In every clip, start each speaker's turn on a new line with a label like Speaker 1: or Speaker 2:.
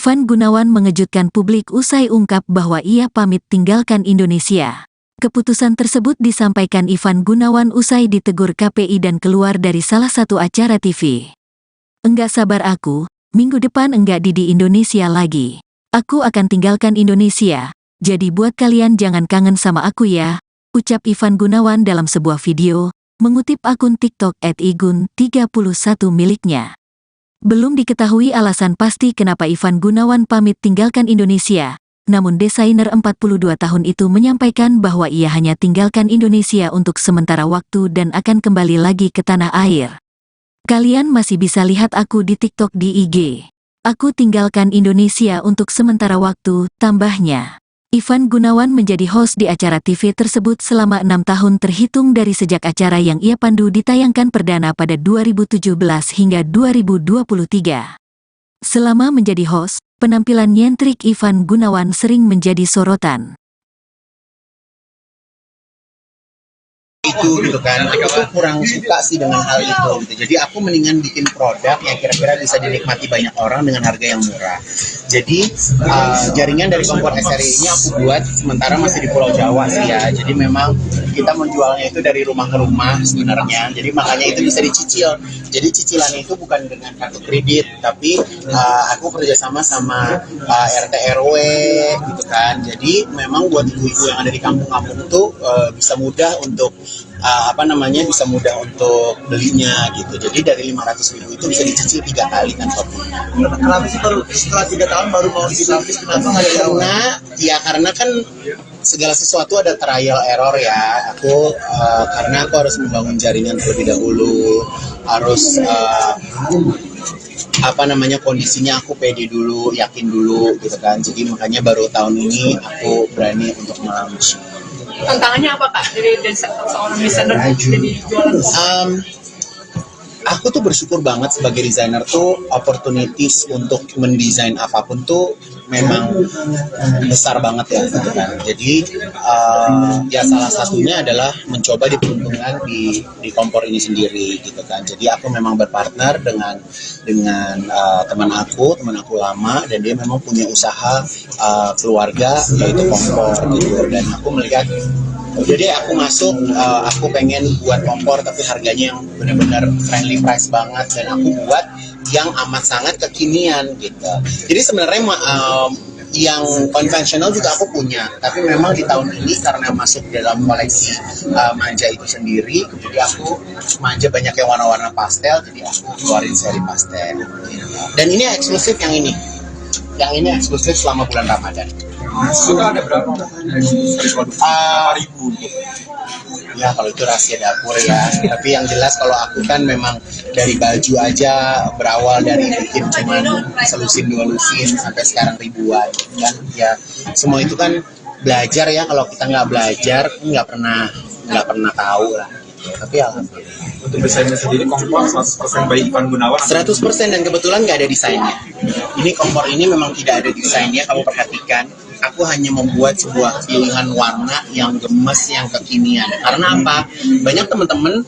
Speaker 1: Ivan Gunawan mengejutkan publik usai ungkap bahwa ia pamit tinggalkan Indonesia. Keputusan tersebut disampaikan Ivan Gunawan usai ditegur KPI dan keluar dari salah satu acara TV. "Enggak sabar aku, minggu depan enggak di Indonesia lagi. Aku akan tinggalkan Indonesia, jadi buat kalian jangan kangen sama aku ya," ucap Ivan Gunawan dalam sebuah video, mengutip akun TikTok @igun31 miliknya. Belum diketahui alasan pasti kenapa Ivan Gunawan pamit tinggalkan Indonesia, namun desainer 42 tahun itu menyampaikan bahwa ia hanya tinggalkan Indonesia untuk sementara waktu dan akan kembali lagi ke tanah air. "Kalian masih bisa lihat aku di TikTok di IG. Aku tinggalkan Indonesia untuk sementara waktu," tambahnya. Ivan Gunawan menjadi host di acara TV tersebut selama 6 tahun terhitung dari sejak acara yang ia pandu ditayangkan perdana pada 2017 hingga 2023. Selama menjadi host, penampilan nyentrik Ivan Gunawan sering menjadi sorotan.
Speaker 2: Itu gitu kan, aku tuh kurang suka sih dengan hal itu gitu. Jadi aku mendingan bikin produk yang kira-kira bisa dinikmati banyak orang dengan harga yang murah. Jadi jaringan dari kompor SRI ini aku buat sementara masih di Pulau Jawa sih ya. Jadi memang kita menjualnya itu dari rumah ke rumah sebenarnya. Jadi makanya itu bisa dicicil. Jadi cicilannya itu bukan dengan kartu kredit, tapi aku kerjasama sama RT RW gitu kan. Jadi memang buat ibu-ibu yang ada di kampung-kampung itu bisa mudah untuk bisa mudah untuk belinya gitu. Jadi dari 500.000 itu bisa dicicil 3 kali kan.
Speaker 3: Kenapa sih baru setelah 3 tahun baru mau dilapis? Kenapa nggak
Speaker 2: karena kan segala sesuatu ada trial error ya. Karena aku harus membangun jaringan terlebih dahulu, harus kondisinya aku pede dulu, yakin dulu gitu kan. Jadi makanya baru tahun ini aku berani untuk melaunch.
Speaker 4: Tantangannya apa Kak dari seorang desainer jadi jualan?
Speaker 2: Aku tuh bersyukur banget sebagai desainer tuh opportunities untuk mendesain apapun tuh memang besar banget ya gitu kan. Jadi ya salah satunya adalah mencoba diperuntukkan di kompor ini sendiri gitu kan. Jadi aku memang berpartner dengan teman aku lama, dan dia memang punya usaha keluarga yaitu kompor gitu. Dan aku melihat jadi aku masuk, aku pengen buat kompor tapi harganya yang benar-benar friendly price banget, dan aku buat yang amat sangat kekinian gitu. Jadi sebenarnya yang konvensional juga aku punya, tapi memang di tahun ini karena masuk dalam koleksi manja itu sendiri, jadi aku manja banyak yang warna-warna pastel, jadi aku keluarin seri pastel. Dan ini eksklusif yang ini eksklusif selama bulan Ramadan.
Speaker 3: Itu ada berapa? 5.000.
Speaker 2: Ya kalau itu rahasia dapur ya. Tapi yang jelas kalau aku kan memang dari baju aja berawal dari bikin cuman selusin 2 lusin sampai sekarang ribuan kan. Ya semua itu kan belajar ya. Kalau kita nggak belajar nggak pernah tahu lah. Tapi alhamdulillah.
Speaker 3: Untuk desainnya sendiri kompor 100% by Ivan Gunawan.
Speaker 2: 100% dan kebetulan nggak ada desainnya. Ini kompor ini memang tidak ada desainnya, kamu perhatikan. Aku hanya membuat sebuah pilihan warna yang gemes, yang kekinian. Karena apa? Banyak teman-teman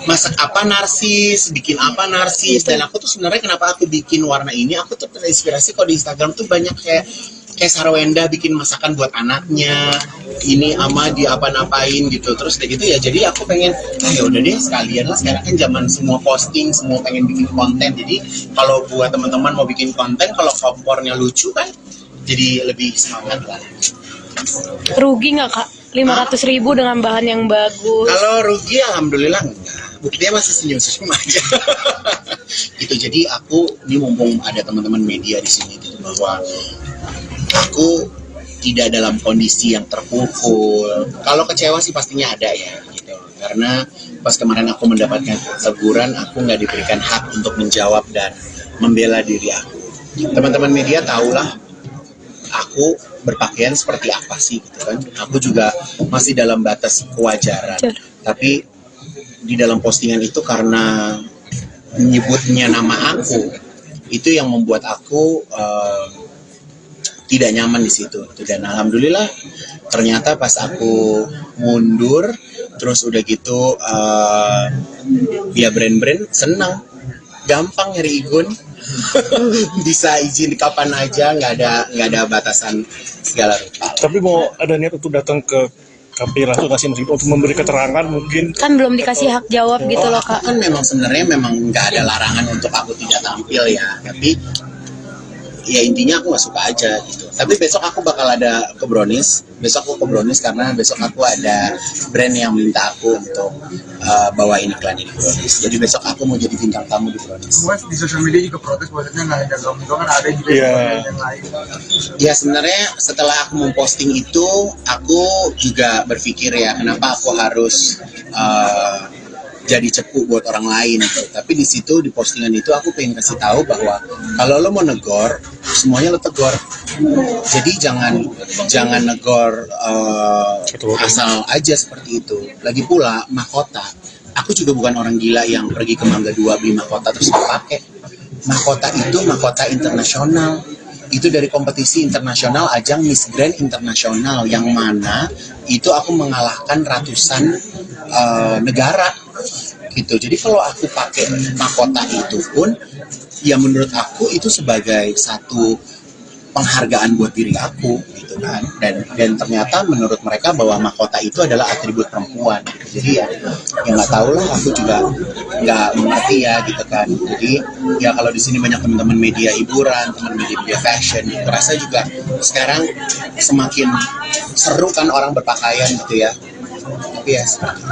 Speaker 2: masak apa narsis, bikin apa narsis, dan aku tuh sebenarnya kenapa aku bikin warna ini? Aku tuh terinspirasi kalau di Instagram tuh banyak kayak Sarwenda bikin masakan buat anaknya, ini ama di apa-napain gitu, terus kayak gitu ya. Jadi aku pengen, ya udah deh sekalian lah, sekarang kan zaman semua posting, semua pengen bikin konten. Jadi kalau buat teman-teman mau bikin konten, kalau kompornya lucu kan, jadi lebih semangat lah.
Speaker 4: Rugi nggak Kak? 500.000 dengan bahan yang bagus.
Speaker 2: Kalau rugi alhamdulillah enggak. Buktinya masih senyum-senyum aja. Gitu. Jadi aku ini mumpung ada teman-teman media di sini gitu, bahwa aku tidak dalam kondisi yang terpukul. Kalau kecewa sih pastinya ada ya gitu. Karena pas kemarin aku mendapatkan teguran, aku nggak diberikan hak untuk menjawab dan membela diri aku. Teman-teman media tahulah aku berpakaian seperti apa sih gitu kan. Aku juga masih dalam batas kewajaran. Tapi di dalam postingan itu karena menyebutnya nama aku, itu yang membuat aku tidak nyaman di situ. Dan alhamdulillah ternyata pas aku mundur, terus udah gitu ya brand-brand senang. gampang nyari Igun. Bisa izin kapan aja, nggak ada batasan segala rupa.
Speaker 5: Tapi mau ada niat untuk datang ke KPI langsung nggak sih, untuk memberi keterangan mungkin?
Speaker 6: Kan belum dikasih hak jawab gitu loh Kak.
Speaker 2: Kan memang sebenarnya nggak ada larangan untuk aku tidak tampil ya, tapi ya intinya aku nggak suka aja gitu. Tapi besok aku bakal ada ke Brownies. Besok aku ke Brownies karena besok aku ada brand yang minta aku untuk bawain iklan di Brownies. Jadi besok aku mau jadi bintang tamu di Brownies.
Speaker 3: Mas di sosial media juga protes bahwasanya nggak ada kamu kan ada juga yang lain.
Speaker 2: Ya sebenarnya setelah aku memposting itu, aku juga berpikir ya kenapa aku harus jadi cepu buat orang lain gitu. Tapi di situ di postingan itu aku pengen kasih tahu bahwa kalau lo mau negor, semuanya lo tegor. Jadi jangan negor asal aja seperti itu. Lagi pula mahkota, aku juga bukan orang gila yang pergi ke Mangga 2 beli mahkota terus pakai. Mahkota itu mahkota internasional. Itu dari kompetisi internasional, ajang Miss Grand internasional yang mana itu aku mengalahkan ratusan negara gitu. Jadi kalau aku pakai mahkota itu pun ya menurut aku itu sebagai satu penghargaan buat diri aku gitu kan. Dan ternyata menurut mereka bahwa mahkota itu adalah atribut perempuan gitu. Jadi ya nggak tahu lah, aku juga nggak mengerti ya gitu kan. Jadi ya kalau di sini banyak teman-teman media hiburan, teman media fashion, terasa juga sekarang semakin seru kan orang berpakaian gitu ya. Tapi ya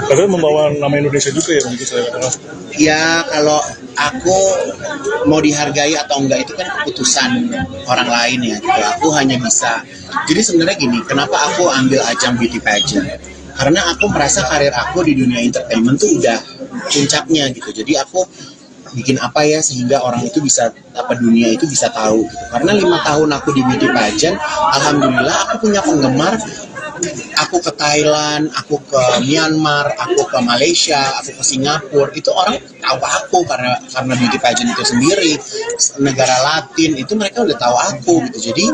Speaker 5: Padahal membawa nama Indonesia juga ya begitu saya katakan.
Speaker 2: ya kalau aku mau dihargai atau enggak itu kan keputusan orang lain ya gitu. Aku hanya bisa, jadi sebenarnya gini, kenapa aku ambil ajang beauty pageant? Karena aku merasa karir aku di dunia entertainment tuh udah puncaknya gitu. Jadi aku bikin apa ya sehingga orang itu bisa, dunia itu bisa tahu gitu. Karena 5 tahun aku di beauty pageant, alhamdulillah aku punya penggemar. Aku ke Thailand, aku ke Myanmar, aku ke Malaysia, aku ke Singapura, itu orang tahu aku karena beauty pageant itu sendiri. Negara Latin itu mereka udah tahu aku gitu. Jadi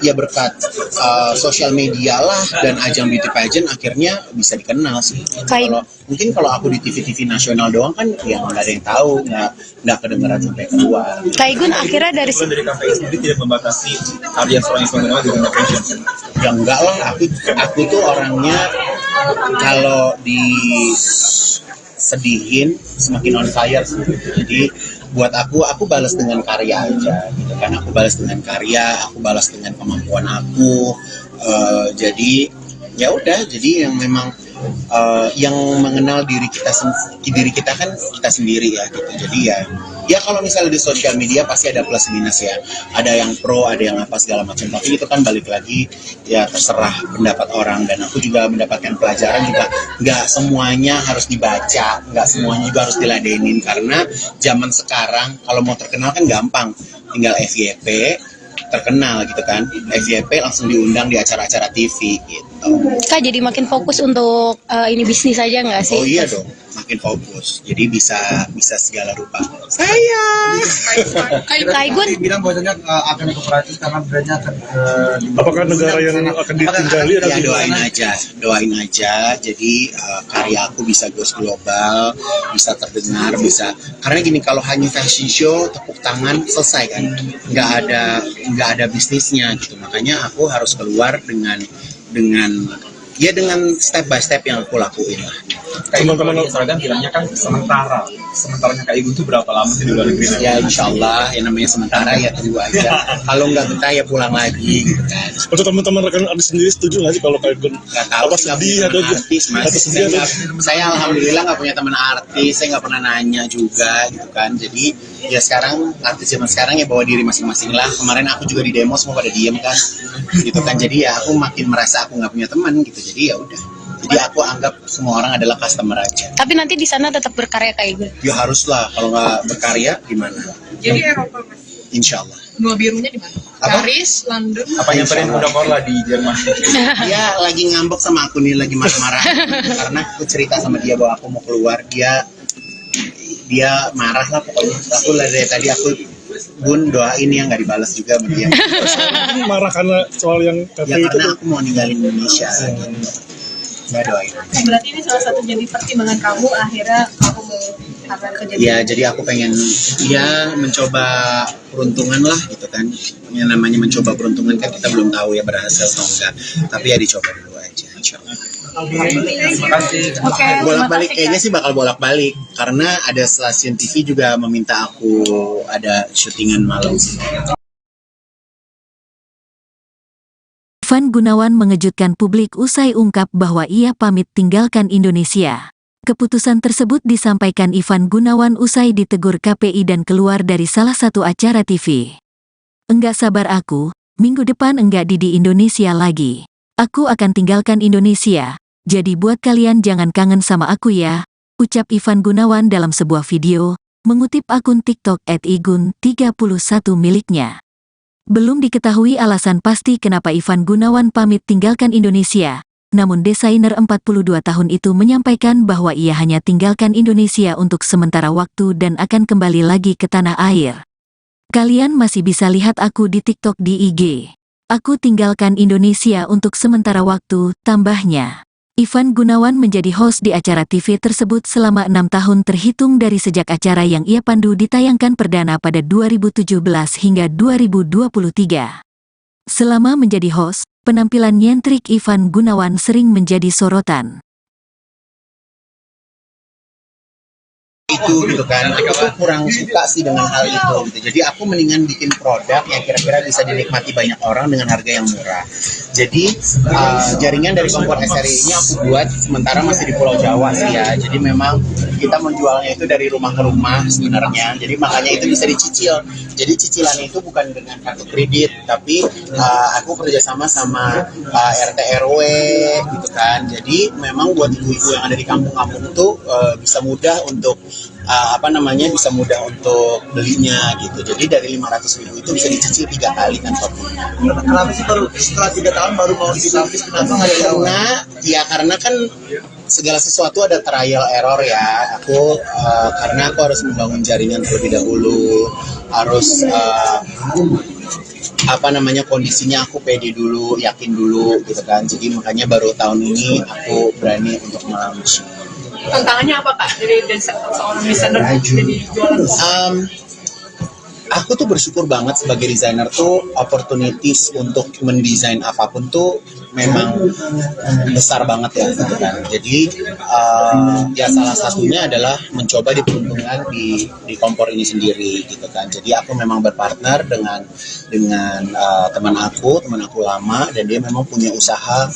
Speaker 2: ya berkat sosial media lah dan ajang beauty pageant akhirnya bisa dikenal sih. Mungkin kalau aku di TV-TV nasional doang kan ya nggak ada yang tahu, nggak kedengeran sampai keluar.
Speaker 6: Kak Igun akhirnya dari
Speaker 7: dari KPI sendiri tidak membatasi karya seorang Ismail di dunia fashion.
Speaker 2: Ya enggak lah, aku tuh orangnya kalau disedihin semakin on fire sih. Jadi buat aku balas dengan karya aja gitu kan. Aku balas dengan karya, aku balas dengan kemampuan aku. Jadi ya udah, jadi yang memang yang mengenal diri kita kan kita sendiri ya gitu. Jadi ya kalau misalnya di sosial media pasti ada plus minus ya, ada yang pro, ada yang apa segala macam, tapi itu kan balik lagi ya terserah pendapat orang. Dan aku juga mendapatkan pelajaran juga, nggak semuanya harus dibaca, nggak semuanya juga harus diladenin, karena zaman sekarang kalau mau terkenal kan gampang, tinggal FYP terkenal gitu kan, FYP langsung diundang di acara-acara TV gitu.
Speaker 6: Kak jadi makin fokus untuk ini bisnis aja nggak sih?
Speaker 2: Oh iya dong, makin fokus. Jadi bisa segala rupa. Sayang.
Speaker 6: Kak Igun
Speaker 3: bilang bahwasanya akan ke Perancis karena brandnya akan
Speaker 5: Apakah negara yang akan ditinggali atau
Speaker 2: Ya doain aja. Jadi karya aku bisa go global, bisa terdengar, bisa. Karena gini, kalau hanya fashion show tepuk tangan selesai kan, nggak ada bisnisnya gitu. Makanya aku harus keluar dengan step by step yang aku lakuin lah.
Speaker 7: Teman-teman Instagram bilangnya kan sementaranya Kak Igun itu berapa lama sih di luar negeri?
Speaker 2: Ya insya Allah, yang namanya sementara ya tunggu aja. Kalau nggak betah ya pulang lagi gitu kan.
Speaker 5: Untuk teman-teman rekan artis sendiri setuju nggak sih kalau Kak Igun
Speaker 2: Nggak tahu
Speaker 5: apa
Speaker 2: sih, nggak
Speaker 5: sedih
Speaker 2: punya
Speaker 5: atau
Speaker 2: teman artis, Mas. Saya alhamdulillah nggak punya teman artis, saya nggak pernah nanya juga gitu kan. Jadi ya sekarang artis zaman sekarang ya bawa diri masing-masing lah. Kemarin aku juga di demo semua pada diem kan, gitu kan. Jadi ya aku makin merasa aku nggak punya teman gitu. Jadi ya udah. Jadi aku anggap semua orang adalah customer aja.
Speaker 6: tapi nanti di sana tetap berkarya Kak Igun.
Speaker 2: Ya haruslah, kalau nggak berkarya gimana?
Speaker 4: Jadi Eropa Mas.
Speaker 2: Insya Allah.
Speaker 4: Benua birunya di mana?
Speaker 2: Apa?
Speaker 4: Paris, London.
Speaker 7: Apa yang paling udah Korla di Jerman?
Speaker 2: Dia lagi ngambek sama aku nih, lagi marah-marah karena aku cerita sama dia bahwa aku mau keluar. Dia marah lah pokoknya. Aku dari tadi Bun doain ya, nggak dibalas juga sama dia.
Speaker 5: Ini marah karena soal yang
Speaker 2: Ya
Speaker 5: KPI itu?
Speaker 2: karena aku mau ninggalin Indonesia gitu. Nggak doain.
Speaker 4: Berarti ini salah satu jadi pertimbangan kamu akhirnya kamu mau karena kejadian.
Speaker 2: Ya, jadi aku pengen ya mencoba peruntungan lah gitu kan. Yang namanya mencoba peruntungan kan kita belum tahu ya berhasil atau enggak. Tapi ya dicoba dulu aja, insyaallah.
Speaker 7: Terima kasih.
Speaker 4: Oke,
Speaker 2: Bolak-balik
Speaker 4: terima kasih,
Speaker 2: kayaknya sih bakal bolak-balik karena ada stasiun TV juga meminta aku ada syutingan malam sih.
Speaker 1: Ivan Gunawan mengejutkan publik usai ungkap bahwa ia pamit tinggalkan Indonesia. Keputusan tersebut disampaikan Ivan Gunawan usai ditegur KPI dan keluar dari salah satu acara TV. Enggak sabar aku, minggu depan enggak di Indonesia lagi. Aku akan tinggalkan Indonesia, jadi buat kalian jangan kangen sama aku ya, ucap Ivan Gunawan dalam sebuah video, mengutip akun TikTok @igun31 miliknya. Belum diketahui alasan pasti kenapa Ivan Gunawan pamit tinggalkan Indonesia, namun desainer 42 tahun itu menyampaikan bahwa ia hanya tinggalkan Indonesia untuk sementara waktu dan akan kembali lagi ke tanah air. Kalian masih bisa lihat aku di TikTok di IG. Aku tinggalkan Indonesia untuk sementara waktu, tambahnya. Ivan Gunawan menjadi host di acara TV tersebut selama 6 tahun terhitung dari sejak acara yang ia pandu ditayangkan perdana pada 2017 hingga 2023. Selama menjadi host, penampilan nyentrik Ivan Gunawan sering menjadi sorotan.
Speaker 2: Itu gitu kan, aku tuh kurang suka sih dengan hal itu gitu. Jadi aku mendingan bikin produk yang kira-kira bisa dinikmati banyak orang dengan harga yang murah. Jadi jaringan dari kompor SRI ini aku buat sementara masih di Pulau Jawa sih ya. Jadi memang kita menjualnya itu dari rumah ke rumah sebenarnya. Jadi makanya itu bisa dicicil. Jadi cicilannya itu bukan dengan kartu kredit, tapi aku kerjasama sama RT RW gitu kan. Jadi memang buat ibu-ibu yang ada di kampung-kampung itu bisa mudah untuk bisa mudah untuk belinya gitu. Jadi dari 500.000 itu bisa dicicil 3 kali kan totalnya.
Speaker 3: Kenapa sih baru setelah 3 tahun baru mau ditapis? Kenapa nggak ada awal?
Speaker 2: Karena kan segala sesuatu ada trial error ya. Karena aku harus membangun jaringan terlebih dahulu, harus kondisinya aku pede dulu, yakin dulu gitu kan. Jadi makanya baru tahun ini aku berani untuk melaunch.
Speaker 4: Tantangannya apa Kak dari seorang desainer jadi jualan?
Speaker 2: Aku tuh bersyukur banget sebagai desainer tuh opportunities untuk mendesain apapun tuh memang besar banget ya gitu kan. Jadi ya salah satunya adalah mencoba diperuntukkan di kompor ini sendiri gitu kan. Jadi aku memang berpartner dengan teman aku lama, dan dia memang punya usaha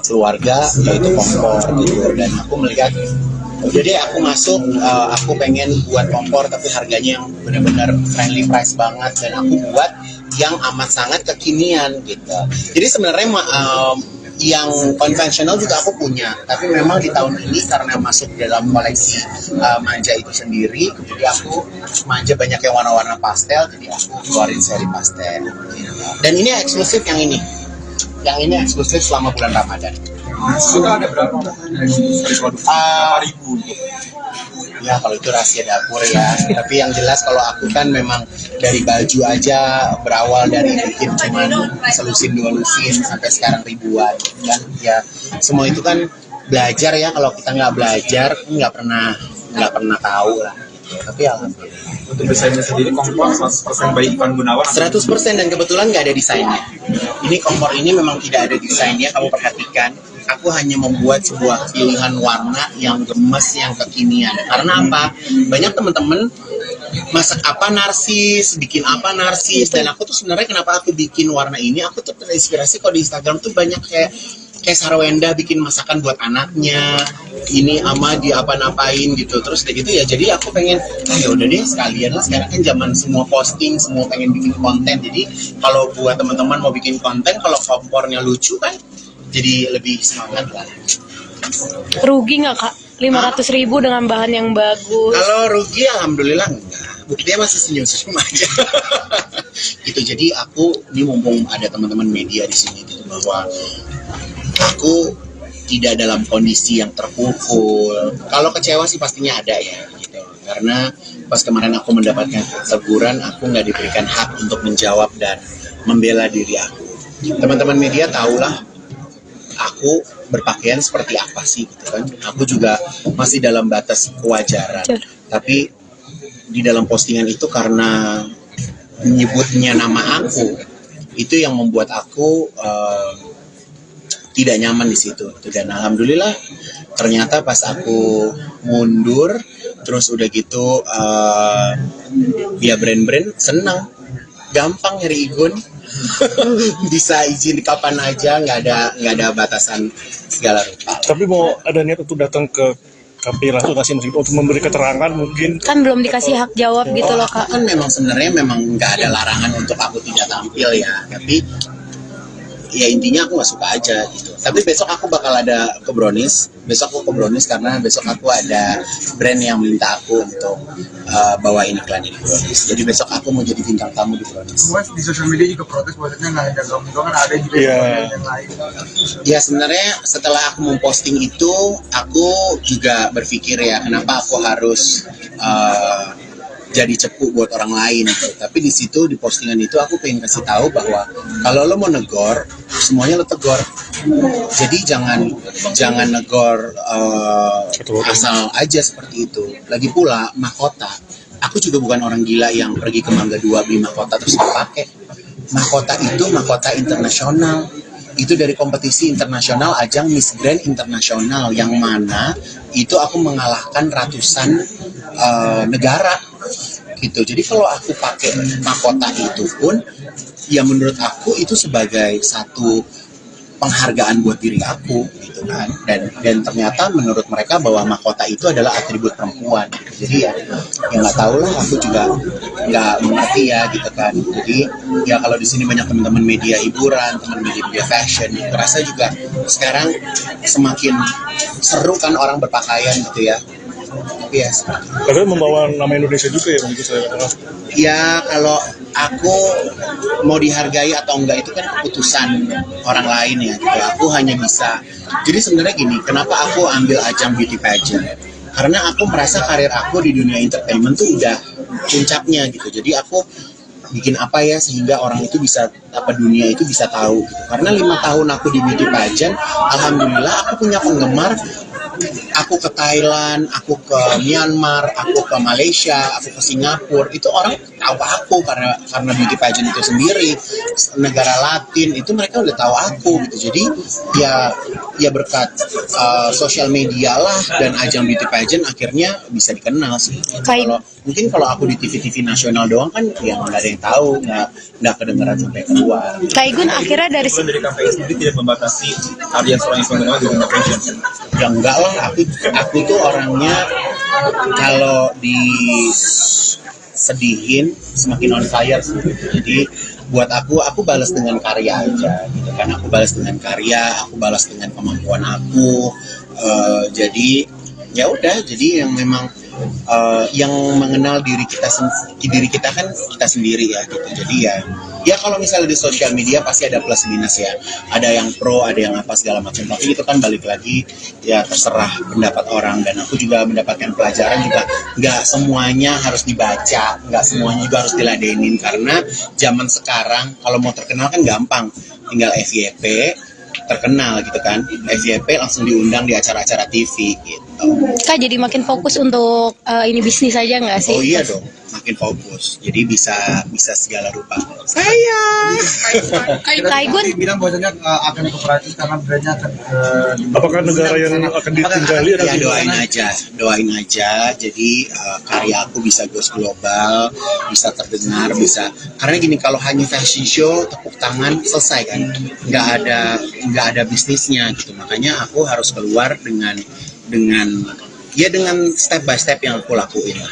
Speaker 2: keluarga yaitu kompor gitu, dan aku melihat jadi aku masuk, aku pengen buat kompor tapi harganya yang benar-benar friendly price banget, dan aku buat yang amat sangat kekinian gitu. Jadi sebenarnya yang konvensional juga aku punya, tapi memang di tahun ini karena masuk dalam koleksi manja itu sendiri, jadi aku manja banyak yang warna-warna pastel, jadi aku keluarin seri pastel. Dan ini eksklusif yang ini eksklusif selama bulan Ramadan.
Speaker 7: Itu ada berapa? Berapa ribu?
Speaker 2: Ya kalau itu rahasia dapur ya. Tapi yang jelas kalau aku kan memang dari baju aja berawal dari bikin cuman selusin 2 lusin sampai sekarang ribuan kan. Ya semua itu kan belajar ya. Kalau kita nggak belajar nggak pernah tahu lah. Tapi alhamdulillah.
Speaker 7: Untuk desainnya sendiri kompor 100% by Ivan Gunawan.
Speaker 2: 100%, dan kebetulan nggak ada desainnya. Ini kompor ini memang tidak ada desainnya, kamu perhatikan. Aku hanya membuat sebuah pilihan warna yang gemes, yang kekinian. Karena apa? Banyak teman-teman masak apa narsis, bikin apa narsis, dan aku tuh sebenarnya kenapa aku bikin warna ini? Aku tuh terinspirasi kalau di Instagram tuh banyak kayak Sarwenda bikin masakan buat anaknya, ini ama diapa-napain gitu, terus kayak gitu ya. Jadi aku pengen, ya udah deh sekalian lah, sekarang kan zaman semua posting, semua pengen bikin konten. Jadi kalau buat teman-teman mau bikin konten, kalau kompornya lucu kan, jadi lebih semangat lah.
Speaker 6: Rugi nggak Kak? 500.000 dengan bahan yang bagus.
Speaker 2: Kalau rugi alhamdulillah enggak. Buktinya masih senyum-senyum aja. Gitu. Jadi aku ini mumpung ada teman-teman media di sini gitu, bahwa aku tidak dalam kondisi yang terpukul. Kalau kecewa sih pastinya ada ya gitu. Karena pas kemarin aku mendapatkan teguran, aku nggak diberikan hak untuk menjawab dan membela diri aku. Teman-teman media tahulah aku berpakaian seperti apa sih gitu kan. Aku juga masih dalam batas kewajaran. Tapi di dalam postingan itu karena menyebutnya nama aku, itu yang membuat aku tidak nyaman di situ. Dan alhamdulillah ternyata pas aku mundur, terus udah gitu ya brand-brand senang, gampang nyari Igun. Bisa izin kapan aja, nggak ada batasan segala rupa.
Speaker 5: Tapi mau ada niat untuk datang ke KPI langsung nggak sih meskipun untuk memberi keterangan mungkin?
Speaker 6: Kan belum dikasih hak jawab gitu loh
Speaker 2: Aku
Speaker 6: Kak.
Speaker 2: kan memang sebenarnya nggak ada larangan untuk aku tidak tampil ya, tapi ya intinya aku nggak suka aja gitu. Tapi besok aku bakal ada ke Brownies. Besok aku ke Brownies karena besok aku ada brand yang minta aku untuk bawain iklan ini di Brownies. Jadi besok aku mau jadi bintang tamu di Brownies.
Speaker 3: Semua di sosial media juga protes, maksudnya nggak ada kamu doang, kan ada juga yang lain.
Speaker 2: Ya sebenarnya setelah aku memposting itu, aku juga berpikir ya kenapa aku harus jadi cepu buat orang lain gitu. Tapi di situ di postingan itu aku pengen kasih tahu bahwa kalau lo mau negor, semuanya lo tegor. Jadi jangan negor asal aja seperti itu. Lagi pula mahkota, aku juga bukan orang gila yang pergi ke Mangga 2 beli mahkota terus pakai. Mahkota itu mahkota internasional. Itu dari kompetisi internasional, ajang Miss Grand Internasional, yang mana itu aku mengalahkan ratusan negara gitu. Jadi kalau aku pakai mahkota itu pun ya menurut aku itu sebagai satu penghargaan buat diri aku gitu kan. Dan ternyata menurut mereka bahwa mahkota itu adalah atribut perempuan gitu. Jadi ya nggak tahu lah, aku juga nggak mengerti ya gitu kan. Jadi ya kalau di sini banyak teman-teman media hiburan, teman media fashion, aku rasa juga sekarang semakin seru kan orang berpakaian gitu ya. Yes.
Speaker 5: Karena membawa nama Indonesia juga ya begitu saya katakan.
Speaker 2: Ya kalau aku mau dihargai atau enggak itu kan keputusan orang lain ya gitu. Aku hanya bisa. Jadi sebenarnya gini, kenapa aku ambil ajang beauty pageant? Karena aku merasa karir aku di dunia entertainment tuh udah puncaknya gitu. Jadi aku bikin apa ya sehingga orang itu bisa, dunia itu bisa tahu gitu. Karena 5 tahun aku di beauty pageant, alhamdulillah aku punya penggemar. Aku ke Thailand, aku ke Myanmar, aku ke Malaysia, aku ke Singapura, itu orang tahu aku karena beauty pageant itu sendiri. Negara Latin itu mereka udah tahu aku gitu. Jadi ya berkat sosial media lah dan ajang beauty pageant akhirnya bisa dikenal sih. Mungkin kalau aku di TV-TV nasional doang kan ya nggak ada yang tahu, nggak kedengeran sampai keluar.
Speaker 6: Kak Igun akhirnya dari
Speaker 7: KPI sendiri tidak membatasi karya seorang Ismail di dunia fashion.
Speaker 2: Ya enggak lah, aku tuh orangnya kalau disedihin semakin on fire sih. Jadi buat aku balas dengan karya aja gitu kan. Aku balas dengan karya, aku balas dengan kemampuan aku. Jadi ya udah, jadi yang memang yang mengenal diri kita kan kita sendiri ya gitu. Jadi ya kalau misalnya di sosial media pasti ada plus minus ya, ada yang pro, ada yang apa segala macam, tapi itu kan balik lagi ya terserah pendapat orang. Dan aku juga mendapatkan pelajaran juga, nggak semuanya harus dibaca, nggak semuanya juga harus diladenin, karena zaman sekarang kalau mau terkenal kan gampang, tinggal FYP terkenal gitu kan, FYP langsung diundang di acara-acara TV gitu.
Speaker 6: Kak jadi makin fokus untuk ini bisnis aja nggak sih?
Speaker 2: Oh iya dong, makin fokus. Jadi bisa segala rupa. Sayang.
Speaker 6: Kak Igun
Speaker 3: Bilang bahwasanya akan ke Perancis karena brandnya akan
Speaker 5: Apakah negara yang akan ditinggali atau
Speaker 2: Ya
Speaker 5: gimana?
Speaker 2: doain aja. Jadi karya aku bisa go global, bisa terdengar, bisa. Karena gini, kalau hanya fashion show tepuk tangan selesai kan, nggak ada bisnisnya gitu. Makanya aku harus keluar dengan step by step yang aku lakuin lah.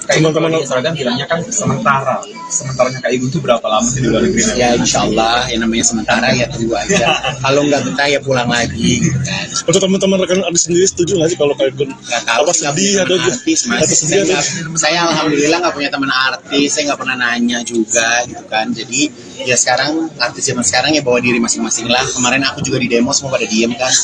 Speaker 7: Teman-teman seragam bilangnya kan sementaranya Kak Igun tuh berapa lama sih di luar negeri?
Speaker 2: Ya insya Allah yang namanya sementara ya tunggu aja. Kalau nggak betah ya pulang lagi gitu kan.
Speaker 5: Untuk teman-teman rekan Adi sendiri setuju nggak sih kalau Kak Igun
Speaker 2: Nggak tahu
Speaker 5: apa
Speaker 2: sih, nggak
Speaker 5: sedih
Speaker 2: punya
Speaker 5: atau
Speaker 2: teman artis, Mas.
Speaker 5: atau sedih atau
Speaker 2: Saya alhamdulillah nggak punya teman artis, saya nggak pernah nanya juga gitu kan. Jadi ya sekarang artis zaman sekarang ya bawa diri masing-masing lah. Kemarin aku juga di demo semua pada diem kan,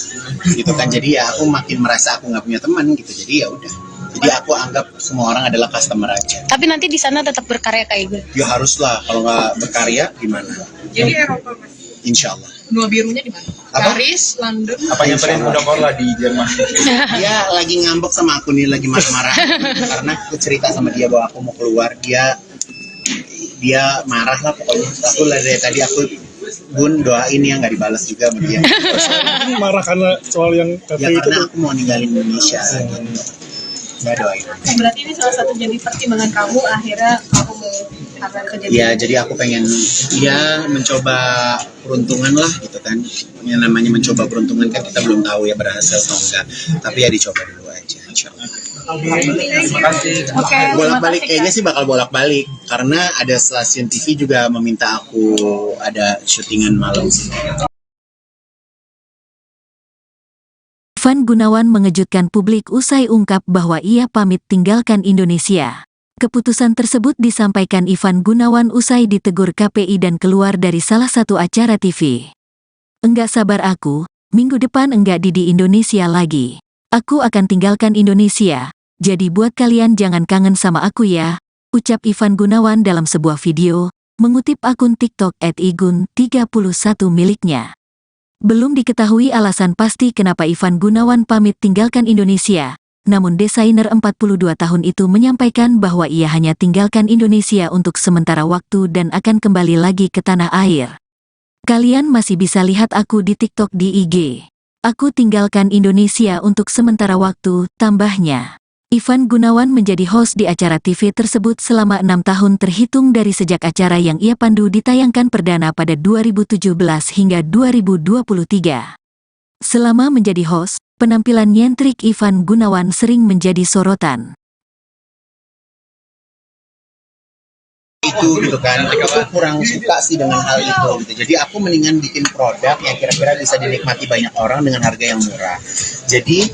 Speaker 2: gitu kan. Jadi ya aku makin merasa aku nggak punya teman gitu. Jadi ya udah. Jadi aku anggap semua orang adalah customer aja.
Speaker 6: tapi nanti di sana tetap berkarya Kak Igun.
Speaker 2: Ya haruslah, kalau nggak berkarya gimana?
Speaker 4: Jadi Eropa Mas.
Speaker 2: insya Allah.
Speaker 4: Benua birunya di mana?
Speaker 2: Apa?
Speaker 4: Paris, London.
Speaker 7: Apa nyamperin udah Korla di Jerman?
Speaker 2: Dia lagi ngambek sama aku nih, lagi marah-marah karena aku cerita sama dia bahwa aku mau keluar. Dia marah lah pokoknya. Aku lah dari tadi aku Bun doain ya, nggak dibalas juga sama dia.
Speaker 5: Ini marah karena soal yang
Speaker 2: Ya
Speaker 5: KPI itu
Speaker 2: karena
Speaker 5: tuh.
Speaker 2: aku mau ninggalin Indonesia. Nggak doain.
Speaker 4: Berarti ini salah satu jadi pertimbangan kamu akhirnya kamu mau kerja di
Speaker 2: Ya jadi aku pengen mencoba peruntungan lah gitu kan. Yang namanya mencoba peruntungan kan kita belum tahu ya berhasil atau enggak. Tapi ya dicoba dulu aja. Insya Allah.
Speaker 7: Terima kasih.
Speaker 4: Oke,
Speaker 2: Bolak-balik
Speaker 4: terima kasih,
Speaker 2: kayaknya sih bakal bolak-balik karena ada stasiun TV juga meminta aku ada syutingan malam sih.
Speaker 1: Ivan Gunawan mengejutkan publik usai ungkap bahwa ia pamit tinggalkan Indonesia. Keputusan tersebut disampaikan Ivan Gunawan usai ditegur KPI dan keluar dari salah satu acara TV. Enggak sabar aku, minggu depan enggak di Indonesia lagi. Aku akan tinggalkan Indonesia, jadi buat kalian jangan kangen sama aku ya, ucap Ivan Gunawan dalam sebuah video, mengutip akun TikTok @igun31 miliknya. Belum diketahui alasan pasti kenapa Ivan Gunawan pamit tinggalkan Indonesia, namun desainer 42 tahun itu menyampaikan bahwa ia hanya tinggalkan Indonesia untuk sementara waktu dan akan kembali lagi ke tanah air. Kalian masih bisa lihat aku di TikTok di IG. Aku tinggalkan Indonesia untuk sementara waktu, tambahnya. Ivan Gunawan menjadi host di acara TV tersebut selama 6 tahun terhitung dari sejak acara yang ia pandu ditayangkan perdana pada 2017 hingga 2023. Selama menjadi host, penampilan nyentrik Ivan Gunawan sering menjadi sorotan.
Speaker 2: Itu gitu kan, aku tuh kurang suka sih dengan hal itu gitu. Jadi aku mendingan bikin produk yang kira-kira bisa dinikmati banyak orang dengan harga yang murah. Jadi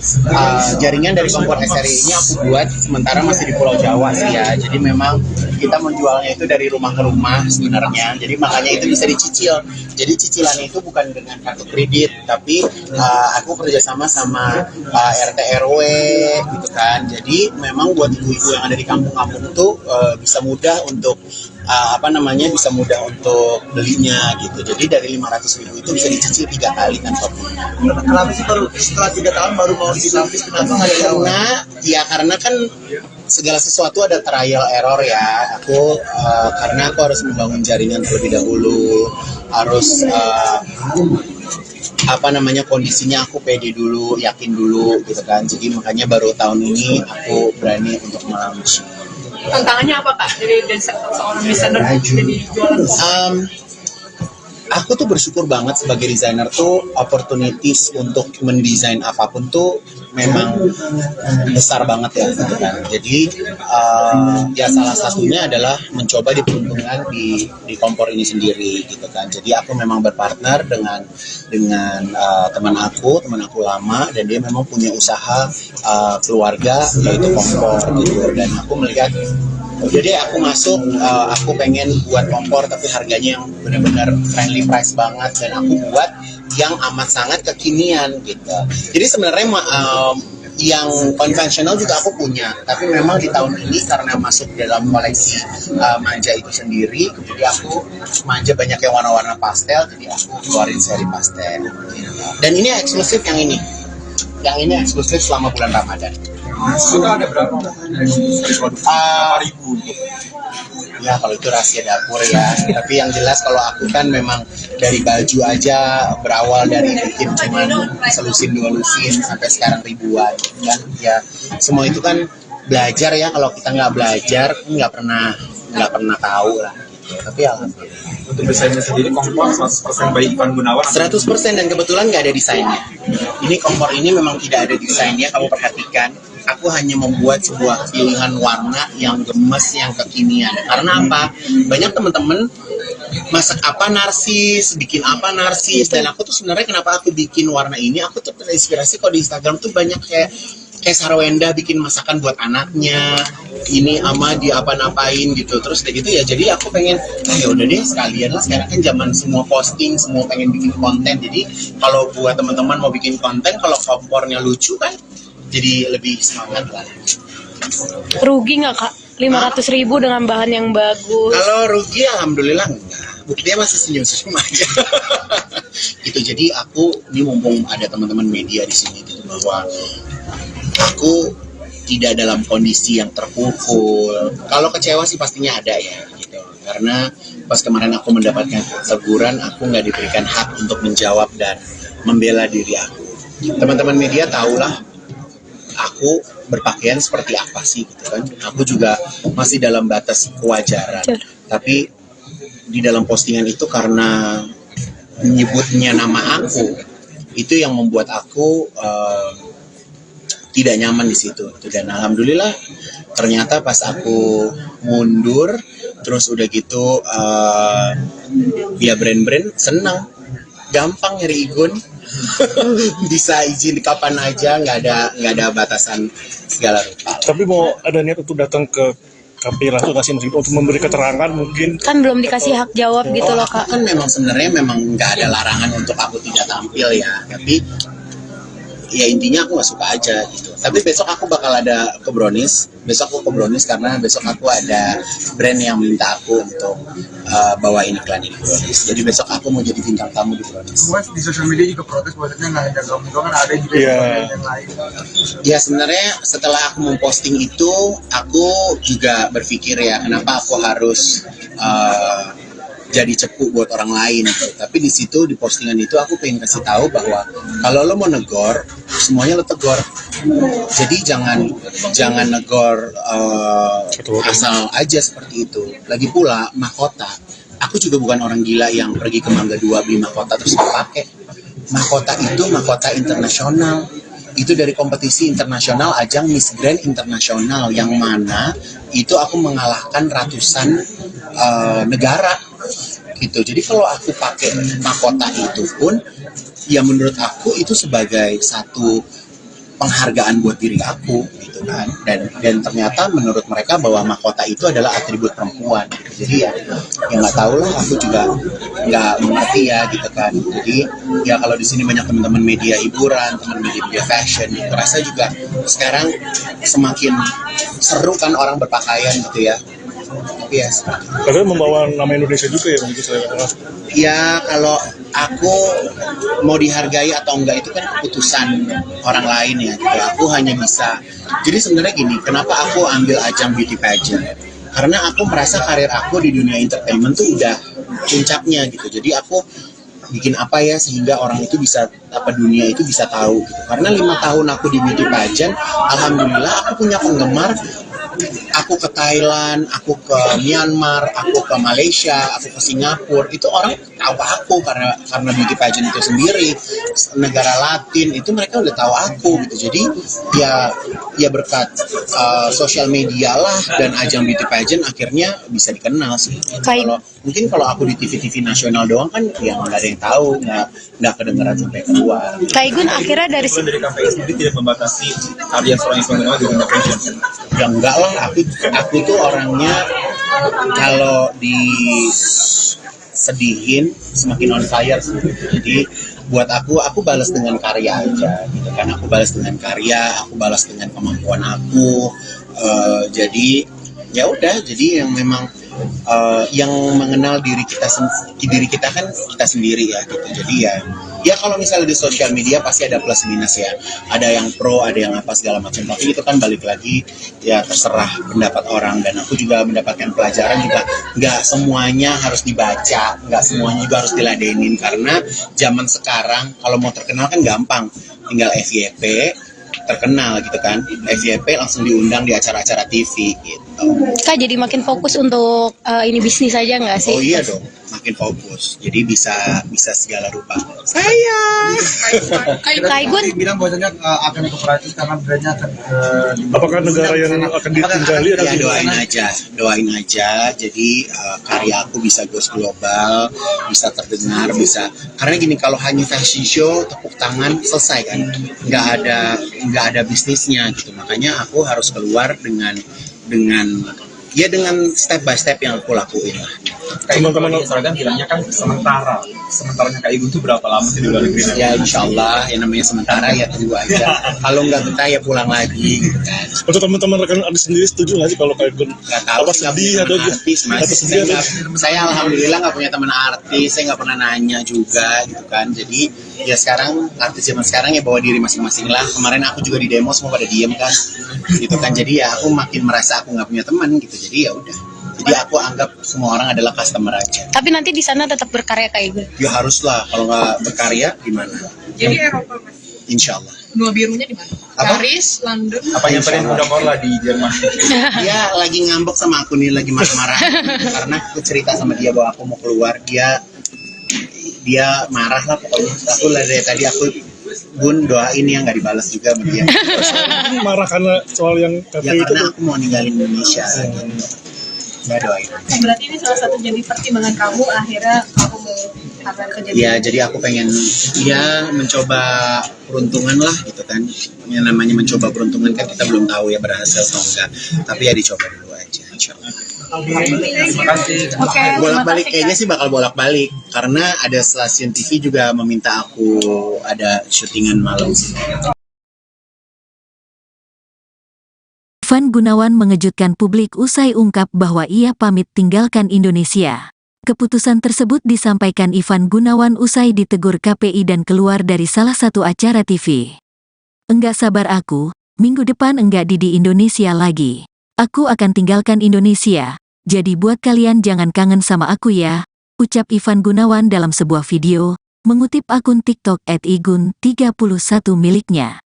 Speaker 2: jaringan dari kompor SRI ini aku buat sementara masih di Pulau Jawa sih ya. Jadi memang kita menjualnya itu dari rumah ke rumah sebenarnya. Jadi makanya itu bisa dicicil. Jadi cicilannya itu bukan dengan kartu kredit, tapi aku kerjasama sama RT RW gitu kan. Jadi memang buat ibu-ibu yang ada di kampung-kampung tuh bisa mudah untuk bisa mudah untuk belinya gitu. Jadi dari 500.000 itu bisa dicicil 3 kali kan toppingnya.
Speaker 3: Kenapa sih baru setelah 3 tahun baru mau dilapis? Kenapa nggak ada awal?
Speaker 2: Karena kan segala sesuatu ada trial error ya. Karena aku harus membangun jaringan terlebih dahulu, harus kondisinya aku pede dulu, yakin dulu gitu kan. Jadi makanya baru tahun ini aku berani untuk melaunch.
Speaker 4: tantangannya apa Kak dari seorang desainer jadi jualan
Speaker 2: Aku tuh bersyukur banget sebagai desainer tuh opportunities untuk mendesain apapun tuh memang besar banget ya gitu kan. Jadi salah satunya adalah mencoba diperuntukkan di kompor ini sendiri gitu kan. Jadi aku memang berpartner dengan teman aku lama, dan dia memang punya usaha keluarga yaitu kompor gitu, dan aku melihat jadi aku masuk, aku pengen buat kompor tapi harganya yang benar-benar friendly price banget, dan aku buat yang amat sangat kekinian gitu. Jadi sebenarnya yang konvensional juga aku punya, tapi memang di tahun ini karena masuk dalam koleksi manja itu sendiri, jadi aku manja banyak yang warna-warna pastel, jadi aku keluarin seri pastel. Dan ini eksklusif yang ini eksklusif selama bulan Ramadan.
Speaker 7: Itu ada berapa? Berapa ribu?
Speaker 2: Ya kalau itu rahasia dapur ya. Tapi yang jelas kalau aku kan memang dari baju aja berawal dari bikin cuman selusin 2 lusin sampai sekarang ribuan kan. Ya semua itu kan belajar ya. Kalau kita nggak belajar nggak pernah tahu lah. Tapi alhamdulillah.
Speaker 7: Untuk desainnya sendiri kompor 100% by Ivan Gunawan.
Speaker 2: 100%, dan kebetulan nggak ada desainnya. Ini kompor ini memang tidak ada desainnya, kamu perhatikan. Aku hanya membuat sebuah pilihan warna yang gemes, yang kekinian. Karena apa? Banyak teman-teman masak apa narsis, bikin apa narsis, dan aku tuh sebenarnya kenapa aku bikin warna ini? Aku tuh terinspirasi kalau di Instagram tuh banyak kayak Sarwenda bikin masakan buat anaknya, ini ama dia apa-napain gitu, terus kayak gitu ya. Jadi aku pengen, ya udah deh sekalian lah, sekarang kan zaman semua posting, semua pengen bikin konten. Jadi kalau buat teman-teman mau bikin konten, kalau kompornya lucu kan, jadi lebih semangat lah.
Speaker 6: Rugi nggak Kak? 500.000 dengan bahan yang bagus.
Speaker 2: Kalau rugi alhamdulillah enggak. buktinya masih senyum-senyum aja. Gitu, jadi aku ini mumpung ada teman-teman media di sini gitu, bahwa aku tidak dalam kondisi yang terpukul. Kalau kecewa sih pastinya ada ya gitu. Karena pas kemarin aku mendapatkan teguran, aku nggak diberikan hak untuk menjawab dan membela diri aku. Teman-teman media tahulah aku berpakaian seperti apa sih gitu kan. Aku juga masih dalam batas kewajaran. Tapi di dalam postingan itu karena menyebutnya nama aku, itu yang membuat aku tidak nyaman di situ. Dan alhamdulillah ternyata pas aku mundur, terus udah gitu ya brand-brand senang, gampang nyari Igun. Bisa izin kapan aja, nggak ada batasan segala rupa.
Speaker 5: Tapi mau ada niat untuk datang ke KPI langsung nggak sih, untuk memberi keterangan mungkin?
Speaker 6: Kan belum dikasih hak jawab gitu loh Kak.
Speaker 2: Kan memang sebenarnya nggak ada larangan untuk aku tidak tampil ya, tapi ya intinya aku nggak suka aja gitu. Tapi besok aku bakal ada ke Brownies. Besok aku ke Brownies karena besok aku ada brand yang minta aku untuk bawain iklan ini di Brownies. Jadi besok aku mau jadi bintang tamu di Brownies.
Speaker 3: Mas di sosial media juga protes bahwasanya nggak ada kamu doang, kan ada juga yang lain.
Speaker 2: Ya sebenarnya setelah aku memposting itu, aku juga berpikir ya kenapa aku harus jadi cepu buat orang lain gitu. Tapi di situ di postingan itu aku pengen kasih tahu bahwa kalau lo mau negor, semuanya lo tegor. Jadi jangan negor asal aja seperti itu. Lagi pula mahkota, aku juga bukan orang gila yang pergi ke Mangga 2 beli mahkota terus pakai. Mahkota itu mahkota internasional. Itu dari kompetisi internasional, ajang Miss Grand Internasional, yang mana itu aku mengalahkan ratusan negara gitu. Jadi kalau aku pakai mahkota itu pun ya menurut aku itu sebagai satu penghargaan buat diri aku gitu kan. Dan ternyata menurut mereka bahwa mahkota itu adalah atribut perempuan gitu. Jadi ya nggak tahu lah, aku juga nggak mengerti ya gitu kan. Jadi ya kalau di sini banyak teman-teman media hiburan, teman media fashion, gitu, rasa juga sekarang semakin seru kan orang berpakaian gitu ya. Yes.
Speaker 5: Karena membawa nama Indonesia juga ya begitu saya.
Speaker 2: Ya kalau aku mau dihargai atau enggak itu kan keputusan orang lain ya. Gitu. Aku hanya bisa. Jadi sebenarnya gini, kenapa aku ambil ajang beauty pageant? Karena aku merasa karir aku di dunia entertainment tuh udah puncaknya gitu. Jadi aku bikin apa ya sehingga orang itu bisa, dunia itu bisa tahu gitu. Karena 5 tahun aku di beauty pageant, alhamdulillah aku punya penggemar. Aku ke Thailand, aku ke Myanmar, aku ke Malaysia, aku ke Singapura, itu orang tahu aku karena beauty pageant itu sendiri. Negara Latin itu mereka udah tahu aku gitu. Jadi ya berkat sosial media lah dan ajang beauty pageant akhirnya bisa dikenal sih. Mungkin kalau aku di TV nasional doang kan ya nggak ada yang tahu, nggak kedengeran sampai keluar.
Speaker 6: Kak Igun akhirnya dari
Speaker 7: KPI sendiri tidak membatasi karya seorang Ivan di dunia fashion.
Speaker 2: Ya enggak lah, aku tuh orangnya kalau disedihin semakin on fire sih. Jadi buat aku balas dengan karya aja gitu kan. Aku balas dengan karya, aku balas dengan kemampuan aku. Jadi ya udah, jadi yang memang yang mengenal diri kita kan kita sendiri ya gitu. Jadi ya kalau misalnya di sosial media pasti ada plus minus ya, ada yang pro, ada yang apa segala macam, tapi itu kan balik lagi ya terserah pendapat orang. Dan aku juga mendapatkan pelajaran juga, nggak semuanya harus dibaca, nggak semuanya juga harus diladenin, karena zaman sekarang kalau mau terkenal kan gampang, tinggal FYP terkenal gitu kan, FYP langsung diundang di acara-acara TV gitu.
Speaker 6: Kak jadi makin fokus untuk ini bisnis aja nggak sih?
Speaker 2: Oh iya dong, makin fokus. Jadi bisa segala rupa. Sayang.
Speaker 6: Kak Igun
Speaker 3: bilang bahwasanya akan ke Perancis karena brandnya akan ke.
Speaker 5: Apakah negara yang akan ditinggali?
Speaker 2: Ya doain aja. Jadi karya aku bisa go global, bisa terdengar, bisa. Karena gini, kalau hanya fashion show tepuk tangan selesai kan, nggak ada bisnisnya gitu. Makanya aku harus keluar dengan step by step yang aku lakuin lah.
Speaker 7: Kak Igun kalau di Instagram bilangnya kan sementara. Sementaranya Kak Igun tuh berapa lama sih di luar negeri?
Speaker 2: Ya insya Allah yang namanya sementara ya tunggu aja. Kalau nggak betah ya pulang lagi gitu kan.
Speaker 5: Untuk teman-teman rekan artis sendiri setuju nggak sih kalau kayak Gun
Speaker 2: Nggak tahu
Speaker 5: apa
Speaker 2: sih, nggak
Speaker 5: sedih
Speaker 2: punya
Speaker 5: atau
Speaker 2: teman artis mas.
Speaker 5: atau sedih atau
Speaker 2: Saya alhamdulillah nggak punya teman artis, saya nggak pernah nanya juga gitu kan. Jadi ya sekarang artis zaman sekarang ya bawa diri masing-masing lah. Kemarin aku juga di demo semua pada diem kan, gitu kan. Jadi ya aku makin merasa aku nggak punya teman gitu. Jadi ya udah. Jadi aku anggap semua orang adalah customer aja.
Speaker 6: Tapi nanti di sana tetap berkarya kayak gue.
Speaker 2: Ya haruslah, kalau nggak berkarya gimana?
Speaker 4: Jadi Eropa mas.
Speaker 2: Insya Allah.
Speaker 4: Benua birunya di mana?
Speaker 2: Apa?
Speaker 4: Paris, London.
Speaker 7: Apa yang paling udah lah di Jerman?
Speaker 2: Dia lagi ngambek sama aku nih, lagi marah-marah. Karena aku cerita sama dia bahwa aku mau keluar, dia marah lah pokoknya. Aku lah dari tadi aku Bun doain ya nggak dibalas juga sama dia.
Speaker 5: marah karena soal yang
Speaker 2: Ya
Speaker 5: kafe itu
Speaker 2: karena
Speaker 5: tuh?
Speaker 2: aku mau ninggalin Indonesia. Nggak doain.
Speaker 4: Berarti ini salah satu jadi pertimbangan kamu akhirnya kamu mau kerja di
Speaker 2: Ya jadi aku pengen ya mencoba peruntungan lah gitu kan. Yang namanya mencoba peruntungan kan kita belum tahu ya berhasil atau enggak. Tapi ya dicoba dulu aja. Insya Allah.
Speaker 7: Terima kasih.
Speaker 4: Oke,
Speaker 2: Bolak-balik
Speaker 4: terima kasih,
Speaker 2: kayaknya
Speaker 4: Kak.
Speaker 2: sih bakal bolak-balik karena ada stasiun TV juga meminta aku ada syutingan malam sih.
Speaker 1: Ivan Gunawan mengejutkan publik usai ungkap bahwa ia pamit tinggalkan Indonesia. Keputusan tersebut disampaikan Ivan Gunawan usai ditegur KPI dan keluar dari salah satu acara TV. Enggak sabar aku, minggu depan enggak di Indonesia lagi. Aku akan tinggalkan Indonesia, jadi buat kalian jangan kangen sama aku ya, ucap Ivan Gunawan dalam sebuah video, mengutip akun TikTok @igun31 miliknya.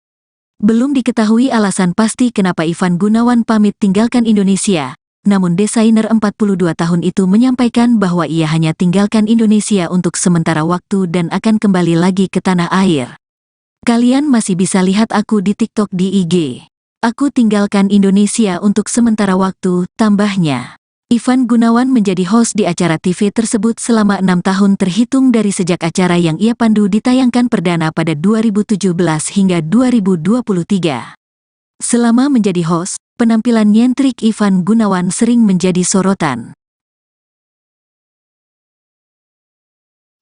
Speaker 1: Belum diketahui alasan pasti kenapa Ivan Gunawan pamit tinggalkan Indonesia, namun desainer 42 tahun itu menyampaikan bahwa ia hanya tinggalkan Indonesia untuk sementara waktu dan akan kembali lagi ke tanah air. Kalian masih bisa lihat aku di TikTok di IG. Aku tinggalkan Indonesia untuk sementara waktu, tambahnya. Ivan Gunawan menjadi host di acara TV tersebut selama 6 tahun terhitung dari sejak acara yang ia pandu ditayangkan perdana pada 2017 hingga 2023. Selama menjadi host, penampilan nyentrik Ivan Gunawan sering menjadi sorotan.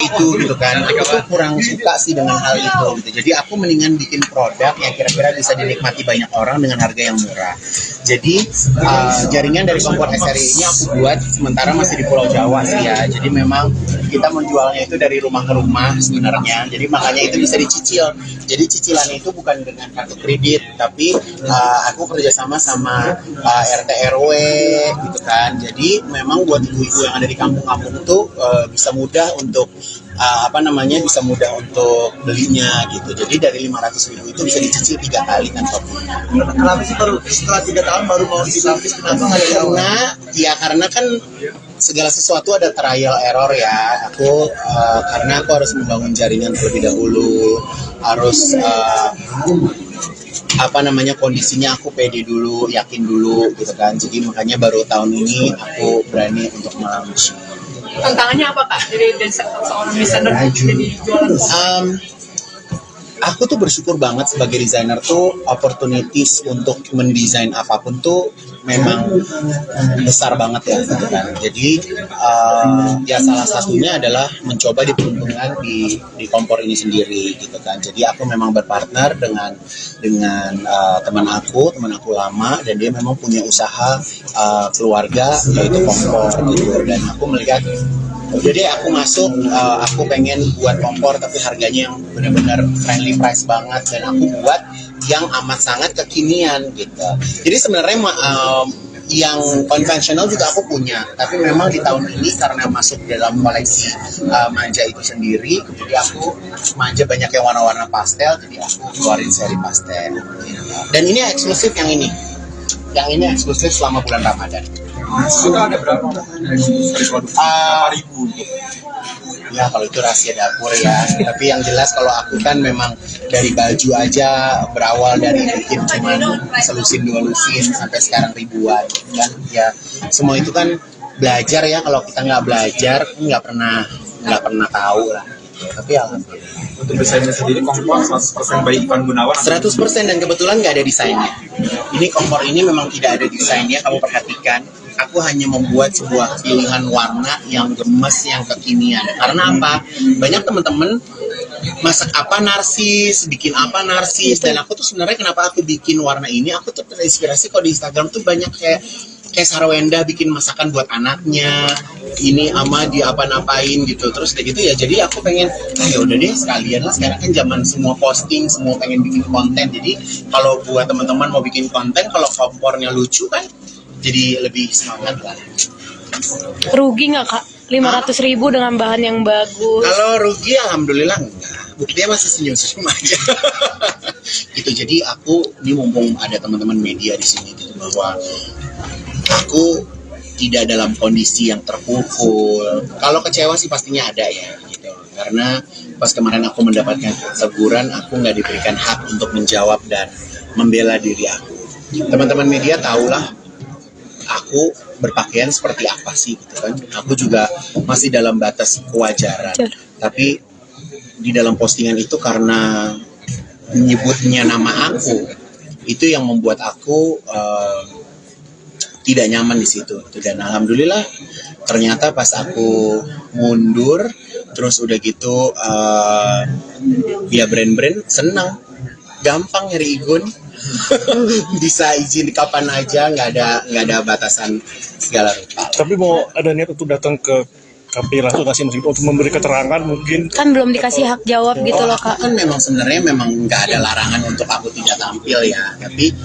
Speaker 2: Itu gitu kan, aku tuh kurang suka sih dengan hal itu gitu. Jadi aku mendingan bikin produk yang kira-kira bisa dinikmati banyak orang dengan harga yang murah. Jadi jaringan dari Kompor SRI ini aku buat sementara masih di Pulau Jawa sih ya. Jadi memang kita menjualnya itu dari rumah ke rumah sebenarnya. Jadi makanya itu bisa dicicil. Jadi cicilannya itu bukan dengan kartu kredit, tapi aku kerjasama sama RT RW gitu kan. Jadi memang buat ibu-ibu yang ada di kampung-kampung itu bisa mudah untuk bisa mudah untuk belinya gitu. Jadi dari 500.000 itu bisa dicicil 3 kali kan tokonya.
Speaker 3: Kenapa sih baru setelah 3 tahun baru mau dilapis? Kenapa nggak dari awal?
Speaker 2: Karena kan segala sesuatu ada trial error ya. Karena aku harus membangun jaringan terlebih dahulu, harus kondisinya aku pede dulu, yakin dulu gitu kan. Jadi makanya baru tahun ini aku berani untuk melaunch.
Speaker 4: Tantangannya apa kak dari seorang desainer jadi jualan
Speaker 2: Aku tuh bersyukur banget sebagai desainer tuh opportunities untuk mendesain apapun tuh memang besar banget ya gitu kan. Jadi ya salah satunya adalah mencoba diperuntukkan di Kompor ini sendiri gitu kan. Jadi aku memang berpartner dengan teman aku lama, dan dia memang punya usaha keluarga yaitu Kompor gitu, dan aku melihat jadi aku masuk, aku pengen buat kompor tapi harganya yang benar-benar friendly price banget, dan aku buat yang amat sangat kekinian gitu. Jadi sebenarnya yang konvensional juga aku punya, tapi memang di tahun ini karena masuk dalam koleksi manja itu sendiri, jadi aku manja banyak yang warna-warna pastel, jadi aku keluarin seri pastel. Dan ini eksklusif yang ini eksklusif selama bulan Ramadan.
Speaker 7: Itu ada berapa? Berapa ribu?
Speaker 2: Ya kalau itu rahasia dapur ya. Tapi yang jelas kalau aku kan memang dari baju aja berawal dari mungkin cuma selusin 2 lusin sampai sekarang ribuan kan. Ya semua itu kan belajar ya. Kalau kita nggak belajar nggak pernah tahu lah. Tapi alhamdulillah.
Speaker 7: Untuk desainnya sendiri Kompor 100% by Ivan Gunawan.
Speaker 2: 100%, dan kebetulan nggak ada desainnya. Ini Kompor ini memang tidak ada desainnya, kamu perhatikan. aku hanya membuat sebuah pilihan warna yang gemes, yang kekinian. Karena apa? Banyak teman-teman masak apa narsis, bikin apa narsis, dan aku tuh sebenarnya kenapa aku bikin warna ini, aku tuh terinspirasi kok di Instagram tuh banyak kayak Sarwenda bikin masakan buat anaknya, ini ama dia apa-napain gitu, terus kayak gitu ya. Jadi aku pengen, ya udah deh sekalian lah, sekarang kan zaman semua posting, semua pengen bikin konten. Jadi kalau buat teman-teman mau bikin konten, kalau kompornya lucu kan, jadi lebih semangat lah.
Speaker 6: Rugi nggak kak? 500.000 dengan bahan yang bagus.
Speaker 2: Kalau rugi alhamdulillah enggak. Buktinya masih senyum-senyum aja. Gitu. Jadi aku ini mumpung ada teman-teman media di sini gitu, bahwa aku tidak dalam kondisi yang terpukul. Kalau kecewa sih pastinya ada ya gitu. Karena pas kemarin aku mendapatkan teguran, aku nggak diberikan hak untuk menjawab dan membela diri aku. Teman-teman media tahulah aku berpakaian seperti apa sih gitu kan. Aku juga masih dalam batas kewajaran. Tapi di dalam postingan itu karena menyebutnya nama aku, itu yang membuat aku tidak nyaman di situ. Dan alhamdulillah ternyata pas aku mundur, terus udah gitu ya brand-brand senang, gampang nyari Igun. Bisa izin kapan aja, nggak ada batasan segala rupa.
Speaker 5: Tapi mau ada niat untuk datang ke KPI langsung nggak sih, untuk memberi keterangan mungkin?
Speaker 6: Kan belum dikasih hak jawab gitu loh kak.
Speaker 2: Kan memang sebenarnya nggak ada larangan untuk aku tidak tampil ya, tapi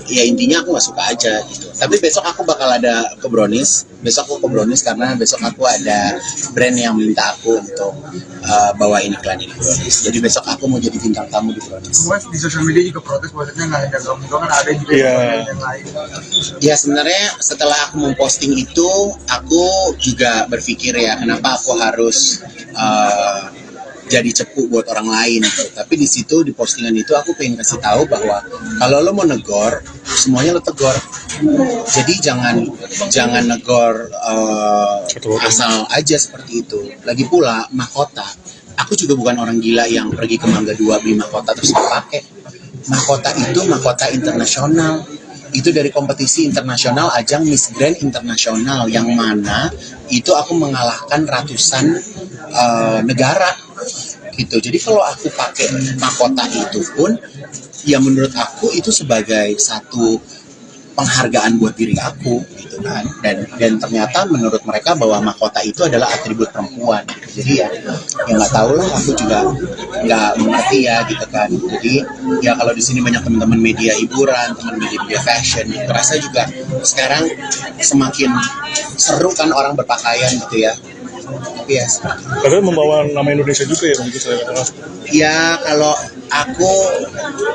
Speaker 2: ya intinya aku nggak suka aja gitu. Tapi besok aku bakal ada ke Brownies. Besok aku ke Brownies karena besok aku ada brand yang minta aku untuk bawain iklan ini di Brownies. Jadi besok aku mau jadi bintang tamu di Brownies.
Speaker 3: Mas di sosial media juga protes, maksudnya nggak ada kamu doang, kan ada juga yang lain.
Speaker 2: Ya sebenarnya setelah aku memposting itu, aku juga berpikir ya kenapa aku harus jadi cepu buat orang lain gitu. Tapi di situ di postingan itu aku pengen kasih tahu bahwa kalau lo mau negor, semuanya lo tegor. Jadi jangan negor asal aja seperti itu. Lagi pula mahkota, aku juga bukan orang gila yang pergi ke Mangga 2 beli mahkota terus pakai. Mahkota itu mahkota internasional. Itu dari kompetisi internasional, ajang Miss Grand Internasional, yang mana itu aku mengalahkan ratusan negara gitu. Jadi kalau aku pakai mahkota itu pun ya menurut aku itu sebagai satu penghargaan buat diri aku gitu kan. Dan ternyata menurut mereka bahwa mahkota itu adalah atribut perempuan gitu. Jadi ya nggak tahu lah, aku juga nggak mengerti ya gitu kan. Jadi ya kalau di sini banyak teman-teman media hiburan, teman media fashion, terasa juga sekarang semakin seru kan orang berpakaian gitu ya. Yes.
Speaker 5: Karena membawa nama Indonesia juga ya begitu saya katakan.
Speaker 2: Ya kalau aku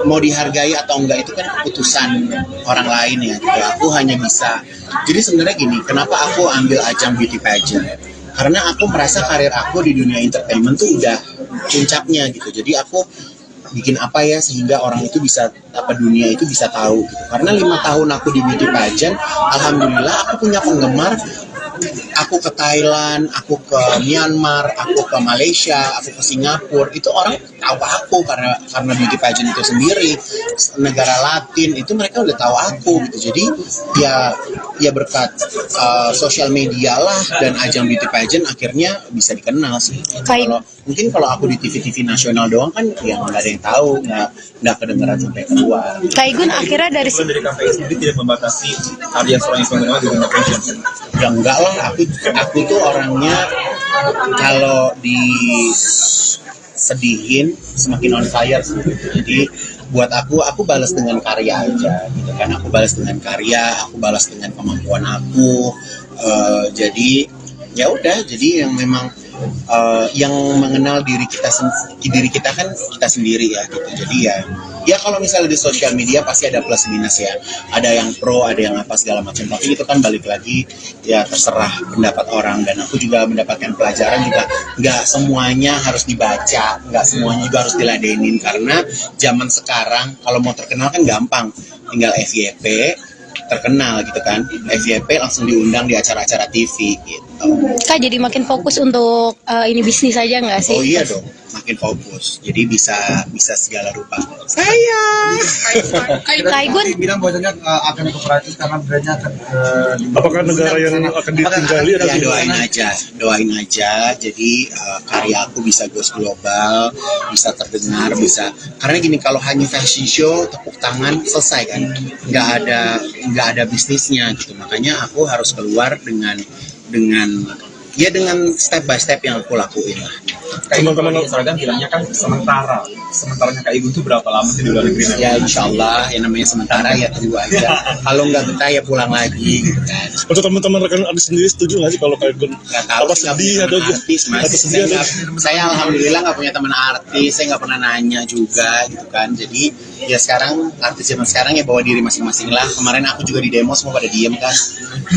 Speaker 2: mau dihargai atau enggak itu kan keputusan orang lain ya. Gitu. Aku hanya bisa. Jadi sebenarnya gini, kenapa aku ambil ajang beauty pageant? Karena aku merasa karir aku di dunia entertainment tuh udah puncaknya gitu. Jadi aku bikin apa ya sehingga orang itu bisa, dunia itu bisa tahu gitu. Karena 5 tahun aku di beauty pageant, alhamdulillah aku punya penggemar. Aku ke Thailand, aku ke Myanmar, aku ke Malaysia, aku ke Singapura, itu orang tahu aku karena beauty pageant itu sendiri. Negara Latin itu mereka udah tahu aku gitu. Jadi ya berkat sosial media lah dan ajang beauty pageant akhirnya bisa dikenal sih. Mungkin kalau aku di TV nasional doang kan ya nggak ada yang tahu, nggak kedengeran sampai keluar.
Speaker 6: Kak Igun akhirnya dari
Speaker 7: KPI sendiri tidak membatasi karya seorang Ivan Gunawan di dunia fashion.
Speaker 2: Ya enggak lah, aku tuh orangnya kalau disedihin semakin on fire sih. Jadi buat aku balas dengan karya aja gitu kan. Aku balas dengan karya, aku balas dengan kemampuan aku. Jadi ya udah, jadi yang memang yang mengenal diri kita kan kita sendiri ya gitu. Jadi ya kalau misalnya di sosial media pasti ada plus minus ya, ada yang pro, ada yang apa segala macam, tapi itu kan balik lagi ya terserah pendapat orang. Dan aku juga mendapatkan pelajaran juga, nggak semuanya harus dibaca, nggak semuanya juga harus diladenin, karena zaman sekarang kalau mau terkenal kan gampang, tinggal FYP terkenal gitu kan, FYP langsung diundang di acara-acara TV gitu.
Speaker 6: Kak jadi makin fokus untuk ini bisnis aja nggak sih?
Speaker 2: Oh iya dong, makin fokus. Jadi bisa segala rupa. Sayang.
Speaker 6: Kak Igun,
Speaker 3: bilang bahwasanya akan ke Perancis karena brandnya akan
Speaker 5: Apakah negara yang akan ditinggali akan
Speaker 2: Ya doain aja. Jadi karya aku bisa go global, bisa terdengar, bisa. Karena gini, kalau hanya fashion show, tepuk tangan selesai kan, nggak ada bisnisnya gitu. Makanya aku harus keluar dengan step by step yang aku lakuin lah.
Speaker 7: Teman-teman di Instagram bilangnya kan sementaranya Kak Igun tuh berapa lama sih di luar negeri?
Speaker 2: Ya insya Allah, yang namanya sementara ya tunggu aja. Kalau nggak betah ya pulang lagi gitu kan.
Speaker 5: Untuk teman-teman rekan artis sendiri setuju nggak sih kalau Kak Igun
Speaker 2: Nggak tahu
Speaker 5: apa
Speaker 2: sih, nggak
Speaker 5: sedih
Speaker 2: punya
Speaker 5: atau
Speaker 2: teman artis, Mas.
Speaker 5: atau sedih atau
Speaker 2: Saya alhamdulillah nggak punya teman artis, saya nggak pernah nanya juga gitu kan. Jadi ya sekarang artis zaman sekarang ya bawa diri masing-masing lah. Kemarin aku juga di demo semua pada diem kan,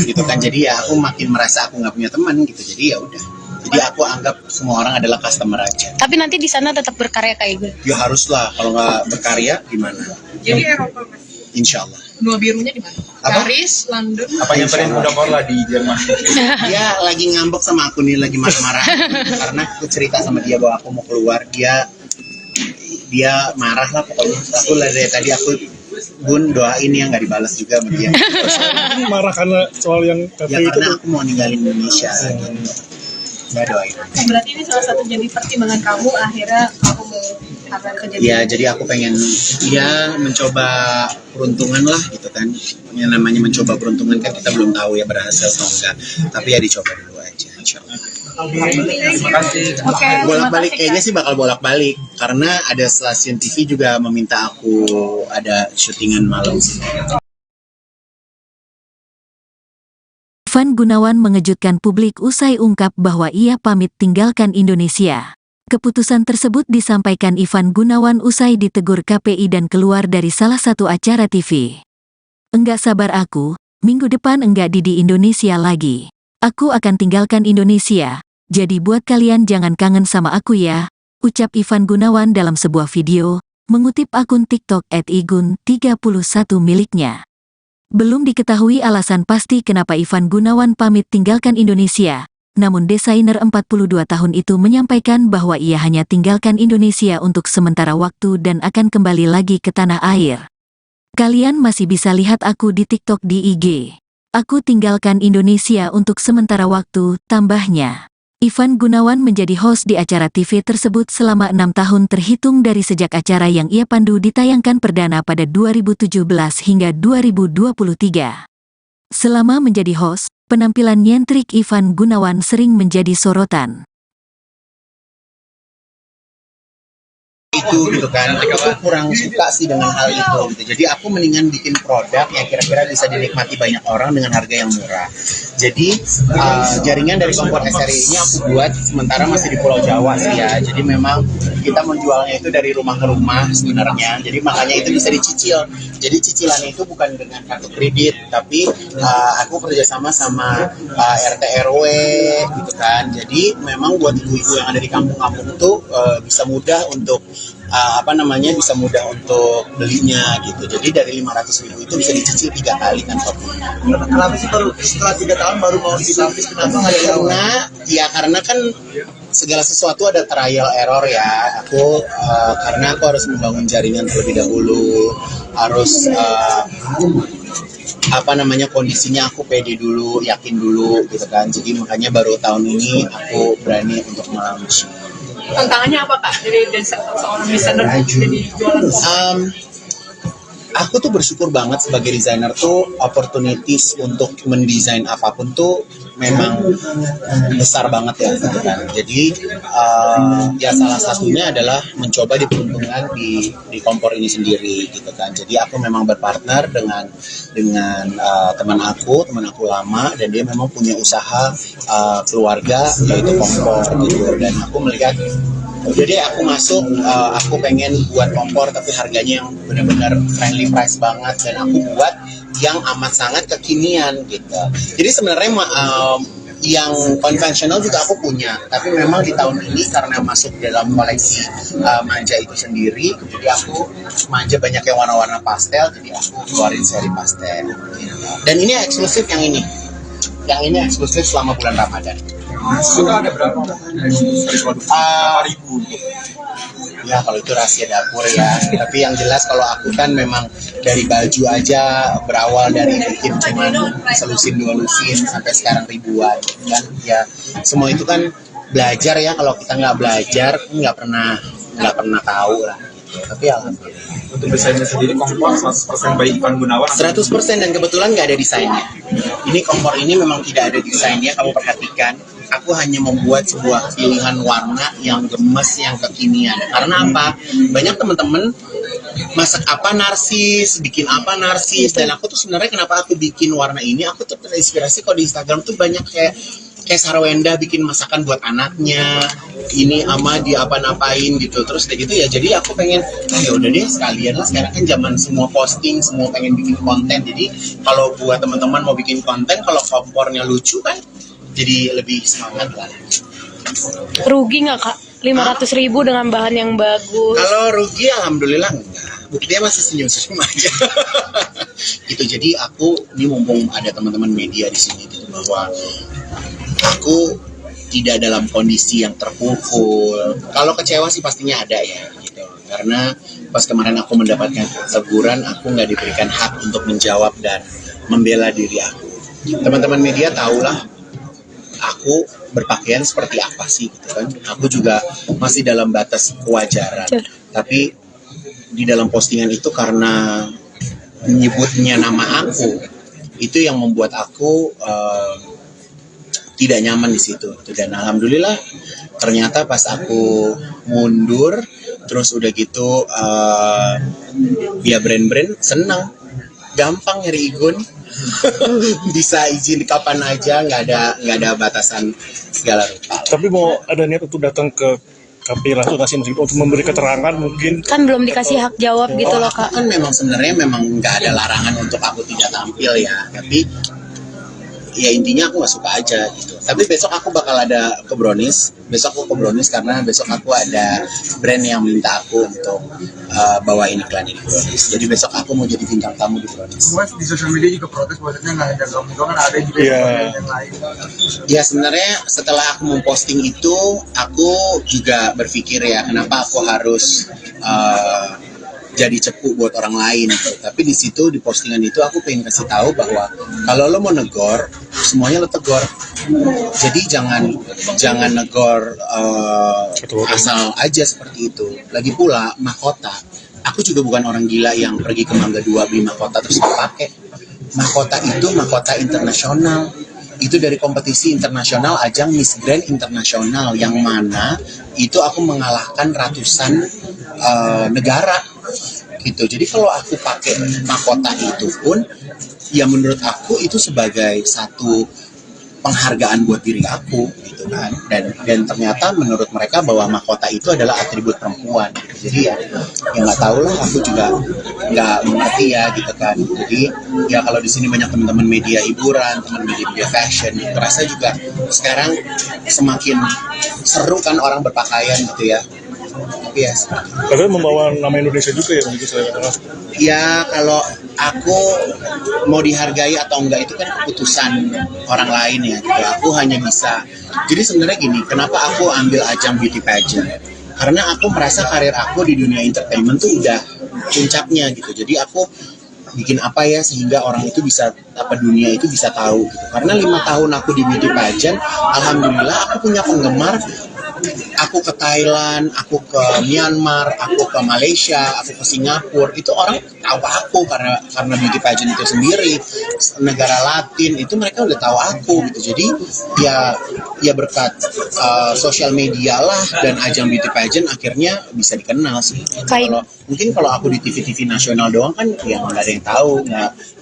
Speaker 2: gitu kan. Jadi ya aku makin merasa aku nggak punya teman gitu. Jadi ya udah. Jadi aku anggap semua orang adalah customer aja.
Speaker 6: tapi nanti di sana tetap berkarya Kak Igun.
Speaker 2: Ya haruslah, kalau nggak berkarya gimana?
Speaker 4: Jadi Eropa Mas.
Speaker 2: Insya Allah.
Speaker 4: Benua birunya di mana?
Speaker 2: Apa?
Speaker 4: Paris, London.
Speaker 7: Apa yang paling mudah lah di Jerman?
Speaker 2: Dia lagi ngambek sama aku nih, lagi marah-marah. Karena aku cerita sama dia bahwa aku mau keluar, dia marah lah pokoknya. Aku lah dari tadi Bun doain ya, nggak dibalas juga sama dia.
Speaker 5: marah karena soal yang
Speaker 2: Ya
Speaker 5: KPI itu
Speaker 2: karena
Speaker 5: tuh?
Speaker 2: aku mau ninggalin Indonesia gitu. Nggak doain.
Speaker 4: Berarti ini salah satu jadi pertimbangan kamu akhirnya kamu mau kerja di
Speaker 2: Ya jadi aku pengen mencoba peruntungan lah gitu kan. Yang namanya mencoba peruntungan kan kita belum tahu ya berhasil atau enggak. Tapi ya dicoba dulu aja. Insya Allah.
Speaker 7: Terima kasih.
Speaker 4: Oke,
Speaker 2: Bolak-balik
Speaker 4: terima kasih,
Speaker 2: kayaknya
Speaker 4: Kak.
Speaker 2: sih bakal bolak-balik karena ada stasiun TV juga meminta aku ada syutingan malam sih.
Speaker 1: Ivan Gunawan mengejutkan publik usai ungkap bahwa ia pamit tinggalkan Indonesia. Keputusan tersebut disampaikan Ivan Gunawan usai ditegur KPI dan keluar dari salah satu acara TV. Enggak sabar aku, minggu depan enggak di Indonesia lagi. Aku akan tinggalkan Indonesia, jadi buat kalian jangan kangen sama aku ya, ucap Ivan Gunawan dalam sebuah video, mengutip akun TikTok @igun31 miliknya. Belum diketahui alasan pasti kenapa Ivan Gunawan pamit tinggalkan Indonesia, namun desainer 42 tahun itu menyampaikan bahwa ia hanya tinggalkan Indonesia untuk sementara waktu dan akan kembali lagi ke tanah air. Kalian masih bisa lihat aku di TikTok di IG. Aku tinggalkan Indonesia untuk sementara waktu, tambahnya. Ivan Gunawan menjadi host di acara TV tersebut selama 6 tahun terhitung dari sejak acara yang ia pandu ditayangkan perdana pada 2017 hingga 2023. Selama menjadi host, penampilan nyentrik Ivan Gunawan sering menjadi sorotan.
Speaker 2: Itu gitu kan, aku tuh kurang suka sih dengan hal itu gitu. Jadi aku mendingan bikin produk yang kira-kira bisa dinikmati banyak orang dengan harga yang murah. Jadi jaringan dari Kompor SRI ini aku buat sementara masih di Pulau Jawa sih ya. Jadi memang kita menjualnya itu dari rumah ke rumah sebenarnya. Jadi makanya itu bisa dicicil. Jadi cicilannya itu bukan dengan kartu kredit, tapi aku kerjasama sama RT RW gitu kan. Jadi memang buat ibu-ibu yang ada di kampung-kampung tuh bisa mudah untuk bisa mudah untuk belinya gitu. Jadi dari 500.000 itu bisa dicicil 3 kali kan totalnya.
Speaker 3: Kenapa sih baru setelah 3 tahun baru mau dilapis? Kenapa nggak ada yang
Speaker 2: Karena kan segala sesuatu ada trial error ya. Karena aku harus membangun jaringan terlebih dahulu, harus kondisinya aku pede dulu, yakin dulu gitu kan. Jadi makanya baru tahun ini aku berani untuk melaunch.
Speaker 4: Tantangannya apa Kak dari seorang desainer jadi jualan?
Speaker 2: Aku tuh bersyukur banget sebagai desainer tuh opportunities untuk mendesain apapun tuh memang besar banget ya gitu kan. Jadi ya salah satunya adalah mencoba diperuntukkan di Kompor ini sendiri gitu kan. Jadi aku memang berpartner dengan teman aku lama, dan dia memang punya usaha keluarga yaitu Kompor gitu. Dan aku melihat jadi aku masuk, aku pengen buat Kompor tapi harganya yang benar-benar friendly price banget, dan aku buat yang amat sangat kekinian gitu. Jadi sebenarnya yang konvensional juga aku punya, tapi memang di tahun ini karena masuk dalam koleksi manja itu sendiri, jadi aku manja banyak yang warna-warna pastel, jadi aku keluarin seri pastel. Dan ini eksklusif yang ini. Yang ini eksklusif selama bulan Ramadan.
Speaker 7: Itu ada berapa? Dari produksi berapa ribu?
Speaker 2: Ya kalau itu rahasia dapur ya. Tapi yang jelas kalau aku kan memang dari baju aja berawal dari bikin cuman selusin dua lusin sampai sekarang ribuan kan. Ya semua itu kan belajar ya. Kalau kita nggak belajar nggak pernah tahu lah. Gitu. Tapi alhamdulillah.
Speaker 7: Untuk desainnya sendiri kompor 100% by Ivan Gunawan.
Speaker 2: 100% dan kebetulan nggak ada desainnya. Ini kompor ini memang tidak ada desainnya, kamu perhatikan. Aku hanya membuat sebuah pilihan warna yang gemes, yang kekinian. Karena apa? Banyak teman-teman masak apa narsis, bikin apa narsis. Dan aku tuh sebenarnya kenapa aku bikin warna ini, aku tuh terinspirasi kok di Instagram tuh banyak kayak Sarwenda bikin masakan buat anaknya, ini ama dia apa-napain gitu, terus kayak gitu ya. Jadi aku pengen, ya udah deh sekalian lah. Sekarang kan zaman semua posting, semua pengen bikin konten. Jadi kalau buat teman-teman mau bikin konten, kalau kompornya lucu kan, jadi lebih semangat lah.
Speaker 6: Rugi nggak kak? 500.000 dengan bahan yang bagus.
Speaker 2: Kalau rugi, alhamdulillah enggak. Buktinya masih senyum-senyum aja. Gitu. Jadi aku ini mumpung ada teman-teman media di sini gitu, bahwa aku tidak dalam kondisi yang terpukul. Kalau kecewa sih pastinya ada ya, gitu. Karena pas kemarin aku mendapatkan teguran, aku nggak diberikan hak untuk menjawab dan membela diri aku. Teman-teman media tahulah aku berpakaian seperti apa sih, gitu kan. Aku juga masih dalam batas kewajaran. Tapi di dalam postingan itu karena menyebutnya nama aku, itu yang membuat aku tidak nyaman di situ. Dan alhamdulillah ternyata pas aku mundur terus udah gitu ya brand-brand senang, gampang nyari Igun. Bisa izin kapan aja, nggak ada batasan segala rupa.
Speaker 5: Tapi mau ada niat untuk datang ke KPI langsung ngasih untuk memberi keterangan mungkin?
Speaker 6: Kan belum dikasih hak jawab gitu loh kak.
Speaker 2: Kan memang sebenarnya nggak ada larangan untuk aku tidak tampil ya, tapi ya intinya aku nggak suka aja gitu. Tapi besok aku bakal ada ke Brownies. Besok aku ke Brownies karena besok aku ada brand yang minta aku untuk bawain iklan di Brownies. Jadi besok aku mau jadi bintang tamu di Brownies.
Speaker 3: Mas di sosial media juga protes bahwasanya nggak ada kamu doang, kan ada juga yang lain.
Speaker 2: Ya sebenarnya setelah aku memposting itu, aku juga berpikir ya kenapa aku harus jadi cepu buat orang lain gitu. Tapi di situ di postingan itu aku pengen kasih tahu bahwa kalau lo mau negor, semuanya lo tegor. Jadi jangan negor asal aja seperti itu. Lagi pula mahkota, aku juga bukan orang gila yang pergi ke Mangga 2 beli mahkota terus pakai. Mahkota itu mahkota internasional. Itu dari kompetisi internasional, ajang Miss Grand Internasional, yang mana itu aku mengalahkan ratusan negara gitu. Jadi kalau aku pakai mahkota itu pun ya menurut aku itu sebagai satu penghargaan buat diri aku gitu kan. Dan ternyata menurut mereka bahwa mahkota itu adalah atribut perempuan gitu. Jadi ya nggak tahu lah, aku juga nggak mengerti ya gitu kan. Jadi ya kalau di sini banyak teman-teman media hiburan, teman media fashion, terasa juga sekarang semakin seru kan orang berpakaian gitu ya. Tapi ya
Speaker 5: Karena membawa nama Indonesia juga ya begitu saya katakan.
Speaker 2: ya kalau aku mau dihargai atau enggak itu kan keputusan orang lain ya gitu. Aku hanya bisa, jadi sebenarnya gini, kenapa aku ambil ajang beauty pageant? Karena aku merasa karir aku di dunia entertainment tuh udah puncaknya gitu. Jadi aku bikin apa ya sehingga orang itu bisa, dunia itu bisa tahu gitu. Karena 5 tahun aku di beauty pageant, alhamdulillah aku punya penggemar. Aku ke Thailand, aku ke Myanmar, aku ke Malaysia, aku ke Singapura, itu orang tahu aku karena beauty pageant itu sendiri. Negara Latin itu mereka udah tahu aku gitu. Jadi ya berkat sosial media lah dan ajang beauty pageant akhirnya bisa dikenal sih. Mungkin kalau aku di TV nasional doang kan ya nggak ada yang tahu,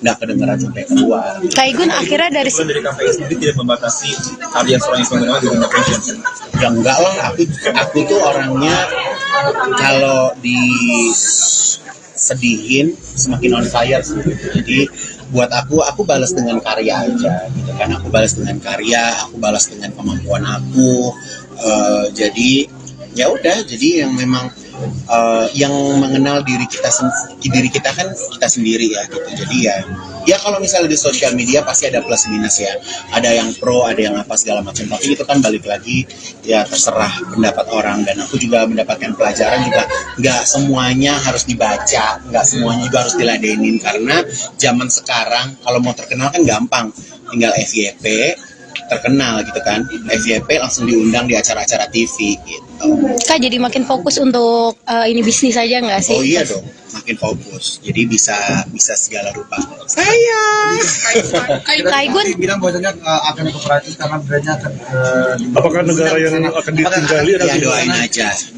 Speaker 2: nggak kedengeran sampai keluar.
Speaker 6: Kak Igun akhirnya dari
Speaker 7: Dari KPI sendiri tidak membatasi karya seorang Ivan Gunawan di dunia fashion.
Speaker 2: Ya enggak lah, aku tuh orangnya kalau disedihin semakin on fire sih. Jadi buat aku balas dengan karya aja gitu kan. Aku balas dengan karya, aku balas dengan kemampuan aku. Jadi ya udah, jadi yang memang yang mengenal diri kita kan kita sendiri ya gitu. Jadi ya kalau misalnya di sosial media pasti ada plus minus ya, ada yang pro, ada yang apa segala macam, tapi itu kan balik lagi ya terserah pendapat orang. Dan aku juga mendapatkan pelajaran juga, nggak semuanya harus dibaca, nggak semuanya juga harus diladenin, karena zaman sekarang kalau mau terkenal kan gampang, tinggal FYP terkenal gitu kan, FYP langsung diundang di acara-acara TV gitu.
Speaker 6: Kak jadi makin fokus untuk ini bisnis aja nggak sih?
Speaker 2: Oh iya dong, makin fokus, jadi bisa segala rupa. Sayang.
Speaker 6: Kak Igun,
Speaker 3: bilang bahwasanya akan kooperatif karena brandnya akan
Speaker 5: Apakah negara yang akan ditinggali atau
Speaker 2: Ya
Speaker 5: tidak?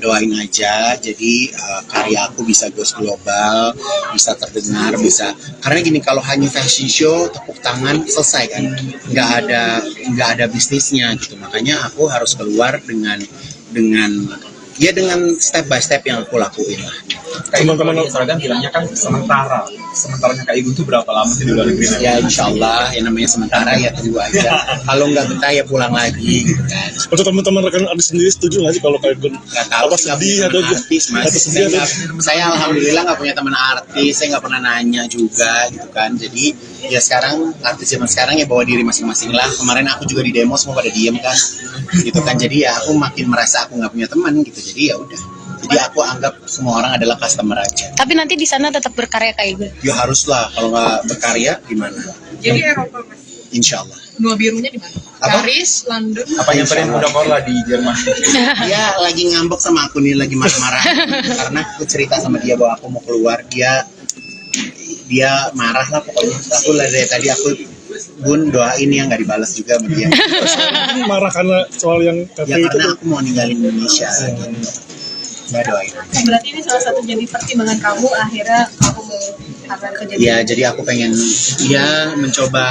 Speaker 2: doain aja. Jadi karya aku bisa goes global, bisa terdengar, bisa. Karena gini, kalau hanya fashion show tepuk tangan selesai kan, nggak ada bisnisnya gitu. Makanya aku harus keluar dengan step by step yang aku lakuin lah.
Speaker 7: Teman-teman seragam bilangnya kan sementaranya Kak Igun tuh berapa lama sih di luar negeri?
Speaker 2: Ya insya Allah, yang namanya sementara ya tunggu aja. Kalau nggak betah ya pulang lagi gitu kan.
Speaker 5: Untuk teman-teman rekan Adi sendiri setuju nggak sih kalau kayak
Speaker 2: Nggak tahu,
Speaker 5: apa
Speaker 2: sih, nggak
Speaker 5: sedih
Speaker 2: punya
Speaker 5: atau
Speaker 2: teman artis, Mas.
Speaker 5: atau sedih atau
Speaker 2: Saya alhamdulillah nggak punya teman artis, saya nggak pernah nanya juga gitu kan. Jadi ya sekarang artis zaman sekarang ya bawa diri masing-masing lah. Kemarin aku juga di demo semua pada diem kan, gitu kan. Jadi ya aku makin merasa aku nggak punya teman gitu. Jadi ya udah. Jadi aku anggap semua orang adalah customer aja.
Speaker 6: tapi nanti di sana tetap berkarya Kak Igun.
Speaker 2: Ya haruslah, kalau nggak berkarya gimana?
Speaker 4: Jadi Eropa Mas.
Speaker 2: Insya Allah.
Speaker 4: Benua birunya di mana?
Speaker 2: Apa?
Speaker 4: Paris, London.
Speaker 7: Apa yang paling mudah Korla di Jerman?
Speaker 2: Dia lagi ngambek sama aku nih, lagi marah-marah karena aku cerita sama dia bahwa aku mau keluar, dia marah lah pokoknya. Aku lah dari tadi aku Bun doain ya, nggak dibalas juga sama dia.
Speaker 5: marah karena soal yang
Speaker 2: Ya
Speaker 5: KPI itu?
Speaker 2: karena aku mau ninggalin Indonesia gitu. Nggak doain.
Speaker 4: Berarti ini salah satu jadi pertimbangan kamu akhirnya kamu mau kerja di
Speaker 2: Ya jadi aku pengen mencoba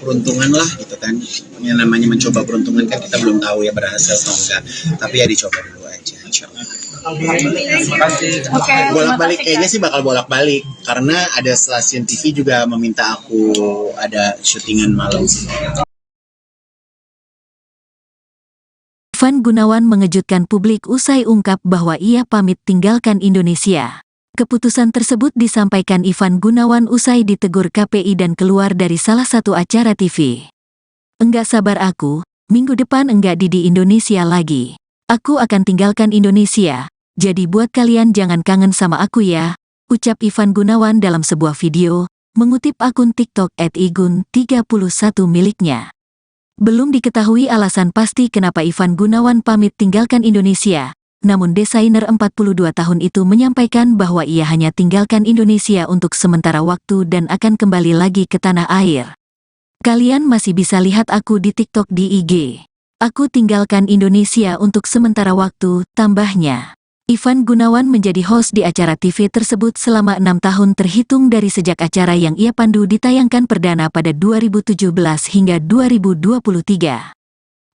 Speaker 2: peruntungan lah gitu kan. Yang namanya mencoba peruntungan kan kita belum tahu ya berhasil atau enggak. Tapi ya dicoba dulu aja insya Allah.
Speaker 7: Terima kasih.
Speaker 4: Oke,
Speaker 2: Bolak-balik
Speaker 4: terima kasih,
Speaker 2: kayaknya sih bakal bolak-balik karena ada stasiun TV juga meminta aku ada syutingan malam sih.
Speaker 1: Ivan Gunawan mengejutkan publik usai ungkap bahwa ia pamit tinggalkan Indonesia. Keputusan tersebut disampaikan Ivan Gunawan usai ditegur KPI dan keluar dari salah satu acara TV. Enggak sabar aku, minggu depan enggak di Indonesia lagi. Aku akan tinggalkan Indonesia, jadi buat kalian jangan kangen sama aku ya, ucap Ivan Gunawan dalam sebuah video, mengutip akun TikTok @igun31 miliknya. Belum diketahui alasan pasti kenapa Ivan Gunawan pamit tinggalkan Indonesia, namun desainer 42 tahun itu menyampaikan bahwa ia hanya tinggalkan Indonesia untuk sementara waktu dan akan kembali lagi ke tanah air. Kalian masih bisa lihat aku di TikTok di IG. Aku tinggalkan Indonesia untuk sementara waktu, tambahnya. Ivan Gunawan menjadi host di acara TV tersebut selama 6 tahun terhitung dari sejak acara yang ia pandu ditayangkan perdana pada 2017 hingga 2023.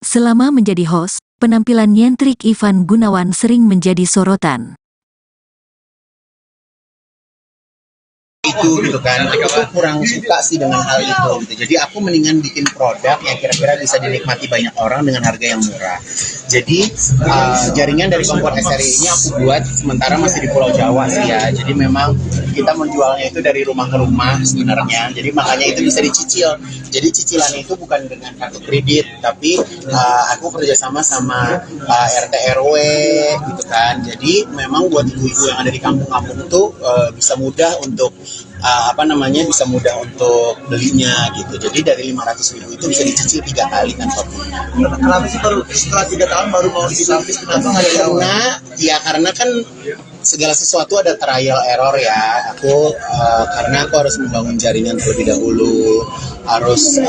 Speaker 1: Selama menjadi host, penampilan nyentrik Ivan Gunawan sering menjadi sorotan.
Speaker 2: Itu gitu kan, aku tuh kurang suka sih dengan hal itu gitu. Jadi aku mendingan bikin produk yang kira-kira bisa dinikmati banyak orang dengan harga yang murah. Jadi jaringan dari kompor SRI ini aku buat sementara masih di Pulau Jawa sih ya. Jadi memang kita menjualnya itu dari rumah ke rumah sebenarnya. Jadi makanya itu bisa dicicil. Jadi cicilannya itu bukan dengan kartu kredit, tapi aku kerjasama sama RT RW gitu kan. Jadi memang buat ibu-ibu yang ada di kampung-kampung itu bisa mudah untuk bisa mudah untuk belinya gitu. Jadi dari 500.000 itu bisa dicicil 3 kali kan shopnya.
Speaker 3: Kenapa sih baru setelah 3 tahun baru mau dilapis? Kenapa nggak dari awal?
Speaker 2: Karena kan segala sesuatu ada trial error ya. Karena aku harus membangun jaringan terlebih dahulu, harus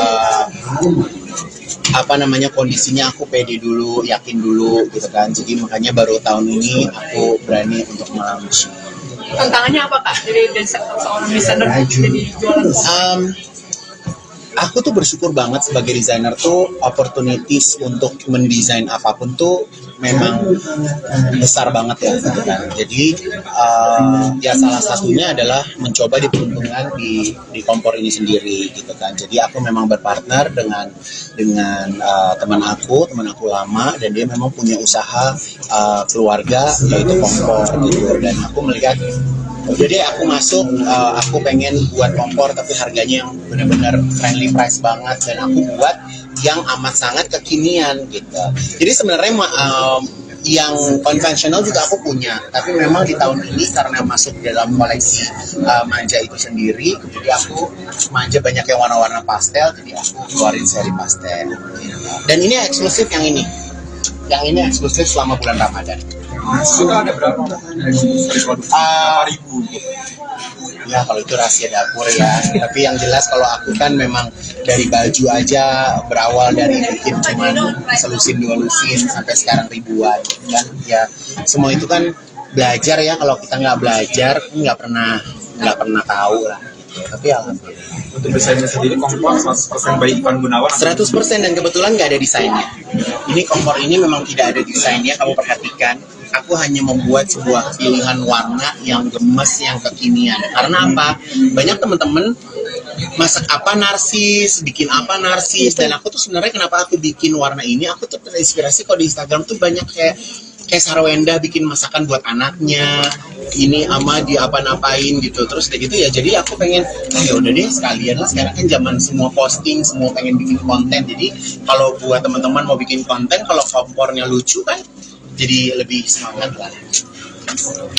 Speaker 2: kondisinya aku pede dulu, yakin dulu gitu kan. Jadi makanya baru tahun ini aku berani untuk melaunch.
Speaker 4: Tantangannya apa Kak dari seorang desainer jadi jualan?
Speaker 2: Aku tuh bersyukur banget sebagai desainer tuh opportunities untuk mendesain apapun tuh memang besar banget ya gitu kan. Jadi ya salah satunya adalah mencoba diperuntukkan di kompor ini sendiri gitu kan. Jadi aku memang berpartner dengan teman aku lama, dan dia memang punya usaha keluarga yaitu kompor gitu, dan aku melihat jadi aku masuk, aku pengen buat kompor tapi harganya yang benar-benar friendly price banget, dan aku buat yang amat sangat kekinian gitu. Jadi sebenarnya yang konvensional juga aku punya, tapi memang di tahun ini karena masuk dalam koleksi manja itu sendiri, jadi aku manja banyak yang warna-warna pastel, jadi aku keluarin seri pastel. Dan ini eksklusif yang ini eksklusif selama bulan Ramadan.
Speaker 7: Itu ada berapa? Berapa ribu?
Speaker 2: Ya kalau itu rahasia dapur ya. Tapi yang jelas kalau aku kan memang dari baju aja berawal dari bikin cuman selusin 2 lusin sampai sekarang ribuan kan. Ya semua itu kan belajar ya. Kalau kita nggak belajar nggak pernah tahu lah. Gitu. Tapi alhamdulillah.
Speaker 7: Untuk desainnya sendiri kompor 100% by Ivan Gunawan.
Speaker 2: 100% dan kebetulan nggak ada desainnya. Ini kompor ini memang tidak ada desainnya, kamu perhatikan. Aku hanya membuat sebuah pilihan warna yang gemes, yang kekinian. Karena apa? Banyak teman-teman masak apa narsis, bikin apa narsis, dan aku tuh sebenarnya kenapa aku bikin warna ini? Aku tuh terinspirasi kalau di Instagram tuh banyak kayak Sarwenda bikin masakan buat anaknya, ini ama di apa-napain gitu, terus kayak gitu ya. Jadi aku pengen, ya udah deh sekalian lah, sekarang kan zaman semua posting, semua pengen bikin konten. Jadi kalau buat teman-teman mau bikin konten, kalau kompornya lucu kan, jadi lebih semangat lah.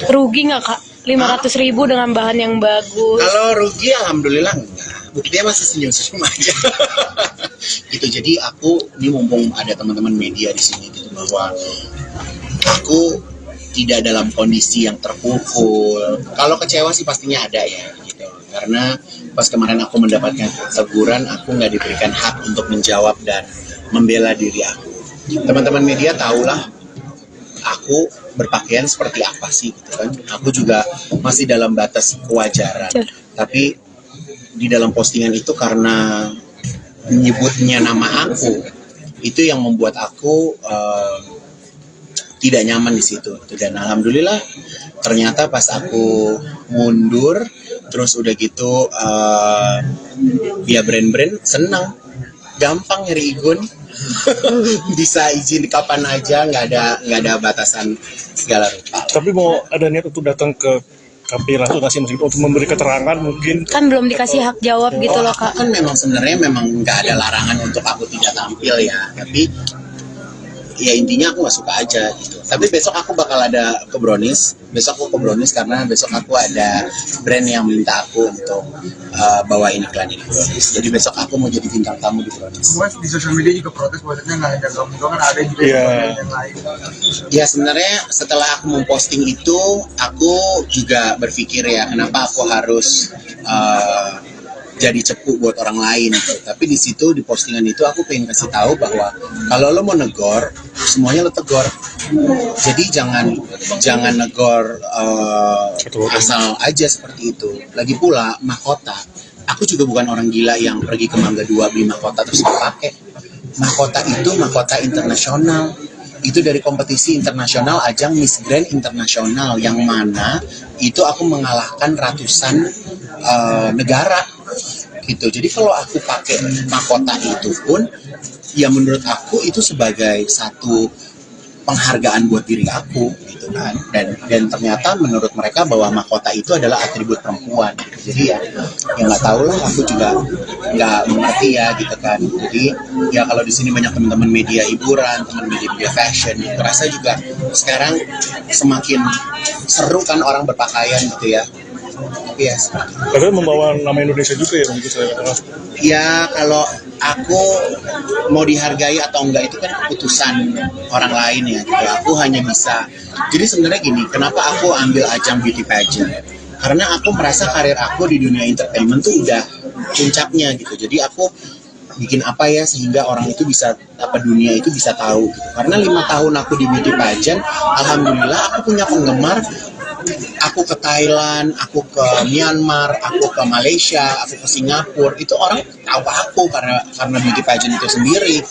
Speaker 6: Rugi nggak kak? 500.000 dengan bahan yang bagus.
Speaker 2: Kalau rugi alhamdulillah enggak. Buktinya masih senyum-senyum aja. Gitu. Jadi aku ini mumpung ada teman-teman media di sini gitu, bahwa aku tidak dalam kondisi yang terpukul. Kalau kecewa sih pastinya ada ya gitu. Karena pas kemarin aku mendapatkan teguran, aku nggak diberikan hak untuk menjawab dan membela diri aku. Teman-teman media tahulah aku berpakaian seperti apa sih gitu kan. Aku juga masih dalam batas kewajaran. Tapi di dalam postingan itu karena menyebutnya nama aku, itu yang membuat aku tidak nyaman di situ. Dan alhamdulillah ternyata pas aku mundur, terus udah gitu ya brand-brand senang, gampang nyari Igun. Bisa izin kapan aja, nggak ada batasan segala rupa.
Speaker 5: Tapi mau ada niat untuk datang ke KPI langsung ngasih untuk memberi keterangan mungkin?
Speaker 6: Kan belum dikasih hak jawab gitu loh kak.
Speaker 2: Kan memang sebenarnya nggak ada larangan untuk aku tidak tampil ya, tapi ya intinya aku nggak suka aja gitu. Tapi besok aku bakal ada ke Brownies. Besok aku ke Brownies karena besok aku ada brand yang minta aku untuk bawain iklan di Brownies. Jadi besok aku mau jadi bintang tamu di Brownies.
Speaker 3: Mas di sosial media juga protes bahwasanya nggak ada kamu doang, kan ada juga yang lain.
Speaker 2: Ya sebenarnya setelah aku memposting itu, aku juga berpikir ya kenapa aku harus jadi cepu buat orang lain gitu. Tapi di situ di postingan itu aku pengen kasih tahu bahwa kalau lo mau negor, semuanya lo tegor. Jadi jangan negor asal aja seperti itu. Lagi pula mahkota, aku juga bukan orang gila yang pergi ke Mangga 2 beli mahkota terus pakai. Mahkota itu mahkota internasional. Itu dari kompetisi internasional, ajang Miss Grand Internasional, yang mana itu aku mengalahkan ratusan negara gitu. Jadi kalau aku pakai mahkota itu pun ya menurut aku itu sebagai satu penghargaan buat diri aku gitu kan. Dan ternyata menurut mereka bahwa mahkota itu adalah atribut perempuan gitu. Jadi ya nggak tahu lah, aku juga nggak mengerti ya gitu kan. Jadi ya kalau di sini banyak teman-teman media hiburan, teman media fashion, terasa juga sekarang semakin seru kan orang berpakaian gitu ya. Tapi ya
Speaker 5: Padahal membawa nama Indonesia juga ya begitu saya katakan.
Speaker 2: ya kalau aku mau dihargai atau enggak itu kan keputusan orang lain ya gitu. Aku hanya bisa, jadi sebenarnya gini, kenapa aku ambil ajang beauty pageant? Karena aku merasa karir aku di dunia entertainment tuh udah puncaknya gitu. Jadi aku bikin apa ya sehingga orang itu bisa, dunia itu bisa tahu gitu. Karena 5 tahun aku di beauty pageant, alhamdulillah aku punya penggemar aku ke Thailand, aku ke Myanmar, aku ke Malaysia, aku ke Singapura, itu orang tahu aku karena beauty pageant itu sendiri.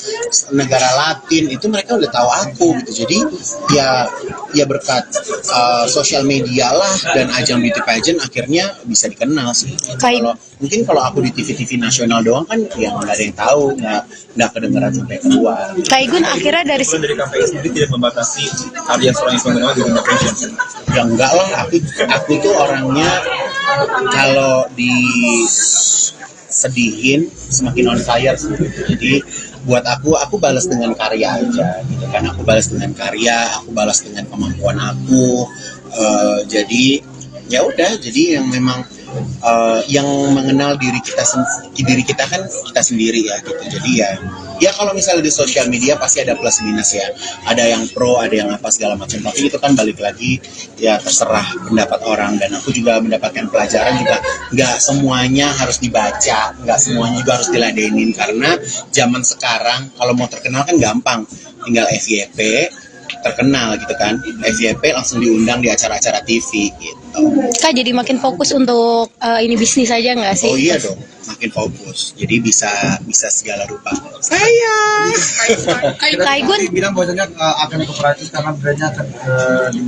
Speaker 2: Negara Latin itu mereka udah tahu aku gitu. Jadi ya berkat sosial media lah dan ajang beauty pageant akhirnya bisa dikenal sih. Mungkin kalau aku di TV-TV nasional doang kan ya nggak ada yang tahu, nggak kedengeran sampai keluar.
Speaker 6: Kak Igun akhirnya dari
Speaker 7: Dari KPI sendiri tidak membatasi karya seorang Ivan Gunawan di dunia fashion.
Speaker 2: Ya enggak lah, aku tuh orangnya kalau disedihin semakin on fire sih. Jadi buat aku balas dengan karya aja gitu kan. Aku balas dengan karya, aku balas dengan kemampuan aku. Jadi ya udah, jadi yang memang yang mengenal diri kita kan kita sendiri ya gitu. Jadi ya kalau misalnya di sosial media pasti ada plus minus ya, ada yang pro, ada yang apa segala macam, tapi itu kan balik lagi ya terserah pendapat orang. Dan aku juga mendapatkan pelajaran juga, nggak semuanya harus dibaca, nggak semuanya juga harus diladenin, karena zaman sekarang kalau mau terkenal kan gampang, tinggal FYP terkenal gitu kan, FYP langsung diundang di acara-acara TV gitu.
Speaker 6: Kak jadi makin fokus untuk ini bisnis aja nggak sih?
Speaker 2: Oh iya dong, makin fokus. Jadi bisa segala rupa. Sayang.
Speaker 6: Kak Igun
Speaker 3: bilang bahwasanya akan kooperatif karena brandnya akan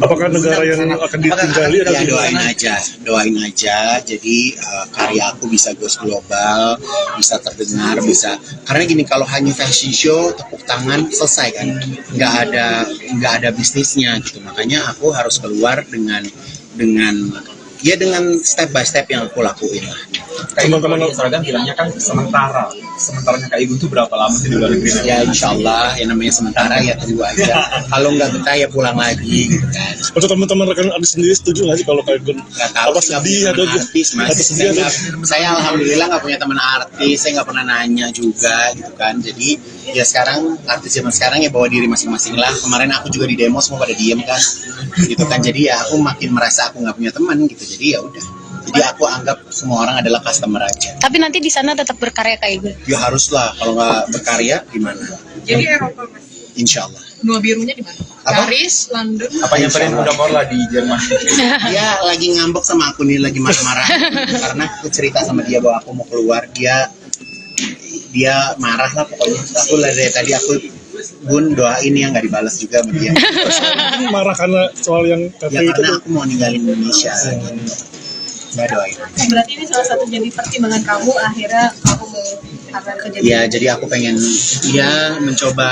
Speaker 5: Apakah negara yang akan ditinggali atau
Speaker 2: Ya doain aja. Jadi karya aku bisa go global, bisa terdengar, bisa. Karena gini, kalau hanya fashion show tepuk tangan selesai kan, nggak ada bisnisnya gitu. Makanya aku harus keluar dengan step by step yang aku lakuin lah.
Speaker 7: Teman-teman seragam bilangnya kan sementaranya Kak Igun tuh berapa lama sih di luar negeri?
Speaker 2: Ya insya Allah, yang namanya sementara ya tunggu aja. Kalau nggak betah ya pulang lagi gitu kan.
Speaker 5: Untuk teman-teman rekan artis sendiri setuju nggak sih kalau Kak Igun
Speaker 2: Nggak tahu
Speaker 5: apa
Speaker 2: sih, nggak
Speaker 5: sedih
Speaker 2: punya
Speaker 5: atau
Speaker 2: teman artis, Mas. Saya alhamdulillah nggak punya teman artis, saya nggak pernah nanya juga gitu kan. Jadi ya sekarang artis zaman sekarang ya bawa diri masing-masing lah. Kemarin aku juga di demo semua pada diem kan, gitu kan. Jadi ya aku makin merasa aku nggak punya teman gitu. Jadi ya udah. Jadi aku anggap semua orang adalah customer aja.
Speaker 6: tapi nanti di sana tetap berkarya Kak Igun.
Speaker 2: Ya haruslah, kalau nggak berkarya gimana?
Speaker 4: Jadi Eropa, Mas.
Speaker 2: Insya Allah.
Speaker 4: Benua birunya di mana?
Speaker 2: Apa?
Speaker 4: Paris, London.
Speaker 7: Apa yang paling mudah Morla di Jerman?
Speaker 2: Dia lagi ngambek sama aku nih, lagi marah-marah karena aku cerita sama dia bahwa aku mau keluar. Dia marah lah pokoknya. Aku dari tadi Bun doain ya, nggak dibalas juga sama dia.
Speaker 5: Ini marah karena soal yang
Speaker 2: Ya
Speaker 5: KPI itu?
Speaker 2: karena aku mau ninggalin Indonesia gitu. Nggak doain.
Speaker 4: Berarti ini salah satu jadi pertimbangan kamu akhirnya kamu mau karena kejadian.
Speaker 2: Ya jadi aku pengen mencoba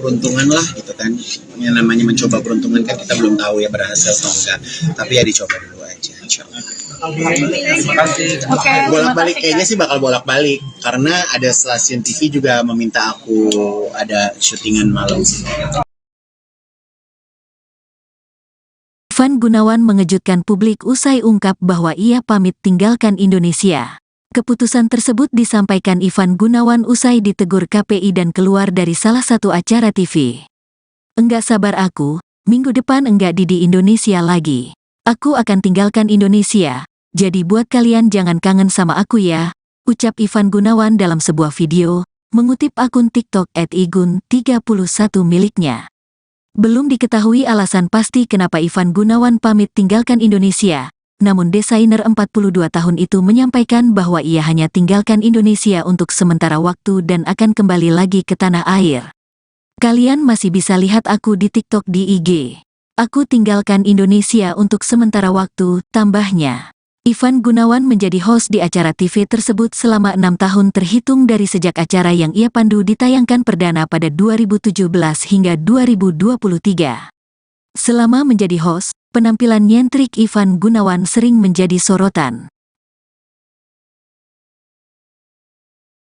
Speaker 2: peruntungan lah gitu kan. Yang namanya mencoba peruntungan kan kita belum tahu ya berhasil atau enggak. Tapi ya dicoba dulu aja insya Allah.
Speaker 7: Terima kasih.
Speaker 4: Oke,
Speaker 2: Bolak-balik
Speaker 4: terima kasih,
Speaker 2: kayaknya sih bakal bolak-balik karena ada stasiun TV juga meminta aku ada syutingan malam sih.
Speaker 1: Ivan Gunawan mengejutkan publik usai ungkap bahwa ia pamit tinggalkan Indonesia. Keputusan tersebut disampaikan Ivan Gunawan usai ditegur KPI dan keluar dari salah satu acara TV. Enggak sabar aku, minggu depan enggak di Indonesia lagi. Aku akan tinggalkan Indonesia, jadi buat kalian jangan kangen sama aku ya, ucap Ivan Gunawan dalam sebuah video, mengutip akun TikTok @igun31 miliknya. Belum diketahui alasan pasti kenapa Ivan Gunawan pamit tinggalkan Indonesia, namun desainer 42 tahun itu menyampaikan bahwa ia hanya tinggalkan Indonesia untuk sementara waktu dan akan kembali lagi ke tanah air. Kalian masih bisa lihat aku di TikTok di IG. Aku tinggalkan Indonesia untuk sementara waktu, tambahnya. Ivan Gunawan menjadi host di acara TV tersebut selama 6 tahun terhitung dari sejak acara yang ia pandu ditayangkan perdana pada 2017 hingga 2023. Selama menjadi host, penampilan nyentrik Ivan Gunawan sering menjadi sorotan.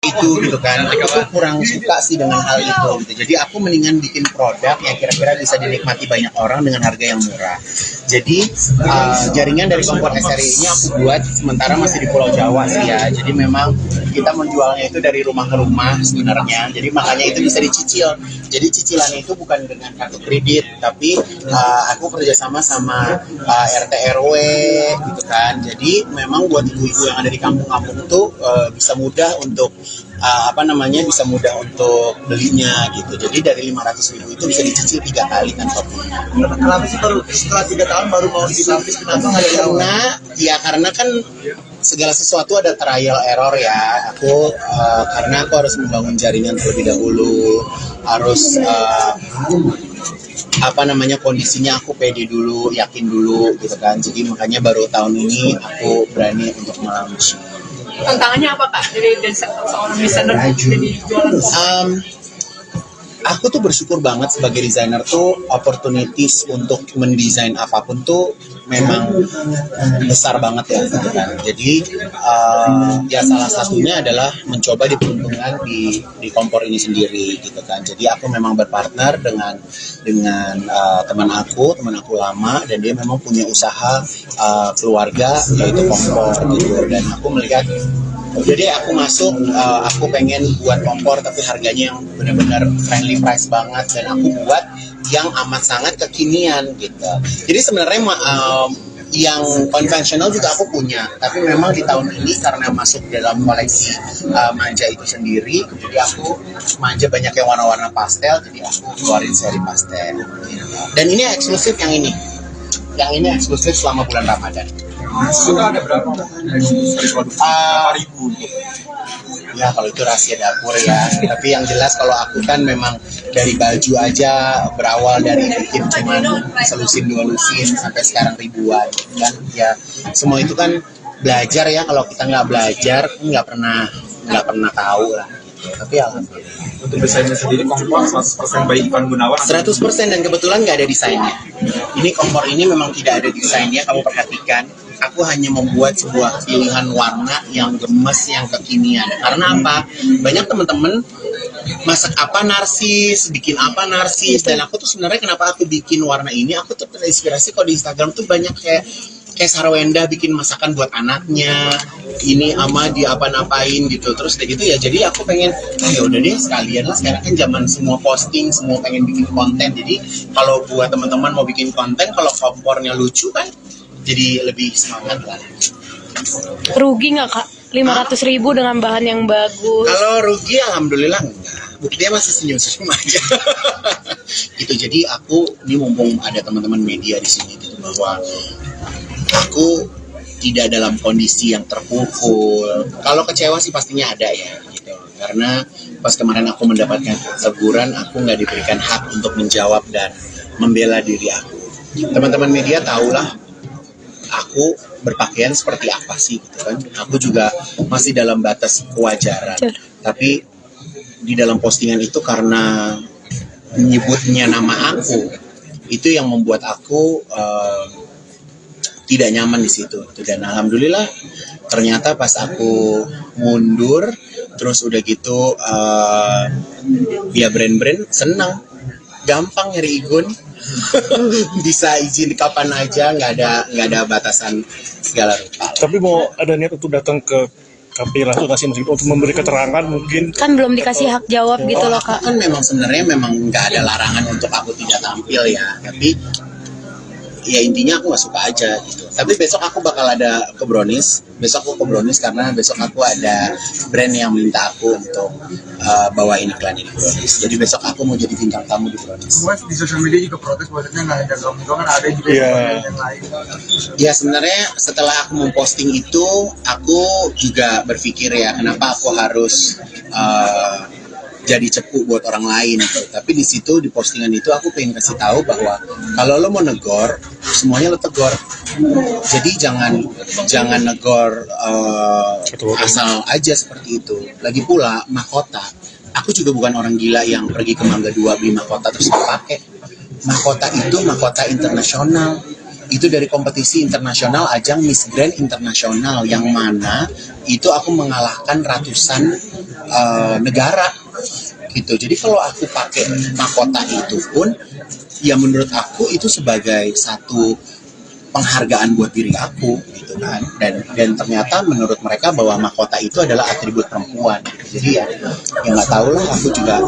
Speaker 2: Itu gitu kan, aku tuh kurang suka sih dengan hal itu gitu. Jadi aku mendingan bikin produk yang kira-kira bisa dinikmati banyak orang dengan harga yang murah. Jadi jaringan dari Kompor SRI ini aku buat sementara masih di Pulau Jawa sih ya. Jadi memang kita menjualnya itu dari rumah ke rumah sebenarnya. Jadi makanya itu bisa dicicil. Jadi cicilannya itu bukan dengan kartu kredit, tapi aku kerjasama sama RT RW gitu kan. Jadi memang buat ibu-ibu yang ada di kampung-kampung itu bisa mudah untuk bisa mudah untuk belinya gitu. Jadi dari 500.000 itu bisa dicicil 3 kali kan tokonya.
Speaker 3: Kenapa sih baru setelah 3 tahun baru mau dilapis? Kenapa nggak dari awal?
Speaker 2: Karena kan segala sesuatu ada trial error ya. Karena aku harus membangun jaringan terlebih dahulu, harus kondisinya aku pede dulu, yakin dulu gitu kan. Jadi makanya baru tahun ini aku berani untuk melaunch.
Speaker 4: Tantangannya apa kak dari seorang desainer jadi jualan?
Speaker 2: Aku tuh bersyukur banget sebagai desainer tuh opportunities untuk mendesain apapun tuh memang besar banget ya gitu kan. Jadi salah satunya adalah mencoba diperuntukkan di kompor ini sendiri gitu kan. Jadi aku memang berpartner dengan teman aku lama, dan dia memang punya usaha keluarga yaitu kompor gitu, dan aku melihat jadi aku masuk, aku pengen buat kompor tapi harganya yang benar-benar friendly price banget, dan aku buat yang amat sangat kekinian gitu. Jadi sebenarnya yang konvensional juga aku punya, tapi memang di tahun ini karena masuk dalam koleksi manja itu sendiri, jadi aku manja banyak yang warna-warna pastel, jadi aku keluarin seri pastel. Dan ini eksklusif yang ini eksklusif selama bulan Ramadan.
Speaker 7: Itu ada berapa? Berapa ribu?
Speaker 2: Ya kalau itu rahasia dapur ya. Tapi yang jelas kalau aku kan memang dari baju aja berawal dari bikin cuman selusin 2 lusin sampai sekarang ribuan kan. Ya semua itu kan belajar ya. Kalau kita nggak belajar nggak pernah tahu lah. Tapi alhamdulillah.
Speaker 7: Untuk desainnya sendiri kompor 100% by Ivan Gunawan.
Speaker 2: 100% dan kebetulan nggak ada desainnya. Ini kompor ini memang tidak ada desainnya, kamu perhatikan. Aku hanya membuat sebuah pilihan warna yang gemes, yang kekinian. Karena apa? Banyak teman-teman masak apa narsis, bikin apa narsis, dan aku tuh sebenarnya kenapa aku bikin warna ini? Aku tuh terinspirasi kok di Instagram tuh banyak kayak Sarwenda bikin masakan buat anaknya, ini ama di apa-napain gitu, terus kayak gitu ya. Jadi aku pengen, ya udah deh sekalian lah, sekarang kan zaman semua posting, semua pengen bikin konten. Jadi kalau buat teman-teman mau bikin konten, kalau kompornya lucu kan, jadi lebih semangat lah.
Speaker 6: Rugi nggak kak? 500.000 dengan bahan yang bagus.
Speaker 2: Kalau rugi alhamdulillah enggak. Buktinya masih senyum-senyum aja. Gitu. Jadi aku ini mumpung ada teman-teman media di sini gitu, bahwa aku tidak dalam kondisi yang terpukul. Kalau kecewa sih pastinya ada ya gitu. Karena pas kemarin aku mendapatkan teguran, aku nggak diberikan hak untuk menjawab dan membela diri aku. Teman-teman media tahulah aku berpakaian seperti apa sih gitu kan. Aku juga masih dalam batas kewajaran. Tapi di dalam postingan itu karena menyebutnya nama aku, itu yang membuat aku tidak nyaman di situ. Dan alhamdulillah ternyata pas aku mundur, terus udah gitu ya brand-brand senang, gampang nyari Igun. Bisa izin kapan aja, nggak ada batasan segala rupa.
Speaker 5: Tapi mau ada niat untuk datang ke KPI langsung ngasih untuk memberi keterangan mungkin?
Speaker 6: Kan belum dikasih hak jawab gitu loh kak.
Speaker 2: Kan memang sebenarnya nggak ada larangan untuk aku tidak tampil ya, tapi ya intinya aku nggak suka aja gitu. Tapi besok aku bakal ada ke Brownies. Besok aku ke Brownies karena besok aku ada brand yang minta aku untuk bawain iklan ini Brownies. Jadi besok aku mau jadi bintang tamu di Brownies.
Speaker 3: Mas di sosial media juga protes bahwasanya nggak ada kamu doang, kan ada juga yang lain.
Speaker 2: Ya sebenarnya setelah aku memposting itu, aku juga berpikir ya kenapa aku harus jadi cepu buat orang lain gitu. Tapi di situ di postingan itu aku pengen kasih tahu bahwa kalau lo mau negor, semuanya lo tegor. Jadi jangan negor asal aja seperti itu. Lagi pula mahkota, aku juga bukan orang gila yang pergi ke Mangga 2 beli mahkota terus pakai. Mahkota itu mahkota internasional. Itu dari kompetisi internasional, ajang Miss Grand Internasional, yang mana itu aku mengalahkan ratusan negara gitu. Jadi kalau aku pakai mahkota itu pun ya menurut aku itu sebagai satu penghargaan buat diri aku gitu kan, dan ternyata menurut mereka bahwa mahkota itu adalah atribut perempuan gitu. Jadi ya nggak tahu lah, aku juga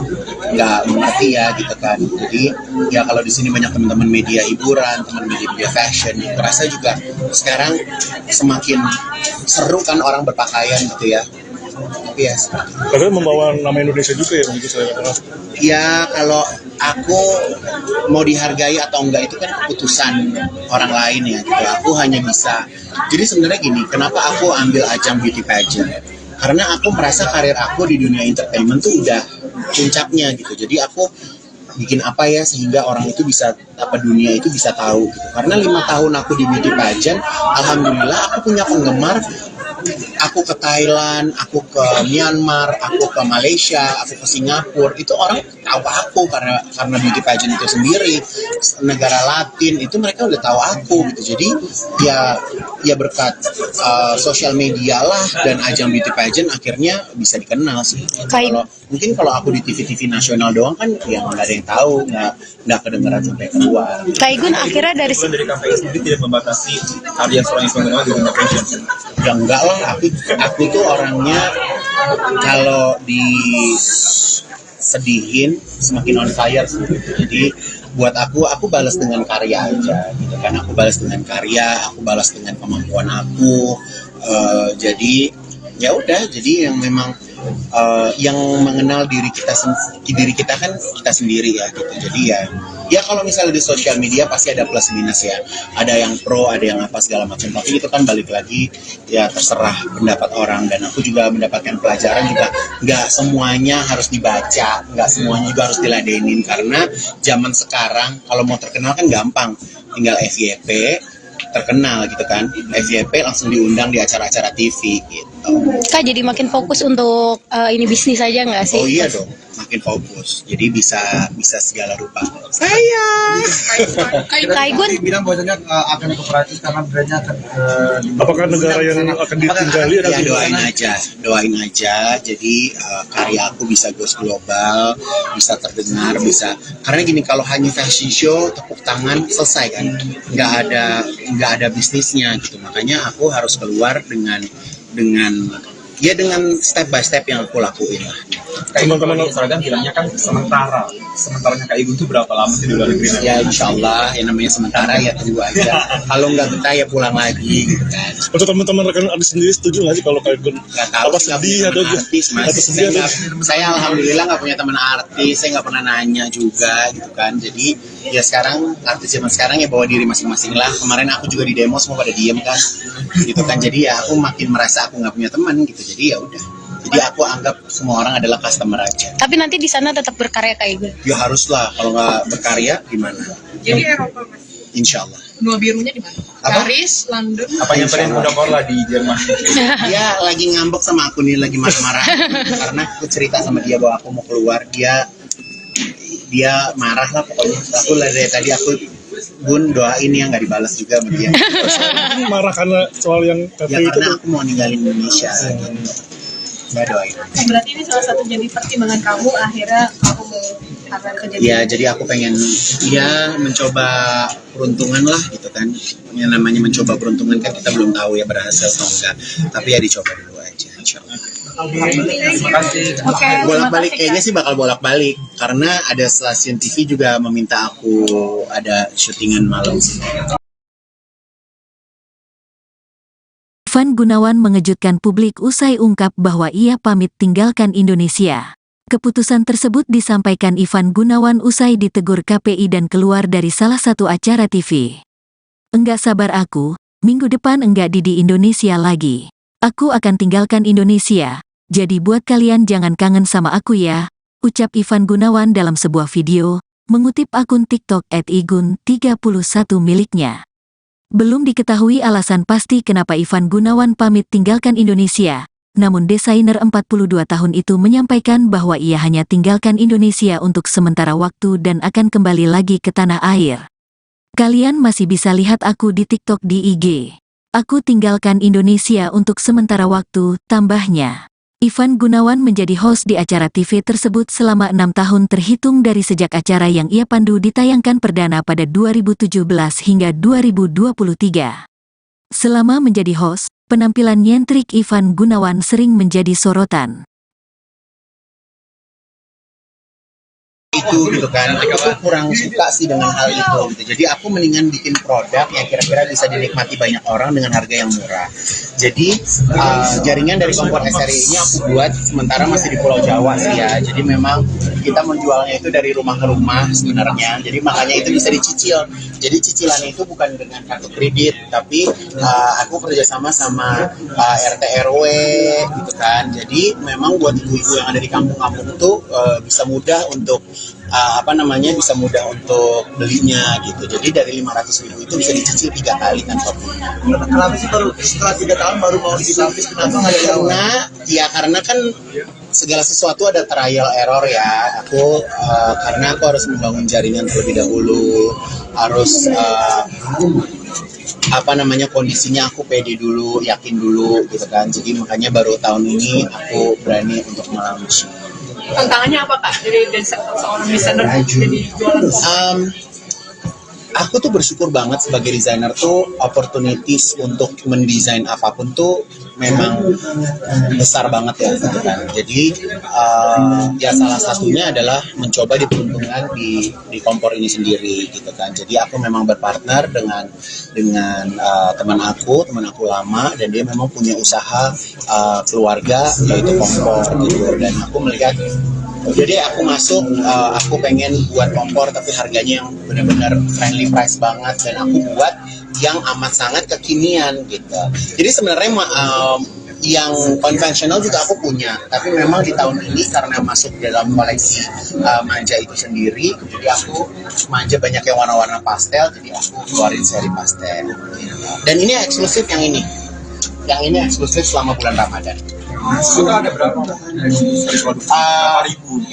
Speaker 2: nggak mengerti ya gitu kan. Jadi ya kalau di sini banyak teman-teman media hiburan, teman media fashion, terasa juga sekarang semakin seru kan orang berpakaian gitu ya. Tapi ya
Speaker 5: Padahal membawa nama Indonesia juga ya begitu saya katakan.
Speaker 2: ya kalau aku mau dihargai atau enggak itu kan keputusan orang lain ya gitu. Aku hanya bisa, jadi sebenarnya gini, kenapa aku ambil ajang beauty pageant, karena aku merasa karir aku di dunia entertainment tuh udah puncaknya gitu. Jadi aku bikin apa ya sehingga orang itu bisa, dunia itu bisa tahu gitu. Karena 5 tahun aku di beauty pageant, alhamdulillah aku punya penggemar. Aku ke Thailand, aku ke Myanmar, aku ke Malaysia, aku ke Singapura, itu orang tahu aku karena beauty pageant itu sendiri. Negara Latin itu mereka udah tahu aku gitu. Jadi ya berkat sosial media lah dan ajang beauty pageant akhirnya bisa dikenal sih. Mungkin kalau aku di TV-TV nasional doang kan ya nggak ada yang tahu, nggak kedengeran sampai keluar.
Speaker 6: Kak Igun akhirnya dari
Speaker 7: Dari KPI sendiri tidak membatasi karya seorang Ivan Gunawan di dunia fashion.
Speaker 2: Ya enggak lah, aku tuh orangnya kalau disedihin semakin on fire sih. Jadi buat aku balas dengan karya aja gitu kan. Aku balas dengan karya, aku balas dengan kemampuan aku. Jadi ya udah, jadi yang memang yang mengenal diri kita kan kita sendiri ya gitu. Jadi ya kalau misalnya di sosial media pasti ada plus minus ya, ada yang pro, ada yang apa segala macam, tapi itu kan balik lagi ya terserah pendapat orang. Dan aku juga mendapatkan pelajaran juga, nggak semuanya harus dibaca, nggak semuanya juga harus diladenin, karena zaman sekarang kalau mau terkenal kan gampang, tinggal FYP terkenal gitu kan, FYP langsung diundang di acara-acara TV gitu.
Speaker 6: Kak jadi makin fokus untuk ini bisnis aja nggak sih?
Speaker 2: Oh iya dong, makin fokus. Jadi bisa segala rupa. Sayang.
Speaker 6: Kak Igun
Speaker 3: bilang bahwasanya akan ke Perancis karena brandnya akan
Speaker 5: Apakah negara yang akan ditinggali
Speaker 2: Ya doain aja. Jadi karya aku bisa go global, bisa terdengar, bisa. Karena gini, kalau hanya fashion show tepuk tangan selesai kan, nggak ada bisnisnya gitu. Makanya aku harus keluar dengan step by step yang aku lakuin lah.
Speaker 7: Teman-teman seragam bilangnya kan sementaranya Kak Igun tuh berapa lama sih di luar negeri?
Speaker 2: Ya insya Allah, yang namanya sementara ya tunggu aja. Kalau nggak betah ya pulang lagi gitu kan.
Speaker 5: Untuk teman-teman rekan artis sendiri setuju nggak sih kalau Kak Igun
Speaker 2: Nggak tahu
Speaker 5: apa
Speaker 2: sih,
Speaker 5: sedih
Speaker 2: nggak
Speaker 5: atau
Speaker 2: punya teman artis, Mas. Saya alhamdulillah nggak punya teman artis, saya nggak pernah nanya juga gitu kan. Jadi ya sekarang artis zaman sekarang ya bawa diri masing-masing lah. Kemarin aku juga di demo semua pada diem kan, gitu kan. Jadi ya aku makin merasa aku nggak punya teman gitu. Jadi ya udah. Jadi aku anggap semua orang adalah customer aja.
Speaker 6: tapi nanti di sana tetap berkarya Kak Igun.
Speaker 2: Ya harus lah, kalau nggak berkarya gimana?
Speaker 4: Jadi Eropa Mas.
Speaker 2: Insya Allah.
Speaker 4: Benua birunya di mana?
Speaker 2: Apa?
Speaker 4: Paris, London.
Speaker 7: Apa nyamperin udah Korla di Jerman?
Speaker 2: Dia lagi ngambek sama aku nih, lagi marah-marah karena aku cerita sama dia bahwa aku mau keluar. Dia marah lah pokoknya. Aku dari tadi aku Bun doain ya, nggak dibalas juga sama dia.
Speaker 5: Ini marah karena soal yang
Speaker 2: Ya
Speaker 5: KPI itu
Speaker 2: karena
Speaker 5: tuh.
Speaker 2: aku mau ninggalin Indonesia gitu. Nggak doain.
Speaker 4: Berarti ini salah satu jadi pertimbangan kamu akhirnya kamu mau kejadian.
Speaker 2: Ya jadi aku pengen mencoba peruntungan lah gitu kan. Yang namanya mencoba peruntungan kan kita belum tahu ya berhasil atau enggak. Tapi ya dicoba dulu aja. Insya Allah.
Speaker 7: Terima kasih.
Speaker 4: Oke,
Speaker 2: Bolak-balik
Speaker 4: terima kasih,
Speaker 2: kayaknya sih bakal bolak-balik karena ada stasiun TV juga meminta aku ada syutingan malam sih.
Speaker 1: Ivan Gunawan mengejutkan publik usai ungkap bahwa ia pamit tinggalkan Indonesia. Keputusan tersebut disampaikan Ivan Gunawan usai ditegur KPI dan keluar dari salah satu acara TV. Enggak sabar aku, minggu depan enggak di Indonesia lagi. Aku akan tinggalkan Indonesia, jadi buat kalian jangan kangen sama aku ya, ucap Ivan Gunawan dalam sebuah video, mengutip akun TikTok @igun31 miliknya. Belum diketahui alasan pasti kenapa Ivan Gunawan pamit tinggalkan Indonesia, namun desainer 42 tahun itu menyampaikan bahwa ia hanya tinggalkan Indonesia untuk sementara waktu dan akan kembali lagi ke tanah air. Kalian masih bisa lihat aku di TikTok di IG. Aku tinggalkan Indonesia untuk sementara waktu, tambahnya. Ivan Gunawan menjadi host di acara TV tersebut selama 6 tahun terhitung dari sejak acara yang ia pandu ditayangkan perdana pada 2017 hingga 2023. Selama menjadi host, penampilan nyentrik Ivan Gunawan sering menjadi sorotan.
Speaker 2: Itu gitu kan, aku tuh kurang suka sih dengan hal itu gitu. Jadi aku mendingan bikin produk yang kira-kira bisa dinikmati banyak orang dengan harga yang murah. Jadi jaringan dari kompor SRI ini aku buat sementara masih di Pulau Jawa sih ya. Jadi memang kita menjualnya itu dari rumah ke rumah sebenarnya. Jadi makanya itu bisa dicicil. Jadi cicilannya itu bukan dengan kartu kredit, tapi aku kerjasama sama RT RW gitu kan. Jadi memang buat ibu-ibu yang ada di kampung-kampung itu bisa mudah untuk bisa mudah untuk belinya gitu. Jadi dari 500.000 itu bisa dicicil 3 kali tanpa bunga.
Speaker 3: Kenapa sih baru setelah 3 tahun baru mau ditapis? Kenapa nggak dari awal?
Speaker 2: Karena kan segala sesuatu ada trial error ya. Karena aku harus membangun jaringan terlebih dahulu, harus kondisinya aku pede dulu, yakin dulu gitu kan. Jadi makanya baru tahun ini aku berani untuk melaunch.
Speaker 4: Tantangannya apa Kak dari seorang desainer jadi jualan?
Speaker 2: Aku tuh bersyukur banget sebagai desainer tuh opportunities untuk mendesain apapun tuh memang besar banget ya gitu kan. Jadi salah satunya adalah mencoba diperuntukkan di kompor ini sendiri gitu kan. Jadi aku memang berpartner dengan teman aku lama, dan dia memang punya usaha keluarga yaitu kompor gitu. Dan aku melihat jadi aku masuk, aku pengen buat kompor tapi harganya yang benar-benar friendly price banget, dan aku buat yang amat sangat kekinian gitu. Jadi sebenarnya yang konvensional juga aku punya, tapi memang di tahun ini karena masuk dalam koleksi manja itu sendiri, jadi aku manja banyak yang warna-warna pastel, jadi aku keluarin seri pastel. Dan ini eksklusif yang ini eksklusif selama bulan Ramadan.
Speaker 7: Itu ada berapa? Berapa ribu?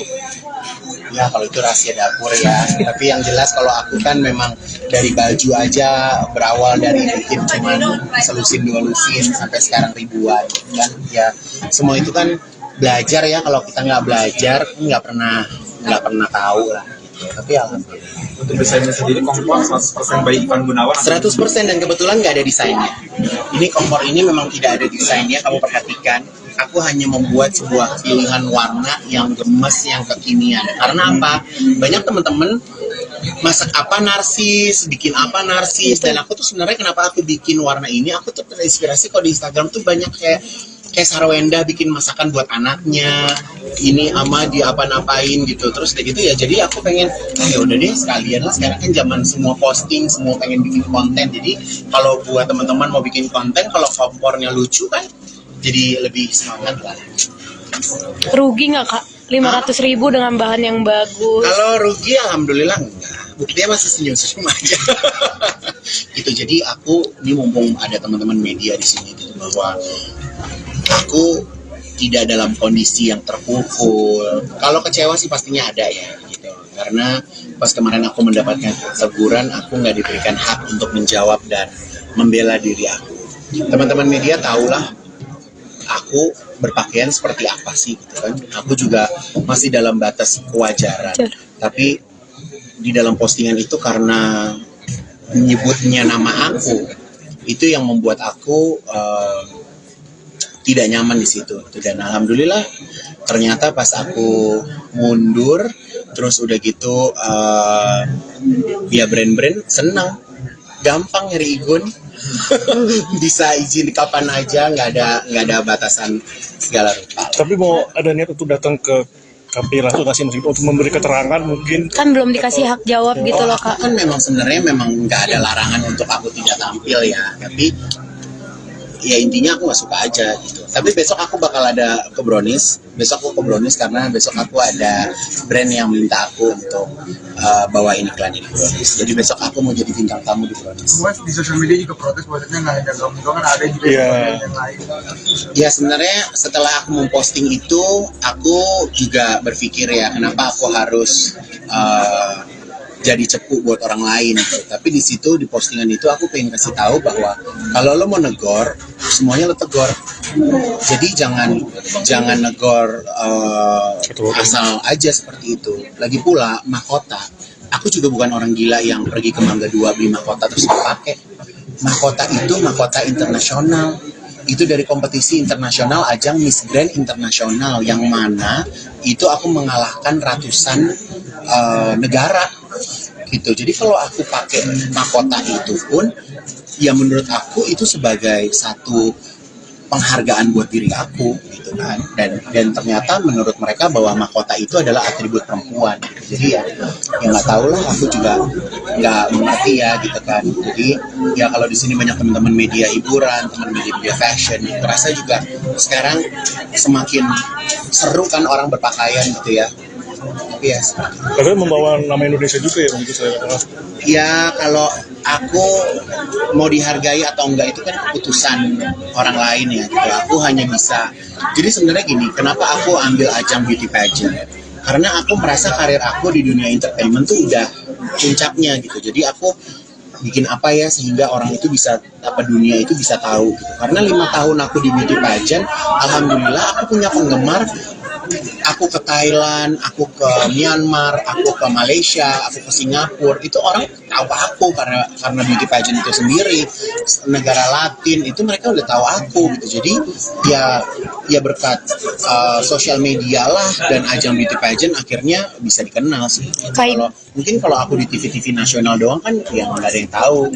Speaker 2: Ya kalau itu rahasia dapur ya. Tapi yang jelas kalau aku kan memang dari baju aja berawal dari bikin cuman selusin 2 lusin sampai sekarang ribuan kan. Ya semua itu kan belajar ya. Kalau kita nggak belajar nggak pernah tahu lah. Tapi alhamdulillah.
Speaker 7: Untuk desainnya sendiri kompor 100% by Ivan Gunawan.
Speaker 2: 100%, dan kebetulan nggak ada desainnya. Ini kompor ini memang tidak ada desainnya, kamu perhatikan. Aku hanya membuat sebuah pilihan warna yang gemes, yang kekinian. Karena apa? Banyak teman-teman masak apa narsis, bikin apa narsis, dan aku tuh sebenarnya kenapa aku bikin warna ini? Aku tuh terinspirasi kalau di Instagram tuh banyak kayak Sarwenda bikin masakan buat anaknya, ini ama diapa-napain gitu, terus kayak gitu ya. Jadi aku pengen, ya udah deh sekalian lah, sekarang kan zaman semua posting, semua pengen bikin konten. Jadi kalau buat teman-teman mau bikin konten, kalau kompornya lucu kan, jadi lebih semangat lah.
Speaker 6: Rugi nggak Kak? 500.000 dengan bahan yang bagus.
Speaker 2: Kalau rugi alhamdulillah enggak. Buktinya masih senyum-senyum aja. Gitu. Jadi aku ini mumpung ada teman-teman media di sini gitu, bahwa aku tidak dalam kondisi yang terpukul. Kalau kecewa sih pastinya ada ya gitu. Karena pas kemarin aku mendapatkan teguran, aku nggak diberikan hak untuk menjawab dan membela diri aku. Teman-teman media tahulah aku berpakaian seperti apa sih gitu kan. Aku juga masih dalam batas kewajaran. Tapi di dalam postingan itu karena menyebutnya nama aku, itu yang membuat aku tidak nyaman di situ. Dan alhamdulillah ternyata pas aku mundur, terus udah gitu ya brand-brand senang, gampang nyari igun. Bisa izin kapan aja, nggak ada batasan segala rupa.
Speaker 5: Tapi mau ada niat untuk datang ke KPI langsung ngasih untuk memberi keterangan mungkin?
Speaker 6: Kan belum dikasih hak jawab gitu loh Kak.
Speaker 2: Kan memang sebenarnya nggak ada larangan untuk aku tidak tampil ya, tapi ya intinya aku nggak suka aja gitu. Tapi besok aku bakal ada ke Brownies. Besok aku ke Brownies karena besok aku ada brand yang minta aku untuk bawain iklan ini di Brownies. Jadi besok aku mau jadi bintang tamu di Brownies.
Speaker 3: Semua di sosial media juga protes, maksudnya nggak ada kamu doang, kan ada juga yang lain.
Speaker 2: Ya sebenarnya setelah aku memposting itu, aku juga berpikir ya kenapa aku harus jadi cepu buat orang lain gitu. Tapi di situ di postingan itu aku pengen kasih tahu bahwa kalau lo mau negor, semuanya lo tegur. Jadi jangan negor asal aja seperti itu. Lagi pula mahkota, aku juga bukan orang gila yang pergi ke Mangga 2 beli mahkota terus pakai. Mahkota itu mahkota internasional. Itu dari kompetisi internasional, ajang Miss Grand internasional, yang mana itu aku mengalahkan ratusan negara gitu. Jadi kalau aku pakai mahkota itu pun, ya menurut aku itu sebagai satu penghargaan buat diri aku gitu kan. Dan ternyata menurut mereka bahwa mahkota itu adalah atribut perempuan gitu. Jadi ya nggak tahu lah, aku juga nggak mengerti ya gitu kan. Jadi ya kalau di sini banyak teman-teman media hiburan, teman media fashion, terasa juga sekarang semakin seru kan orang berpakaian gitu ya. Tapi ya
Speaker 5: Karena membawa nama Indonesia juga ya menurut saya.
Speaker 2: ya kalau aku mau dihargai atau enggak itu kan keputusan orang lain ya gitu. Aku hanya bisa, jadi sebenarnya gini, kenapa aku ambil ajang beauty pageant, karena aku merasa karir aku di dunia entertainment tuh udah puncaknya gitu. Jadi aku bikin apa ya sehingga orang itu bisa, dunia itu bisa tahu gitu. Karena 5 tahun aku di beauty pageant, alhamdulillah aku punya penggemar. Aku ke Thailand, aku ke Myanmar, aku ke Malaysia, aku ke Singapura, itu orang tahu aku karena beauty pageant itu sendiri. Negara Latin itu mereka udah tahu aku gitu. Jadi ya berkat sosial media lah dan ajang beauty pageant akhirnya bisa dikenal sih. Mungkin kalau aku di TV-TV nasional doang kan ya nggak ada yang tahu,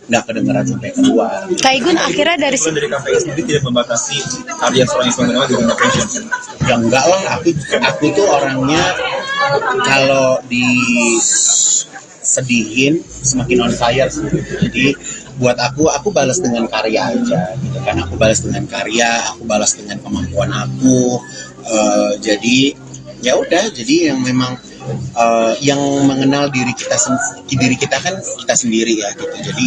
Speaker 2: nggak kedengeran sampai keluar.
Speaker 6: Kak Igun akhirnya dari
Speaker 7: KPI sendiri tidak membatasi karya seorang Ivan Gunawan di dunia fashion.
Speaker 2: Ya enggak lah, aku tuh orangnya kalau disedihin semakin on fire sih. Jadi buat aku balas dengan karya aja gitu kan. Aku balas dengan karya, aku balas dengan kemampuan aku. Jadi ya udah, jadi yang memang yang mengenal diri kita kan kita sendiri ya gitu. Jadi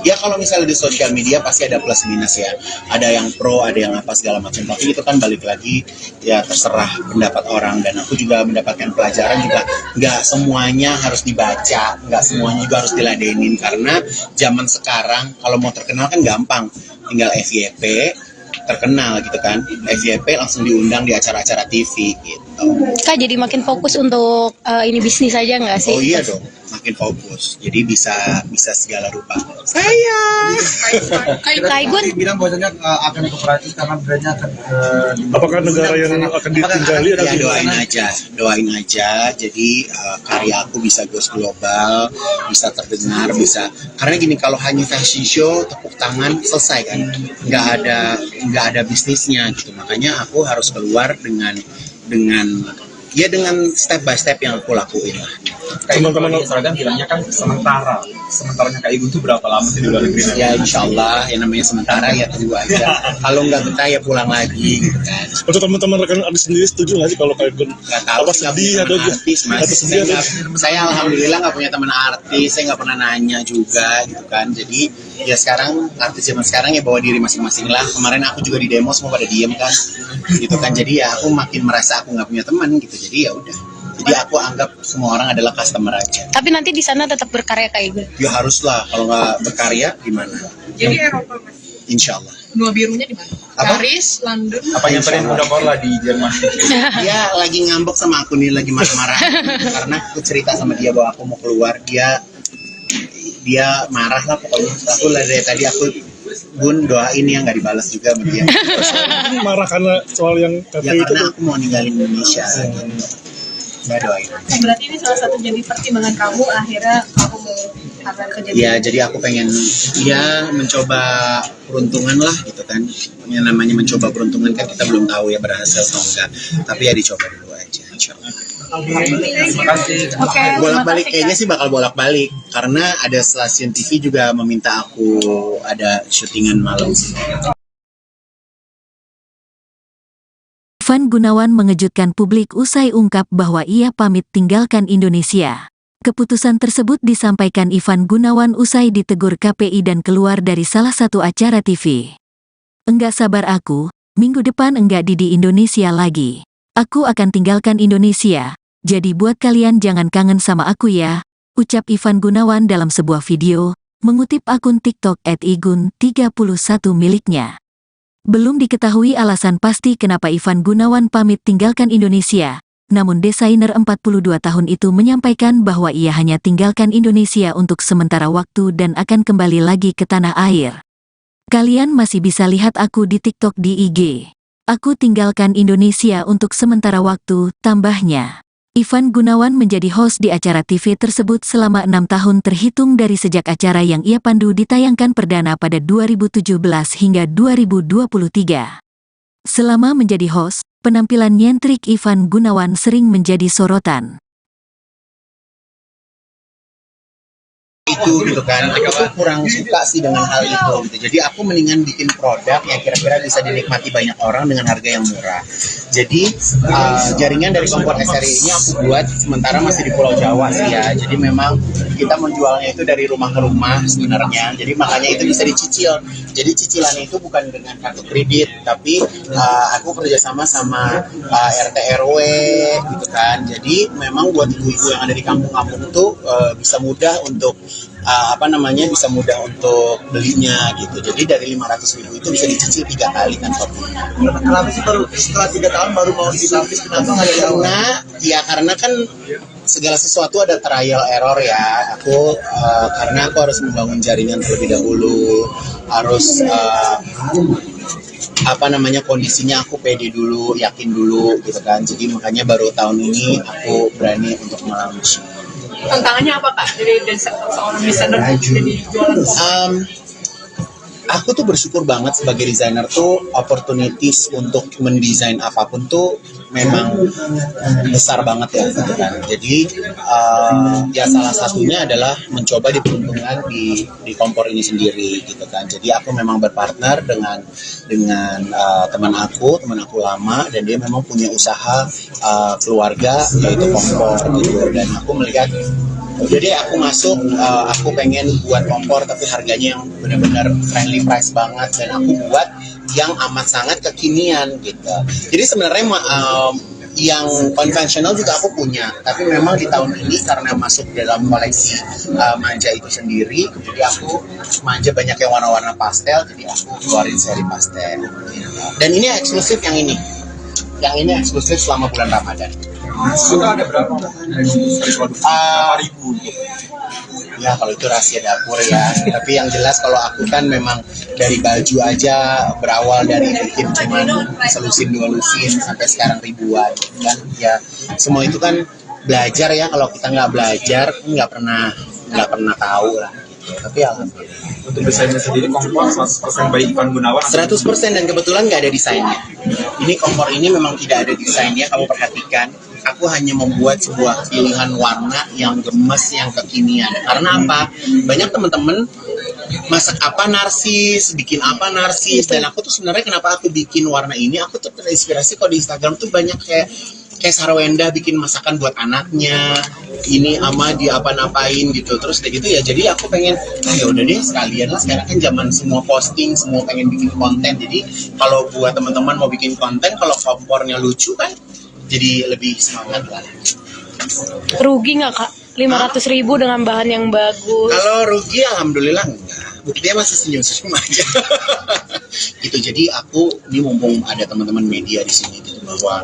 Speaker 2: ya kalau misalnya di sosial media pasti ada plus minus ya, ada yang pro, ada yang apa segala macam, tapi itu kan balik lagi ya terserah pendapat orang. Dan aku juga mendapatkan pelajaran juga, nggak semuanya harus dibaca, nggak semuanya juga harus diladenin, karena zaman sekarang kalau mau terkenal kan gampang, tinggal FYP terkenal gitu kan, FYP langsung diundang di acara-acara TV gitu.
Speaker 6: Kak jadi makin fokus untuk ini bisnis aja nggak sih?
Speaker 2: Oh iya dong, makin fokus. Jadi bisa segala rupa. Sayang.
Speaker 6: Kak Igun
Speaker 3: bilang bahwasanya akan kooperatif karena brandnya akan
Speaker 5: Apakah negara yang akan ditinggali atau
Speaker 2: Ya
Speaker 5: gimana?
Speaker 2: doain aja. Jadi karya aku bisa go global, bisa terdengar, bisa. Karena gini, kalau hanya fashion show tepuk tangan selesai kan, nggak ada bisnisnya gitu. Makanya aku harus keluar dengan step by step yang aku lakuin lah.
Speaker 7: Teman-teman seragam bilangnya kan sementaranya Kak Igun tuh berapa lama sih di luar negeri?
Speaker 2: Ya insya Allah, yang namanya sementara ya tunggu aja. Kalau nggak betah ya pulang lagi gitu kan.
Speaker 5: Untuk teman-teman rekan artis sendiri setuju nggak sih kalau Kak Igun
Speaker 2: Nggak tahu
Speaker 5: apa
Speaker 2: sih, nggak
Speaker 5: sedih
Speaker 2: punya
Speaker 5: atau
Speaker 2: teman artis, Mas.
Speaker 5: atau sedih atau
Speaker 2: Saya alhamdulillah nggak punya teman artis, saya nggak pernah nanya juga gitu kan. Jadi ya sekarang artis zaman sekarang ya bawa diri masing-masing lah. Kemarin aku juga di demo semua pada diem kan, gitu kan. Jadi ya aku makin merasa aku nggak punya teman gitu. Jadi ya udah. Jadi aku anggap semua orang adalah customer aja.
Speaker 6: tapi nanti di sana tetap berkarya Kak Igun.
Speaker 2: Ya haruslah, kalau nggak berkarya gimana?
Speaker 4: Jadi Eropa Mas.
Speaker 2: Insya Allah.
Speaker 4: Benua birunya di mana?
Speaker 2: Apa?
Speaker 4: Paris, London.
Speaker 7: Apa nyamperin udah lah di Jerman?
Speaker 2: Dia lagi ngambek sama aku nih, lagi marah-marah karena aku cerita sama dia bahwa aku mau keluar. Dia marah lah pokoknya. Aku lah dari tadi aku Bun doain ya, nggak dibalas juga sama dia.
Speaker 5: marah karena soal yang
Speaker 2: Ya
Speaker 5: KPI itu
Speaker 2: karena
Speaker 5: tuh?
Speaker 2: aku mau ninggalin Indonesia gitu. Ya doain.
Speaker 4: Berarti ini salah satu jadi pertimbangan kamu akhirnya kamu mau kerja di
Speaker 2: Ya jadi aku pengen mencoba peruntungan lah gitu kan. Yang namanya mencoba peruntungan kan kita belum tahu ya berhasil atau enggak. Tapi ya dicoba dulu aja insya Allah.
Speaker 7: Terima kasih.
Speaker 4: Oke,
Speaker 2: Bolak-balik
Speaker 4: terima kasih,
Speaker 2: kayaknya sih bakal bolak-balik karena ada stasiun TV juga meminta aku ada syutingan malam sih.
Speaker 1: Ivan Gunawan mengejutkan publik usai ungkap bahwa ia pamit tinggalkan Indonesia. Keputusan tersebut disampaikan Ivan Gunawan usai ditegur KPI dan keluar dari salah satu acara TV. Enggak sabar aku, minggu depan enggak di Indonesia lagi. Aku akan tinggalkan Indonesia, jadi buat kalian jangan kangen sama aku ya, ucap Ivan Gunawan dalam sebuah video, mengutip akun TikTok @igun31 miliknya. Belum diketahui alasan pasti kenapa Ivan Gunawan pamit tinggalkan Indonesia, namun desainer 42 tahun itu menyampaikan bahwa ia hanya tinggalkan Indonesia untuk sementara waktu dan akan kembali lagi ke tanah air. Kalian masih bisa lihat aku di TikTok di IG. Aku tinggalkan Indonesia untuk sementara waktu, tambahnya. Ivan Gunawan menjadi host di acara TV tersebut selama 6 tahun terhitung dari sejak acara yang ia pandu ditayangkan perdana pada 2017 hingga 2023. Selama menjadi host, penampilan nyentrik Ivan Gunawan sering menjadi sorotan.
Speaker 2: Itu gitu kan, aku tuh kurang suka sih dengan hal itu gitu. Jadi aku mendingan bikin produk yang kira-kira bisa dinikmati banyak orang dengan harga yang murah. Jadi jaringan dari kompor SRI ini aku buat sementara masih di Pulau Jawa sih ya. Jadi memang kita menjualnya itu dari rumah ke rumah sebenarnya. Jadi makanya itu bisa dicicil. Jadi cicilannya itu bukan dengan kartu kredit, tapi aku kerjasama sama RT RW gitu kan. Jadi memang buat ibu-ibu yang ada di kampung-kampung tuh bisa mudah untuk bisa mudah untuk belinya gitu. Jadi dari 500.000 itu bisa dicicil 3 kali kan totalnya.
Speaker 3: Kenapa sih baru setelah 3 tahun baru mau dilapis? Kenapa nggak dari awal?
Speaker 2: Karena kan segala sesuatu ada trial error ya. Karena aku harus membangun jaringan terlebih dahulu, harus kondisinya aku pede dulu, yakin dulu gitu kan. Jadi makanya baru tahun ini aku berani untuk melaunch.
Speaker 4: Tantangannya apa Kak dari seorang desainer jadi jualan?
Speaker 2: Aku tuh bersyukur banget sebagai desainer tuh opportunities untuk mendesain apapun tuh memang besar banget ya gitu kan. Jadi salah satunya adalah mencoba diperuntukkan di kompor ini sendiri gitu kan. Jadi aku memang berpartner dengan teman aku lama, dan dia memang punya usaha keluarga yaitu kompor gitu, dan aku melihat jadi aku masuk, aku pengen buat kompor tapi harganya yang benar-benar friendly price banget, dan aku buat yang amat sangat kekinian gitu. Jadi sebenarnya yang konvensional juga aku punya, tapi memang di tahun ini karena masuk dalam koleksi manja itu sendiri, jadi aku manja banyak yang warna-warna pastel, jadi aku keluarin seri pastel. Dan ini eksklusif yang ini eksklusif selama bulan Ramadan.
Speaker 7: Itu ada berapa? Berapa ribu?
Speaker 2: Ya kalau itu rahasia dapur ya. Tapi yang jelas kalau aku kan memang dari baju aja berawal dari bikin cuman selusin 2 lusin sampai sekarang ribuan kan. Ya semua itu kan belajar ya. Kalau kita nggak belajar nggak pernah tahu lah. Tapi alhamdulillah.
Speaker 7: Untuk desainnya sendiri kompor 100% by Ivan Gunawan.
Speaker 2: 100%, dan kebetulan nggak ada desainnya. Ini kompor ini memang tidak ada desainnya, kamu perhatikan. Aku hanya membuat sebuah pilihan warna yang gemes, yang kekinian. Karena apa? Banyak teman-teman masak apa narsis, bikin apa narsis, dan aku tuh sebenarnya kenapa aku bikin warna ini? Aku tuh terinspirasi kalau di Instagram tuh banyak kayak Sarwenda bikin masakan buat anaknya, ini ama dia apa-napain gitu, terus kayak gitu ya. Jadi aku pengen, ya udah deh sekalian lah, sekarang kan zaman semua posting, semua pengen bikin konten. Jadi kalau buat teman-teman mau bikin konten, kalau kompornya lucu kan, jadi lebih semangat lah.
Speaker 6: Rugi nggak Kak? 500.000 dengan bahan yang bagus.
Speaker 2: Kalau rugi alhamdulillah enggak. Buktinya masih senyum-senyum aja. Gitu. Jadi aku ini mumpung ada teman-teman media di sini gitu, bahwa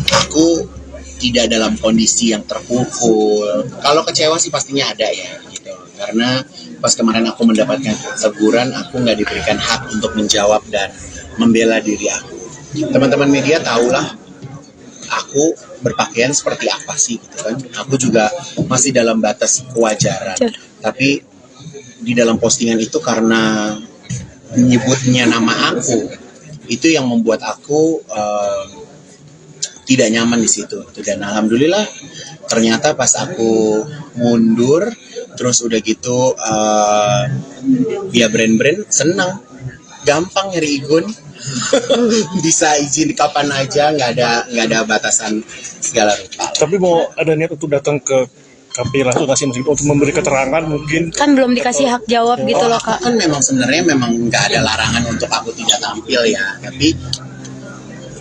Speaker 2: aku tidak dalam kondisi yang terpukul. Kalau kecewa sih pastinya ada ya gitu. Karena pas kemarin aku mendapatkan teguran, aku nggak diberikan hak untuk menjawab dan membela diri aku. Teman-teman media tahulah aku berpakaian seperti apa sih gitu kan. Aku juga masih dalam batas kewajaran. Tapi di dalam postingan itu karena menyebutnya nama aku, itu yang membuat aku tidak nyaman di situ. Dan alhamdulillah ternyata pas aku mundur, terus udah gitu via brand-brand senang, gampang nyari igun. Bisa izin kapan aja, nggak ada batasan segala rupa.
Speaker 5: Tapi mau ada niat untuk datang ke KPI langsung ngasih untuk memberi keterangan mungkin?
Speaker 6: Kan belum dikasih hak jawab gitu loh Kak.
Speaker 2: Kan memang sebenarnya memang nggak ada larangan untuk aku tidak tampil ya, tapi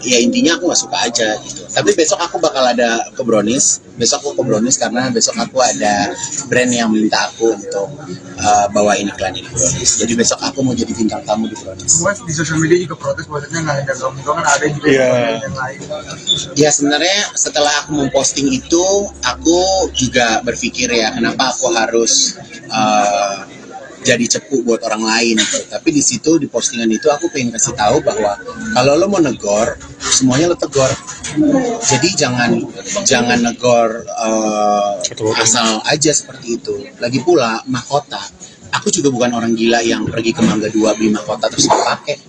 Speaker 2: ya intinya aku nggak suka aja gitu. Tapi besok aku bakal ada ke Brownies. Besok aku ke Brownies karena besok aku ada brand yang minta aku untuk bawain iklan di Brownies. Jadi besok aku mau jadi bintang tamu di Brownies.
Speaker 3: Mas di sosial media juga protes bahwasanya nggak ada kamu kan ada juga yang lain.
Speaker 2: Ya sebenarnya setelah aku memposting itu, aku juga berpikir ya kenapa aku harus jadi cepu buat orang lain gitu. Tapi di situ di postingan itu aku pengen kasih tahu bahwa kalau lo mau negor, semuanya lo tegor. Jadi jangan negor asal aja seperti itu. Lagi pula mahkota, aku juga bukan orang gila yang pergi ke Mangga 2 beli mahkota terus dipakai.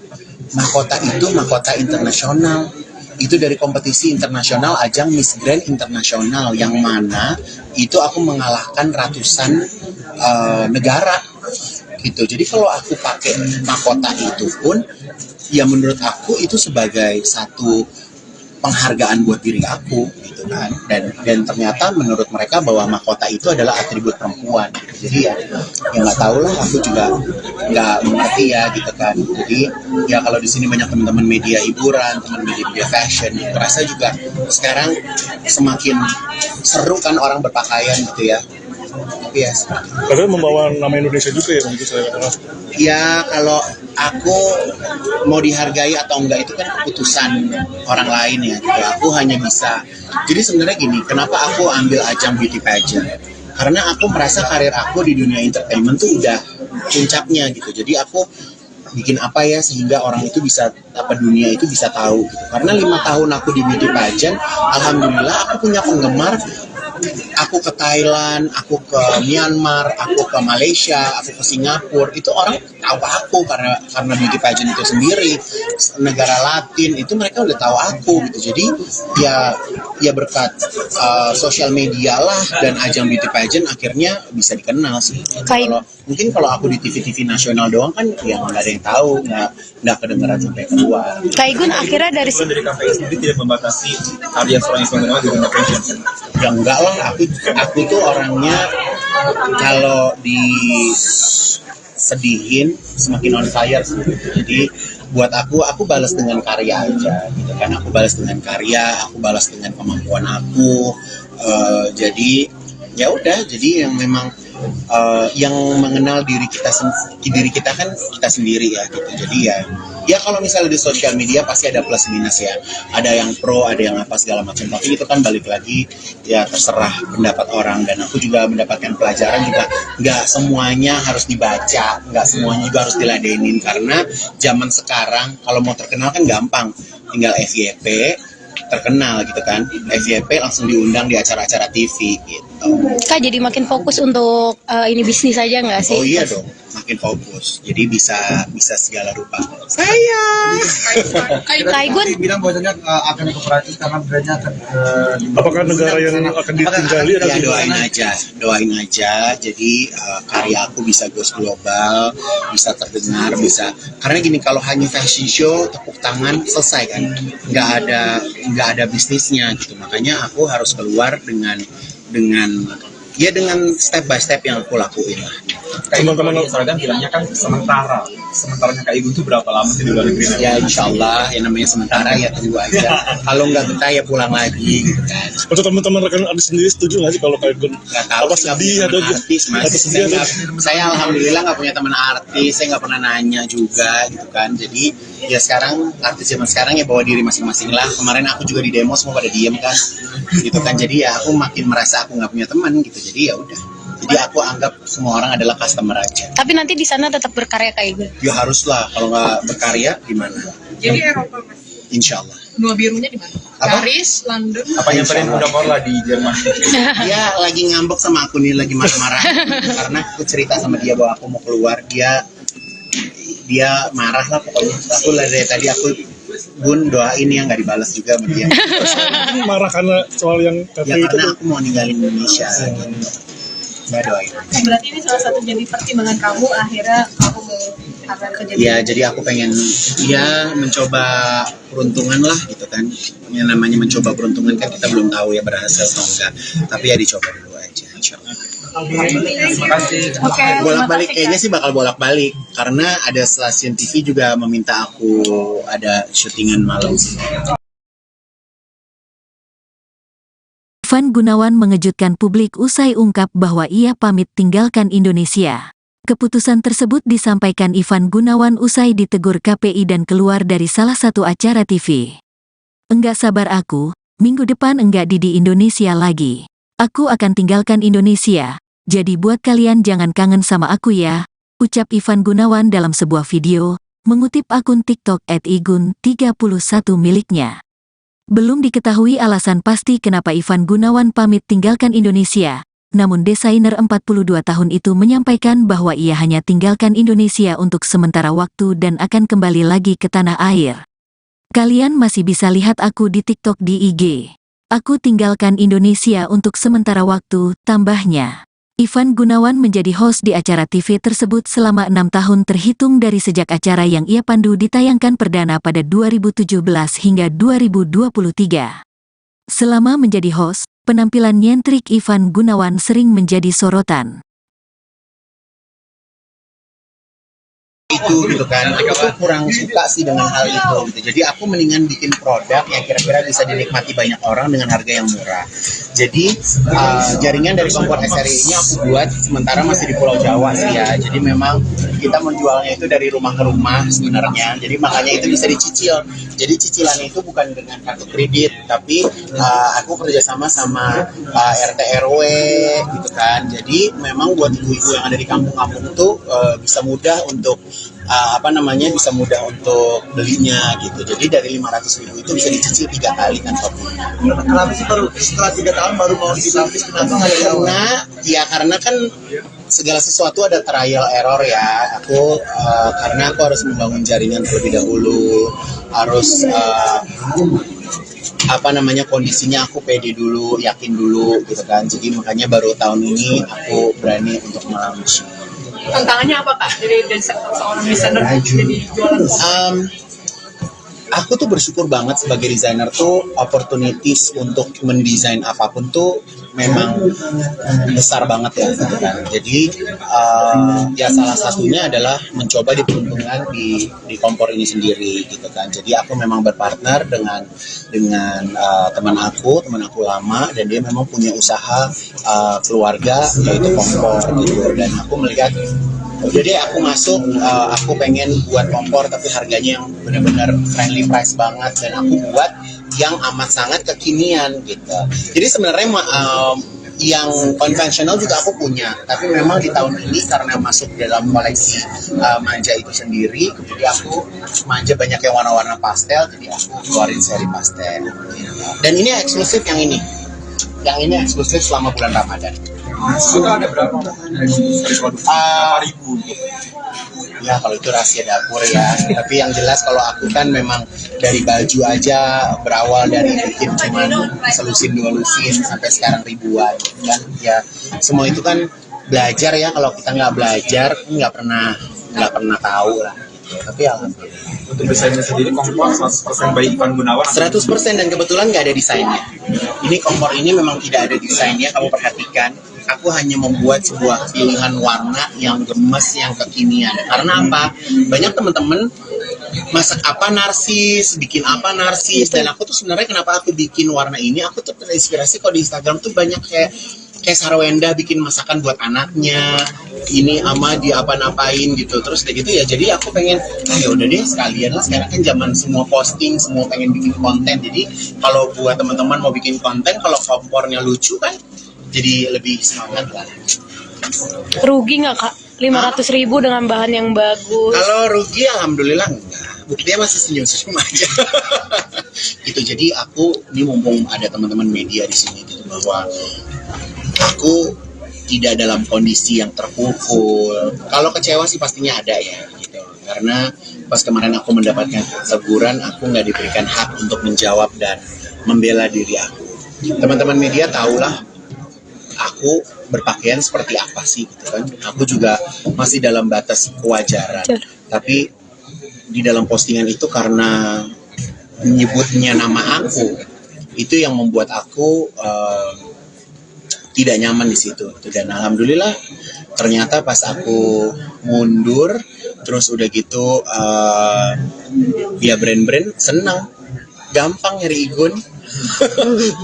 Speaker 2: Mahkota itu mahkota internasional. Itu dari kompetisi internasional ajang Miss Grand Internasional yang mana itu aku mengalahkan ratusan negara gitu. Jadi kalau aku pakai mahkota itu pun ya menurut aku itu sebagai satu penghargaan buat diri aku gitu kan. Dan ternyata menurut mereka bahwa mahkota itu adalah atribut perempuan gitu. Jadi ya nggak tahu lah, aku juga nggak mengerti ya gitu kan. Jadi ya kalau di sini banyak teman-teman media hiburan, teman media fashion, terasa juga sekarang semakin seru kan orang berpakaian gitu ya. Yes.
Speaker 5: Karena membawa nama Indonesia juga ya begitu saya katakan.
Speaker 2: Ya kalau aku mau dihargai atau enggak itu kan keputusan orang lain ya. Gitu. Aku hanya bisa. Jadi sebenarnya gini, kenapa aku ambil ajang beauty pageant? Karena aku merasa karir aku di dunia entertainment tuh udah puncaknya gitu. Jadi aku bikin apa ya sehingga orang itu bisa dunia itu bisa tahu gitu. Karena 5 tahun aku di beauty pageant, alhamdulillah aku punya penggemar. Aku ke Thailand, aku ke Myanmar, aku ke Malaysia, aku ke Singapura, itu orang tahu aku karena beauty pageant itu sendiri. Negara Latin itu mereka udah tahu aku gitu. Jadi ya berkat sosial media lah dan ajang beauty pageant akhirnya bisa dikenal sih. Mungkin kalau aku di TV nasional doang kan ya nggak ada yang tahu, nggak kedengeran sampai keluar.
Speaker 6: Kak Igun akhirnya dari
Speaker 7: Dari KPI sendiri tidak membatasi karya seorang Ivan di dunia fashion.
Speaker 2: Ya enggak lah, aku tuh orangnya kalau disedihin semakin on fire sih. Jadi buat aku balas dengan karya aja gitu kan. Aku balas dengan karya, aku balas dengan kemampuan aku. Jadi ya udah, jadi yang memang yang mengenal diri kita kan kita sendiri ya gitu. Jadi ya kalau misalnya di sosial media pasti ada plus minus ya, ada yang pro, ada yang apa segala macam, tapi itu kan balik lagi ya terserah pendapat orang. Dan aku juga mendapatkan pelajaran juga, nggak semuanya harus dibaca, nggak semuanya juga harus diladenin, karena zaman sekarang kalau mau terkenal kan gampang, tinggal FYP terkenal gitu kan, FYP langsung diundang di acara-acara TV gitu.
Speaker 6: Kak jadi makin fokus untuk ini bisnis aja nggak sih?
Speaker 2: Oh iya dong, makin fokus. Jadi bisa segala rupa. Sayang.
Speaker 6: Kak Igun
Speaker 3: bilang bahwasanya akan ke Perancis karena brandnya akan ke
Speaker 5: Apakah negara yang akan ditinggali atau
Speaker 2: Ya doain aja. Jadi karya aku bisa go global, bisa terdengar, bisa. Karena gini, kalau hanya fashion show tepuk tangan selesai kan, nggak ada bisnisnya gitu. Makanya aku harus keluar dengan step by step yang aku lakuin lah.
Speaker 7: Teman-teman seragam bilangnya kan sementaranya Kak Igun tuh berapa lama sih di luar negeri?
Speaker 2: Ya insya Allah, yang namanya sementara ya tunggu aja. Kalau nggak betah ya pulang lagi gitu kan.
Speaker 5: Untuk teman-teman rekan artis sendiri setuju nggak sih kalau Kak Igun
Speaker 2: Nggak tahu
Speaker 5: apa
Speaker 2: sih, nggak
Speaker 5: sedih
Speaker 2: punya
Speaker 5: atau
Speaker 2: teman artis, Mas. Saya alhamdulillah nggak punya teman artis, saya nggak pernah nanya juga gitu kan. Jadi ya sekarang artis zaman sekarang ya bawa diri masing-masing lah. Kemarin aku juga di demo semua pada diem kan, gitu kan. Jadi ya aku makin merasa aku nggak punya teman gitu. Jadi ya udah. Jadi aku anggap semua orang adalah customer aja.
Speaker 6: tapi nanti di sana tetap berkarya Kak Igun.
Speaker 2: Ya haruslah, kalau nggak berkarya gimana?
Speaker 4: Jadi Eropa Mas.
Speaker 2: Insya Allah.
Speaker 4: Benua birunya di mana?
Speaker 2: Apa?
Speaker 4: Paris, London.
Speaker 7: Apa yang paling mudah lah di Jerman?
Speaker 2: Dia lagi ngambek sama aku nih, lagi marah-marah. Karena aku cerita sama dia bahwa aku mau keluar, dia marah lah pokoknya. Aku dari tadi aku Bun doain ya, nggak dibalas juga sama dia.
Speaker 5: marah karena soal yang
Speaker 2: Ya
Speaker 5: KPI itu
Speaker 2: karena
Speaker 5: tuh?
Speaker 2: aku mau ninggalin Indonesia gitu. Nggak doain.
Speaker 4: Berarti ini salah satu jadi pertimbangan kamu akhirnya kamu akan kerja di
Speaker 2: Ya jadi aku pengen mencoba peruntungan lah gitu kan. Yang namanya mencoba peruntungan kan kita belum tahu ya berhasil atau enggak. Tapi ya dicoba dulu aja. Insya Allah.
Speaker 7: Terima kasih.
Speaker 4: Oke,
Speaker 2: Bolak-balik
Speaker 4: terima kasih,
Speaker 2: kayaknya
Speaker 4: Kak.
Speaker 2: sih bakal bolak-balik karena ada stasiun TV juga meminta aku ada syutingan malam sih.
Speaker 1: Ivan Gunawan mengejutkan publik usai ungkap bahwa ia pamit tinggalkan Indonesia. Keputusan tersebut disampaikan Ivan Gunawan usai ditegur KPI dan keluar dari salah satu acara TV. "Enggak sabar aku, minggu depan enggak di Indonesia lagi. Aku akan tinggalkan Indonesia, jadi buat kalian jangan kangen sama aku ya," ucap Ivan Gunawan dalam sebuah video, mengutip akun TikTok @igun31 miliknya. Belum diketahui alasan pasti kenapa Ivan Gunawan pamit tinggalkan Indonesia, namun desainer 42 tahun itu menyampaikan bahwa ia hanya tinggalkan Indonesia untuk sementara waktu dan akan kembali lagi ke tanah air. "Kalian masih bisa lihat aku di TikTok di IG. Aku tinggalkan Indonesia untuk sementara waktu," tambahnya. Ivan Gunawan menjadi host di acara TV tersebut selama 6 tahun terhitung dari sejak acara yang ia pandu ditayangkan perdana pada 2017 hingga 2023. Selama menjadi host, penampilan nyentrik Ivan Gunawan sering menjadi sorotan.
Speaker 2: Itu gitu kan, aku tuh kurang suka sih dengan hal itu gitu. Jadi aku mendingan bikin produk yang kira-kira bisa dinikmati banyak orang dengan harga yang murah. Jadi jaringan dari kompor SRI ini aku buat sementara masih di Pulau Jawa sih ya. Jadi memang kita menjualnya itu dari rumah ke rumah sebenarnya. Jadi makanya itu bisa dicicil. Jadi cicilannya itu bukan dengan kartu kredit, tapi aku kerjasama sama RT RW gitu kan. Jadi memang buat ibu-ibu yang ada di kampung-kampung tuh bisa mudah untuk bisa mudah untuk belinya gitu. Jadi dari 500.000 itu bisa dicicil 3 kali kan shopee-nya.
Speaker 3: Kenapa sih baru setelah 3 tahun baru mau dilapis? Kenapa nggak dari awal?
Speaker 2: Karena kan segala sesuatu ada trial error ya. Karena aku harus membangun jaringan terlebih dahulu, harus kondisinya aku pede dulu, yakin dulu gitu kan. Jadi makanya baru tahun ini aku berani untuk melaunch.
Speaker 4: Tantangannya apa Kak dari seorang desainer jadi jualan?
Speaker 2: Aku tuh bersyukur banget sebagai desainer tuh opportunities untuk mendesain apapun tuh memang besar banget ya gitu kan. Jadi salah satunya adalah mencoba diperuntukkan di kompor ini sendiri gitu kan. Jadi aku memang berpartner dengan teman aku lama, dan dia memang punya usaha keluarga yaitu kompor gitu, dan aku melihat udah deh aku masuk, aku pengen buat kompor tapi harganya yang benar-benar friendly price banget, dan aku buat yang amat sangat kekinian gitu. Jadi sebenarnya yang konvensional juga aku punya, tapi memang di tahun ini karena masuk dalam koleksi manja itu sendiri, jadi aku manja banyak yang warna-warna pastel, jadi aku keluarin seri pastel. Dan ini eksklusif yang ini eksklusif selama bulan Ramadan.
Speaker 7: Itu ada berapa? Berapa ribu?
Speaker 2: Ya kalau itu rahasia dapur ya. Tapi yang jelas kalau aku kan memang dari baju aja berawal dari bikin cuman selusin 2 lusin sampai sekarang ribuan kan. Ya semua itu kan belajar ya. Kalau kita nggak belajar nggak pernah tahu lah. Tapi alhamdulillah.
Speaker 7: Untuk desainnya sendiri kompor 100% by Ivan Gunawan.
Speaker 2: 100%, dan kebetulan nggak ada desainnya. Ini kompor ini memang tidak ada desainnya, kamu perhatikan. Aku hanya membuat sebuah pilihan warna yang gemes, yang kekinian. Karena apa? Banyak teman-teman masak apa narsis, bikin apa narsis, dan aku tuh sebenarnya kenapa aku bikin warna ini? Aku tuh terinspirasi kok di Instagram tuh banyak kayak Sarwenda bikin masakan buat anaknya, ini ama dia apa-napain gitu, terus kayak gitu ya. Jadi aku pengen, ya udah deh sekalian lah, sekarang kan zaman semua posting, semua pengen bikin konten. Jadi kalau buat teman-teman mau bikin konten, kalau kompornya lucu kan jadi lebih semangat lah.
Speaker 6: Rugi nggak Kak? 500.000 dengan bahan yang bagus.
Speaker 2: Kalau rugi alhamdulillah enggak. Buktinya masih senyum-senyum aja. Gitu. Jadi aku ini mumpung ada teman-teman media di sini gitu, bahwa aku tidak dalam kondisi yang terpukul. Kalau kecewa sih pastinya ada ya gitu. Karena pas kemarin aku mendapatkan teguran, aku nggak diberikan hak untuk menjawab dan membela diri aku. Teman-teman media tahulah aku berpakaian seperti apa sih gitu kan. Aku juga masih dalam batas kewajaran. Tapi di dalam postingan itu karena menyebutnya nama aku, itu yang membuat aku tidak nyaman di situ. Dan alhamdulillah ternyata pas aku mundur, terus udah gitu ya brand-brand senang, gampang nyari Igun.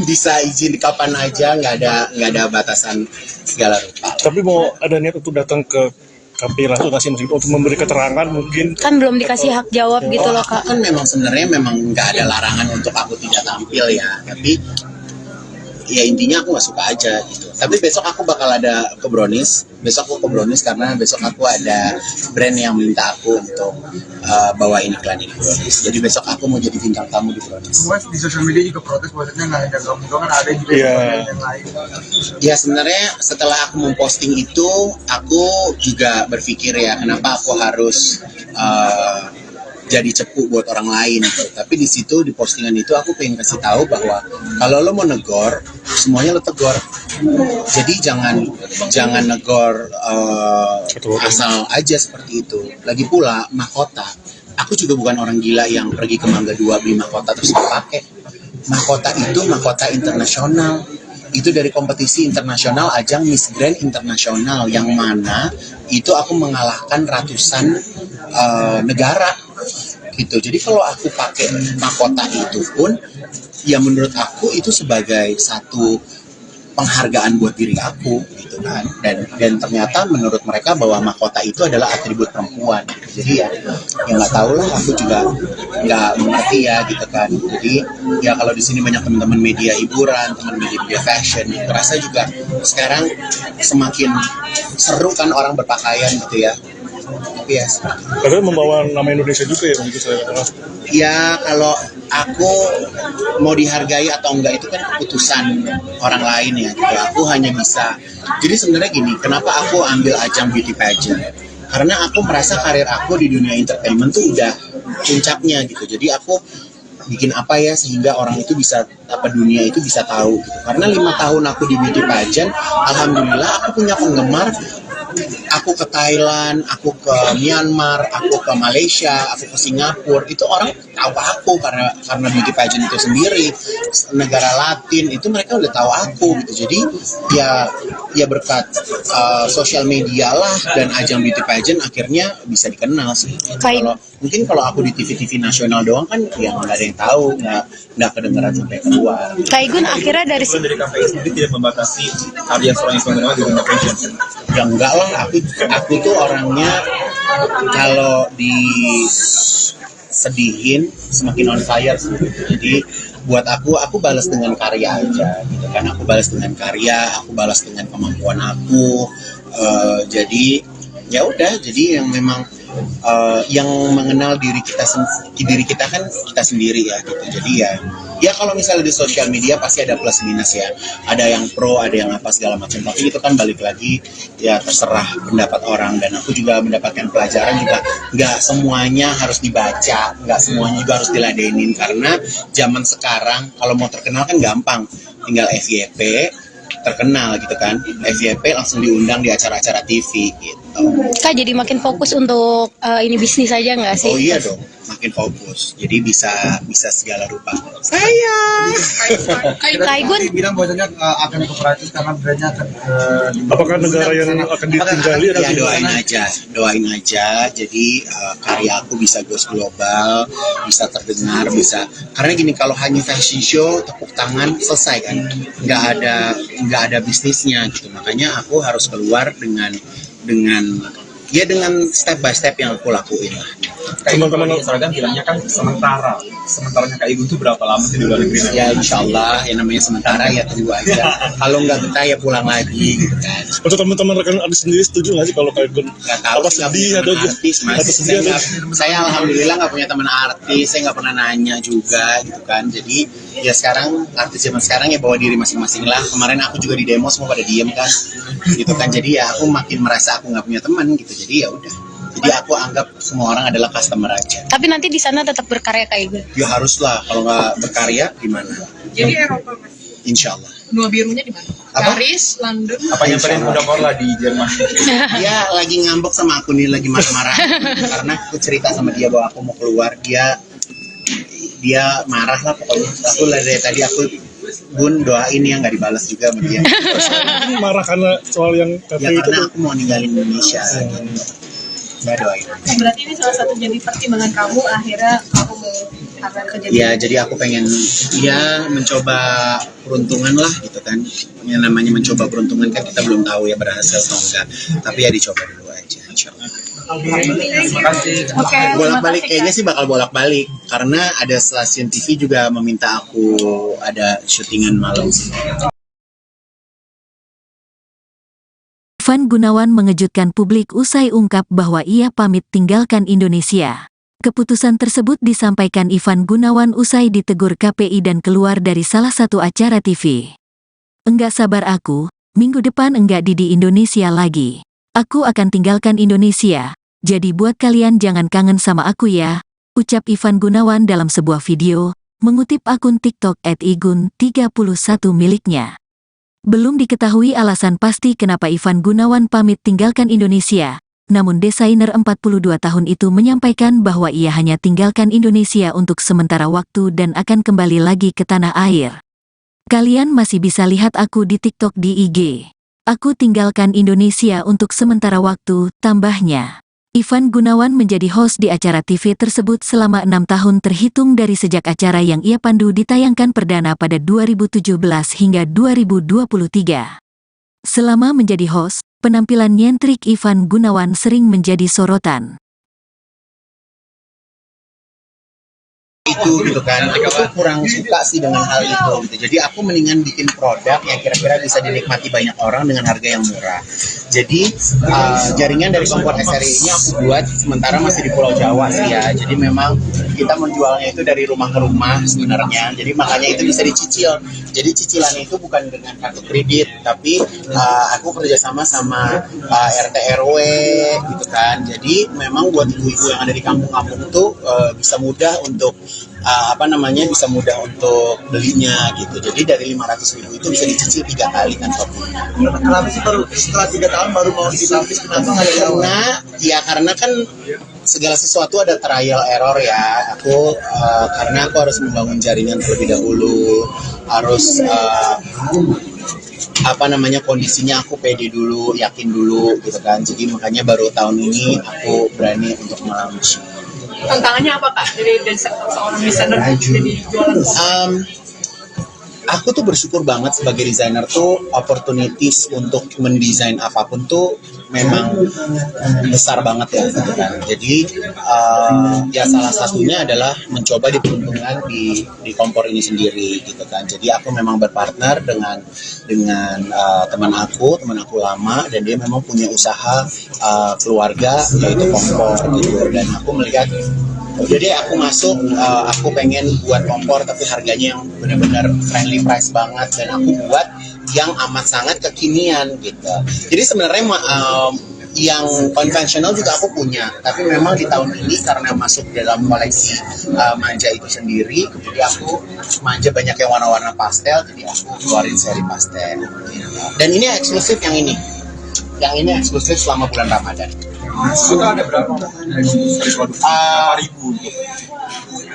Speaker 2: Bisa izin kapan aja, nggak ada batasan segala rupa.
Speaker 5: Tapi mau ada niat untuk datang ke KPI langsung nggak sih untuk memberi keterangan mungkin?
Speaker 6: Kan belum dikasih hak jawab gitu loh
Speaker 2: Aku
Speaker 6: Kak.
Speaker 2: kan sebenarnya nggak ada larangan untuk aku tidak tampil ya, tapi ya intinya aku nggak suka aja gitu. Tapi besok aku bakal ada ke Brownies. Besok aku ke Brownies karena besok aku ada brand yang minta aku untuk bawain iklan di Brownies. Jadi besok aku mau jadi bintang tamu di Brownies.
Speaker 3: Mas di sosial media juga protes bahwasanya nggak ada kamu doang, kan ada juga yang lain.
Speaker 2: Ya sebenarnya setelah aku memposting itu, aku juga berpikir ya kenapa aku harus jadi cepu buat orang lain gitu. Tapi di situ di postingan itu aku pengen kasih tahu bahwa kalau lo mau negor, semuanya lo tegor. Jadi jangan negor asal aja seperti itu. Lagi pula mahkota, aku juga bukan orang gila yang pergi ke Mangga 2 beli mahkota terus dipakai. Mahkota itu mahkota internasional. Itu dari kompetisi internasional, ajang Miss Grand internasional yang mana itu aku mengalahkan ratusan negara gitu. Jadi kalau aku pakai mahkota itu pun ya menurut aku itu sebagai satu penghargaan buat diri aku gitu kan. Dan ternyata menurut mereka bahwa mahkota itu adalah atribut perempuan. Jadi ya nggak tahu lah, aku juga nggak mengerti ya gitu kan. Jadi ya kalau di sini banyak teman-teman media hiburan, teman media fashion, terasa juga sekarang semakin seru kan orang berpakaian gitu ya. Tapi ya
Speaker 5: Karena membawa nama Indonesia juga ya begitu saya katakan.
Speaker 2: ya kalau aku mau dihargai atau enggak itu kan keputusan orang lain ya gitu. Aku hanya bisa, jadi sebenarnya gini, kenapa aku ambil ajang beauty pageant, karena aku merasa karir aku di dunia entertainment tuh udah puncaknya gitu. Jadi aku bikin apa ya sehingga orang itu bisa, dunia itu bisa tahu gitu. Karena 5 tahun aku di beauty pageant, alhamdulillah aku punya penggemar. Aku ke Thailand, aku ke Myanmar, aku ke Malaysia, aku ke Singapura, itu orang tahu aku karena beauty pageant itu sendiri. Negara Latin itu mereka udah tahu aku gitu. Jadi ya berkat sosial media lah dan ajang beauty pageant akhirnya bisa dikenal sih. Mungkin kalau aku di TV nasional doang kan ya nggak ada yang tahu, nggak kedengeran sampai keluar.
Speaker 6: Kak Igun akhirnya dari
Speaker 7: Dari KPI sendiri tidak membatasi karya seorang istimewa di dunia fashion.
Speaker 2: Ya enggak lah, aku tuh orangnya kalau disedihin semakin on fire sih. Jadi buat aku balas dengan karya aja gitu kan. Aku balas dengan karya, aku balas dengan kemampuan aku. Jadi ya udah, jadi yang memang yang mengenal diri kita kan kita sendiri ya gitu. Jadi ya kalau misalnya di sosial media pasti ada plus minus ya, ada yang pro, ada yang apa segala macam, tapi itu kan balik lagi ya terserah pendapat orang. Dan aku juga mendapatkan pelajaran juga, nggak semuanya harus dibaca, nggak semuanya juga harus diladenin, karena zaman sekarang kalau mau terkenal kan gampang, tinggal FYP terkenal gitu kan, FYP langsung diundang di acara-acara TV gitu.
Speaker 6: Kak jadi makin fokus untuk ini bisnis aja nggak sih?
Speaker 2: Oh iya dong, makin fokus. Jadi bisa segala rupa.
Speaker 6: Kak Igun
Speaker 3: Bilang bahwasanya akan ke Perancis karena brandnya akan
Speaker 5: Apakah negara yang akan ditinggali atau
Speaker 2: Ya doain aja. Jadi karya aku bisa go global, bisa terdengar, bisa. Karena gini, kalau hanya fashion show tepuk tangan selesai kan, nggak ada bisnisnya gitu. Makanya aku harus keluar dengan step by step yang aku lakuin lah.
Speaker 7: Teman-teman seragam bilangnya kan sementaranya Kak Igun tuh berapa lama sih di luar negeri?
Speaker 2: Ya insya Allah, yang namanya sementara ya tunggu aja. Kalau nggak betah ya pulang lagi gitu kan.
Speaker 5: untuk teman-teman rekan Adis sendiri setuju nggak sih kalau Kak Igun
Speaker 2: Nggak tahu,
Speaker 5: apa
Speaker 2: nggak
Speaker 5: sedih
Speaker 2: punya
Speaker 5: atau
Speaker 2: teman artis, Mas.
Speaker 5: sedih atau
Speaker 2: Saya alhamdulillah nggak punya teman artis, saya nggak pernah nanya juga gitu kan. Jadi ya sekarang artis zaman sekarang ya bawa diri masing-masing lah. Kemarin aku juga di demo semua pada diem kan, gitu kan. Jadi ya aku makin merasa aku nggak punya teman gitu. Jadi ya udah. Jadi aku anggap semua orang adalah customer aja.
Speaker 6: tapi nanti di sana tetap berkarya Kak Igun.
Speaker 2: Ya haruslah, kalau nggak berkarya gimana?
Speaker 4: Jadi Eropa Mas.
Speaker 2: Insya Allah.
Speaker 4: Benua birunya di mana?
Speaker 2: Apa?
Speaker 4: Paris, London.
Speaker 7: Apa yang paling mudah Korla di Jerman?
Speaker 2: Dia lagi ngambek sama aku nih, lagi marah-marah karena aku cerita sama dia bahwa aku mau keluar. Dia marah lah pokoknya. Aku dari tadi aku Bun doain ya, nggak dibalas juga sama dia.
Speaker 5: marah karena soal yang
Speaker 2: Ya
Speaker 5: KPI itu
Speaker 2: karena aku mau ninggalin Indonesia gitu. Nggak doain.
Speaker 4: Berarti ini salah satu jadi pertimbangan kamu akhirnya kamu mau karena kejadian.
Speaker 2: Ya, jadi aku pengen ya mencoba peruntungan lah gitu kan. Yang namanya mencoba peruntungan kan kita belum tahu ya berhasil atau enggak. Tapi ya dicoba dulu aja, insyaallah.
Speaker 7: Terima kasih.
Speaker 4: Oke,
Speaker 2: Bolak-balik
Speaker 4: terima kasih,
Speaker 2: kayaknya sih bakal bolak-balik karena ada stasiun TV juga meminta aku ada syutingan malam sih.
Speaker 1: Ivan Gunawan mengejutkan publik usai ungkap bahwa ia pamit tinggalkan Indonesia. Keputusan tersebut disampaikan Ivan Gunawan usai ditegur KPI dan keluar dari salah satu acara TV. Enggak sabar aku, minggu depan enggak di Indonesia lagi. Aku akan tinggalkan Indonesia, jadi buat kalian jangan kangen sama aku ya, ucap Ivan Gunawan dalam sebuah video, mengutip akun TikTok @igun31 miliknya. Belum diketahui alasan pasti kenapa Ivan Gunawan pamit tinggalkan Indonesia, namun desainer 42 tahun itu menyampaikan bahwa ia hanya tinggalkan Indonesia untuk sementara waktu dan akan kembali lagi ke tanah air. Kalian masih bisa lihat aku di TikTok di IG. Aku tinggalkan Indonesia untuk sementara waktu, tambahnya. Ivan Gunawan menjadi host di acara TV tersebut selama 6 tahun terhitung dari sejak acara yang ia pandu ditayangkan perdana pada 2017 hingga 2023. Selama menjadi host, penampilan nyentrik Ivan Gunawan sering menjadi sorotan.
Speaker 2: Itu gitu kan, aku tuh kurang suka sih dengan hal itu gitu. Jadi aku mendingan bikin produk yang kira-kira bisa dinikmati banyak orang dengan harga yang murah. Jadi jaringan dari kompor SRI ini aku buat sementara masih di Pulau Jawa sih ya. Jadi memang kita menjualnya itu dari rumah ke rumah sebenarnya. Jadi makanya itu bisa dicicil. Jadi cicilannya itu bukan dengan kartu kredit, tapi aku kerjasama sama RT RW gitu kan. Jadi memang buat ibu-ibu yang ada di kampung-kampung tuh bisa mudah untuk bisa mudah untuk belinya gitu. Jadi dari 500.000 itu bisa dicicil 3 kali kan shopee-nya.
Speaker 3: Kenapa sih baru setelah 3 tahun baru mau dilapis? Kenapa nggak ada
Speaker 2: Karena kan segala sesuatu ada trial error ya. Karena aku harus membangun jaringan terlebih dahulu, harus kondisinya aku pede dulu, yakin dulu gitu kan. Jadi makanya baru tahun ini aku berani untuk melaunch.
Speaker 4: Tantangannya apa Kak dari seorang desainer jadi jualan?
Speaker 2: Aku tuh bersyukur banget sebagai desainer tuh opportunities untuk mendesain apapun tuh memang besar banget ya gitu kan. Jadi ya salah satunya adalah mencoba diperuntukkan di kompor ini sendiri gitu kan. Jadi aku memang berpartner dengan teman aku lama, dan dia memang punya usaha keluarga yaitu kompor gitu, dan aku melihat jadi aku masuk, aku pengen buat kompor tapi harganya yang benar-benar friendly price banget, dan aku buat yang amat sangat kekinian gitu. Jadi sebenarnya yang konvensional juga aku punya, tapi memang di tahun ini karena masuk dalam koleksi manja itu sendiri, jadi aku manja banyak yang warna-warna pastel, jadi aku keluarin seri pastel. Dan ini eksklusif yang ini eksklusif selama bulan Ramadan.
Speaker 7: Itu ada berapa? Berapa ribu?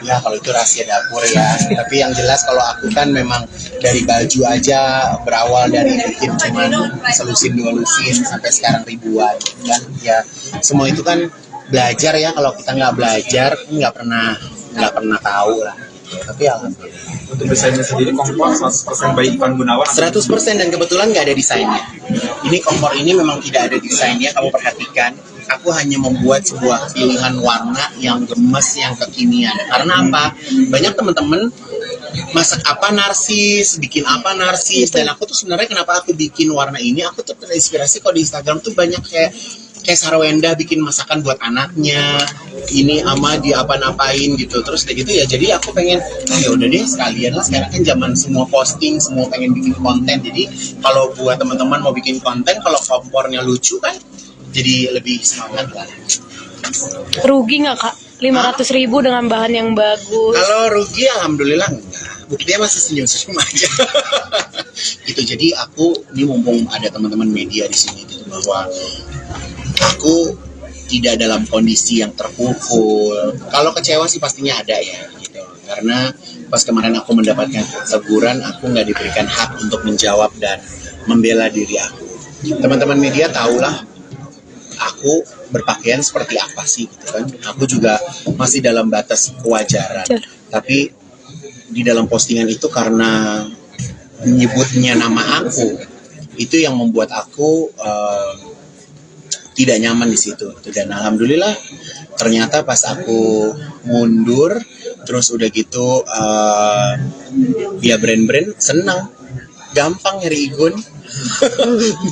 Speaker 2: Ya kalau itu rahasia dapur ya. Tapi yang jelas kalau aku kan memang dari baju aja berawal dari bikin cuman selusin 2 lusin sampai sekarang ribuan kan. Ya semua itu kan belajar ya. Kalau kita nggak belajar nggak pernah tahu lah. Tapi alhamdulillah.
Speaker 7: Untuk desainnya sendiri kompor 100% by Ivan Gunawan.
Speaker 2: 100% dan kebetulan nggak ada desainnya. Ini kompor ini memang tidak ada desainnya, kamu perhatikan. Aku hanya membuat sebuah pilihan warna yang gemes, yang kekinian. Karena apa? Banyak teman-teman masak apa narsis, bikin apa narsis, dan aku tuh sebenarnya kenapa aku bikin warna ini? Aku tuh terinspirasi kok di Instagram tuh banyak kayak Sarwenda bikin masakan buat anaknya, ini ama dia apa-napain gitu, terus kayak gitu ya. Jadi aku pengen, ya udah deh sekalian lah, sekarang kan zaman semua posting, semua pengen bikin konten. Jadi kalau buat teman-teman mau bikin konten, kalau kompornya lucu kan, jadi lebih semangat lah.
Speaker 6: Rugi nggak Kak? 500.000 dengan bahan yang bagus.
Speaker 2: Kalau rugi alhamdulillah enggak. Buktinya masih senyum-senyum aja. Gitu. Jadi aku ini mumpung ada teman-teman media di sini gitu, bahwa aku tidak dalam kondisi yang terpukul. Kalau kecewa sih pastinya ada ya gitu. Karena pas kemarin aku mendapatkan teguran, aku nggak diberikan hak untuk menjawab dan membela diri aku. Teman-teman media tahulah aku berpakaian seperti apa sih gitu kan. Aku juga masih dalam batas kewajaran. Tapi di dalam postingan itu karena menyebutnya nama aku, itu yang membuat aku tidak nyaman di situ. Dan alhamdulillah ternyata pas aku mundur, terus udah gitu ya brand-brand senang, gampang nyari Igun.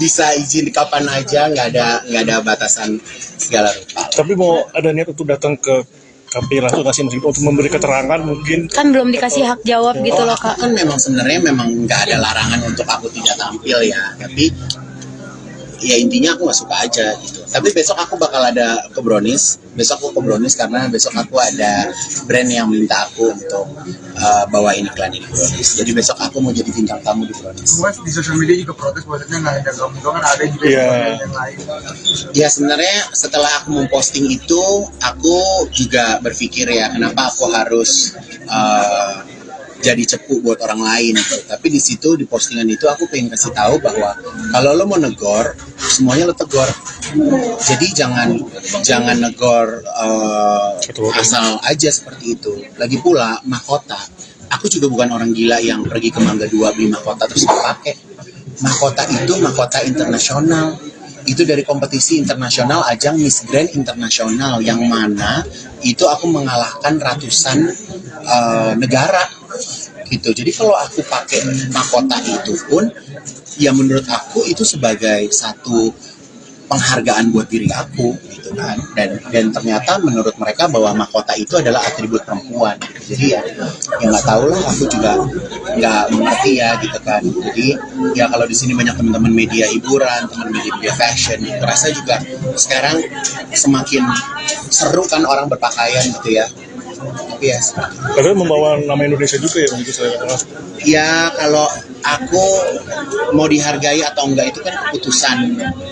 Speaker 2: Bisa izin kapan aja, nggak ada batasan segala rupa.
Speaker 5: Tapi mau ada niat untuk datang ke KPI langsung nggak sih untuk memberi keterangan mungkin?
Speaker 6: Kan belum dikasih hak jawab gitu loh
Speaker 2: Aku
Speaker 6: Kak.
Speaker 2: kan sebenarnya nggak ada larangan untuk aku tidak tampil ya, tapi ya intinya aku nggak suka aja gitu. Tapi besok aku bakal ada ke Brownies. Besok aku ke Brownies karena besok aku ada brand yang minta aku untuk bawain iklan di Brownies. Jadi besok aku mau jadi bintang tamu di Brownies.
Speaker 3: Mas di sosial media juga protes bahwasanya nggak ada kamu doang, kan ada juga yang lain.
Speaker 2: Ya sebenarnya setelah aku memposting itu, aku juga berpikir ya kenapa aku harus jadi cepu buat orang lain gitu. Tapi di situ di postingan itu aku pengen kasih tahu bahwa kalau lo mau negor, semuanya lo tegor. Jadi jangan negor asal aja seperti itu. Lagi pula mahkota, aku juga bukan orang gila yang pergi ke Mangga 2 beli mahkota terus dipakai. Mahkota itu mahkota internasional. Itu dari kompetisi internasional, ajang Miss Grand internasional, yang mana itu aku mengalahkan ratusan negara gitu. Jadi kalau aku pakai mahkota itu pun ya menurut aku itu sebagai satu penghargaan buat diri aku gitu kan. Dan ternyata menurut mereka bahwa mahkota itu adalah atribut perempuan gitu. Jadi ya nggak tahu lah, aku juga nggak mengerti ya gitu kan. Jadi ya kalau di sini banyak teman-teman media hiburan, teman media fashion, terasa juga sekarang semakin seru kan orang berpakaian gitu ya. Tapi ya
Speaker 5: Karena membawa nama Indonesia juga ya begitu saya katakan.
Speaker 2: ya kalau aku mau dihargai atau enggak itu kan keputusan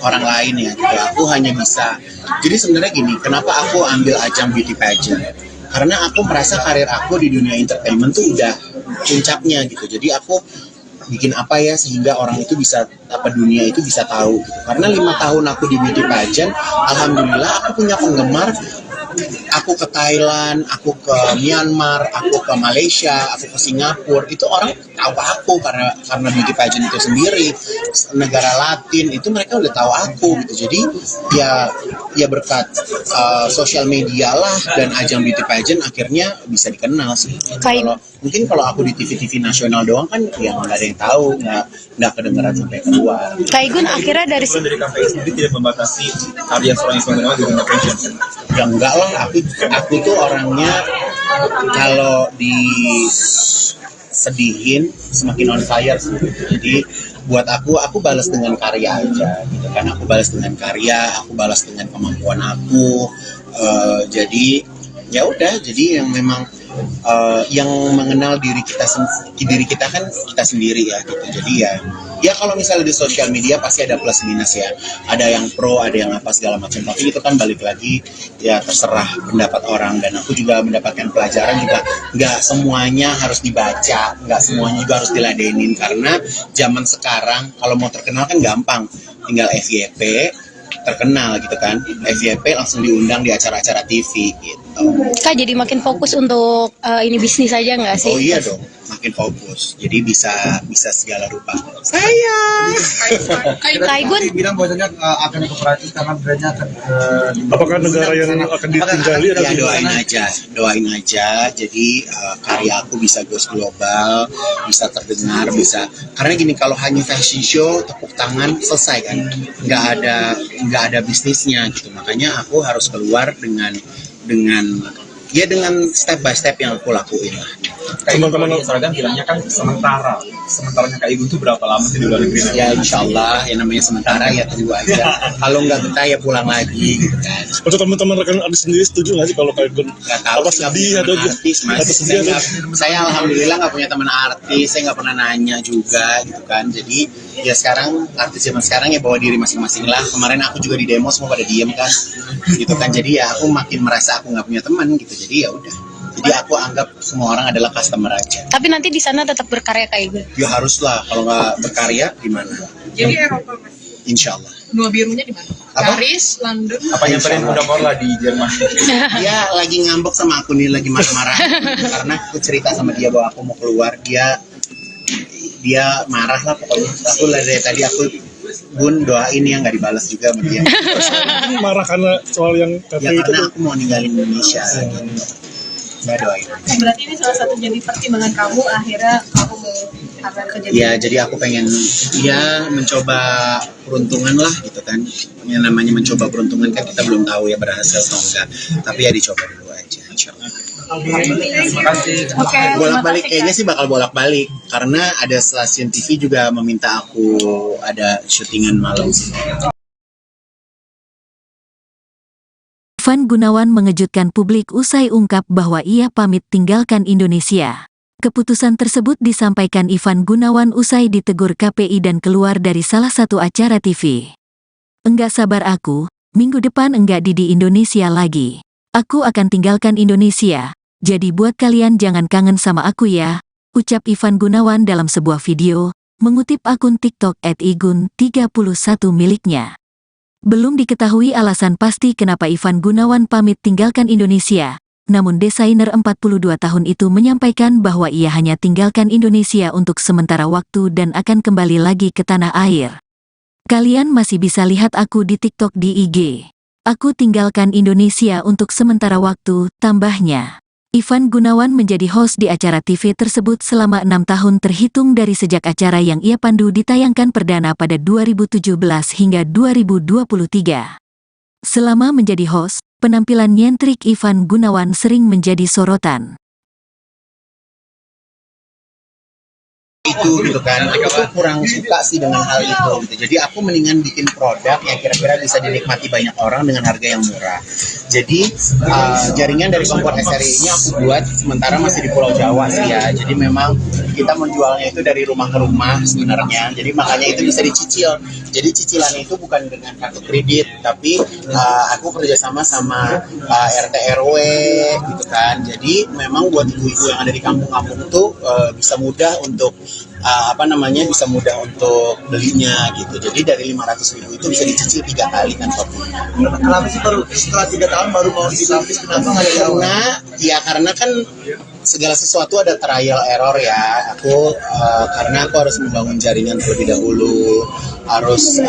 Speaker 2: orang lain ya gitu. Aku hanya bisa, jadi sebenarnya gini, kenapa aku ambil ajang beauty pageant, karena aku merasa karir aku di dunia entertainment tuh udah puncaknya gitu. Jadi aku bikin apa ya sehingga orang itu bisa, dunia itu bisa tahu gitu. Karena 5 tahun aku di beauty pageant, alhamdulillah aku punya penggemar. Aku ke Thailand, aku ke Myanmar, aku ke Malaysia, aku ke Singapura, itu orang tahu aku karena beauty pageant itu sendiri. Negara Latin itu mereka udah tahu aku gitu. Jadi ya berkat sosial media lah dan ajang beauty pageant akhirnya bisa dikenal sih. Mungkin kalau aku di TV nasional doang kan ya nggak ada yang tahu, nggak kedengeran sampai keluar.
Speaker 6: Kak Igun akhirnya dari
Speaker 7: Dari KPI sendiri tidak membatasi karya seorang Ivan di dunia fashion.
Speaker 2: Ya enggak lah, aku tuh orangnya kalau disedihin semakin on fire sih. Jadi buat aku balas dengan karya aja gitu kan. Aku balas dengan karya, aku balas dengan kemampuan aku. Jadi ya udah, jadi yang memang yang mengenal diri kita kan kita sendiri ya gitu. Jadi ya kalau misalnya di sosial media pasti ada plus minus ya, ada yang pro, ada yang apa segala macam, tapi itu kan balik lagi ya terserah pendapat orang. Dan aku juga mendapatkan pelajaran juga, nggak semuanya harus dibaca, nggak semuanya juga harus diladenin, karena zaman sekarang kalau mau terkenal kan gampang, tinggal FYP terkenal gitu kan, FYP langsung diundang di acara-acara TV gitu.
Speaker 6: Kak jadi makin fokus untuk ini bisnis aja nggak sih?
Speaker 2: Oh iya dong, makin fokus. Jadi bisa segala rupa.
Speaker 6: Kak Igun
Speaker 3: Bilang bahwasanya akan ke Perancis karena brandnya akan
Speaker 5: Apakah negara yang akan ditinggali atau
Speaker 2: Ya doain aja. Jadi karya aku bisa go global, bisa terdengar, bisa. Karena gini, kalau hanya fashion show tepuk tangan selesai kan, nggak ada bisnisnya gitu. Makanya aku harus keluar dengan step by step yang aku lakuin lah.
Speaker 7: Teman-teman seragam bilangnya kan sementaranya Kak Igun tuh berapa lama sih di luar negeri?
Speaker 2: Ya insya Allah, yang namanya sementara ya tunggu aja. Kalau nggak betah ya pulang lagi gitu kan.
Speaker 5: untuk teman-teman rekan Adis sendiri setuju nggak sih kalau Kak Igun
Speaker 2: Nggak tahu
Speaker 5: apa
Speaker 2: sih, nggak
Speaker 5: sedih
Speaker 2: punya
Speaker 5: atau
Speaker 2: teman artis, Mas.
Speaker 5: sedih atau
Speaker 2: Saya alhamdulillah nggak punya teman artis, saya nggak pernah nanya juga gitu kan. Jadi ya sekarang artis zaman sekarang ya bawa diri masing-masing lah. Kemarin aku juga di demo semua pada diem kan, gitu kan. Jadi ya aku makin merasa aku nggak punya teman gitu. Jadi ya udah. Jadi aku anggap semua orang adalah customer aja.
Speaker 6: tapi nanti di sana tetap berkarya Kak Igun.
Speaker 2: Ya haruslah, kalau nggak berkarya gimana?
Speaker 4: Jadi Eropa Mas.
Speaker 2: Insya Allah.
Speaker 4: Benua birunya di mana?
Speaker 2: Apa?
Speaker 4: Paris, London.
Speaker 7: Apa yang paling udah lah di Jerman?
Speaker 2: Dia lagi ngambek sama aku nih, lagi marah-marah karena aku cerita sama dia bahwa aku mau keluar. Dia marah lah pokoknya. Aku dari tadi aku Bun doain ya, nggak dibalas juga sama dia.
Speaker 5: Ini marah karena soal yang
Speaker 2: Ya
Speaker 5: KPI itu.
Speaker 2: karena aku mau ninggalin Indonesia gitu. Nggak doain.
Speaker 4: Berarti ini salah satu jadi pertimbangan kamu akhirnya kamu mau kerja di
Speaker 2: Ya jadi aku pengen mencoba peruntungan lah gitu kan. Yang namanya mencoba peruntungan kan kita belum tahu ya berhasil atau enggak. Tapi ya dicoba dulu aja. Insya Allah.
Speaker 7: Terima kasih.
Speaker 4: Oke,
Speaker 2: Bolak-balik
Speaker 4: terima kasih,
Speaker 2: kayaknya sih bakal bolak-balik karena ada stasiun TV juga meminta aku ada syutingan malam sih.
Speaker 1: Ivan Gunawan mengejutkan publik usai ungkap bahwa ia pamit tinggalkan Indonesia. Keputusan tersebut disampaikan Ivan Gunawan usai ditegur KPI dan keluar dari salah satu acara TV. Enggak sabar aku, minggu depan enggak di Indonesia lagi. Aku akan tinggalkan Indonesia, jadi buat kalian jangan kangen sama aku ya, ucap Ivan Gunawan dalam sebuah video, mengutip akun TikTok @igun31 miliknya. Belum diketahui alasan pasti kenapa Ivan Gunawan pamit tinggalkan Indonesia, namun desainer 42 tahun itu menyampaikan bahwa ia hanya tinggalkan Indonesia untuk sementara waktu dan akan kembali lagi ke tanah air. Kalian masih bisa lihat aku di TikTok di IG. Aku tinggalkan Indonesia untuk sementara waktu, tambahnya. Ivan Gunawan menjadi host di acara TV tersebut selama 6 tahun terhitung dari sejak acara yang ia pandu ditayangkan perdana pada 2017 hingga 2023. Selama menjadi host, penampilan nyentrik Ivan Gunawan sering menjadi sorotan.
Speaker 2: Itu gitu kan, aku tuh kurang suka sih dengan hal itu gitu. Jadi aku mendingan bikin produk yang kira-kira bisa dinikmati banyak orang dengan harga yang murah. Jadi jaringan dari kompor SRI ini aku buat sementara masih di Pulau Jawa sih ya. Jadi memang kita menjualnya itu dari rumah ke rumah sebenarnya. Jadi makanya itu bisa dicicil. Jadi cicilannya itu bukan dengan kartu kredit, tapi aku kerjasama sama RT RW gitu kan. Jadi memang buat ibu-ibu yang ada di kampung-kampung tuh bisa mudah untuk bisa mudah untuk belinya gitu. Jadi dari 500.000 itu bisa dicicil 3 kali kan totalnya.
Speaker 3: Kenapa sih baru setelah 3 tahun baru mau dilapis? Kenapa nggak dari awal?
Speaker 2: Karena kan segala sesuatu ada trial error ya. Karena aku harus membangun jaringan terlebih dahulu, harus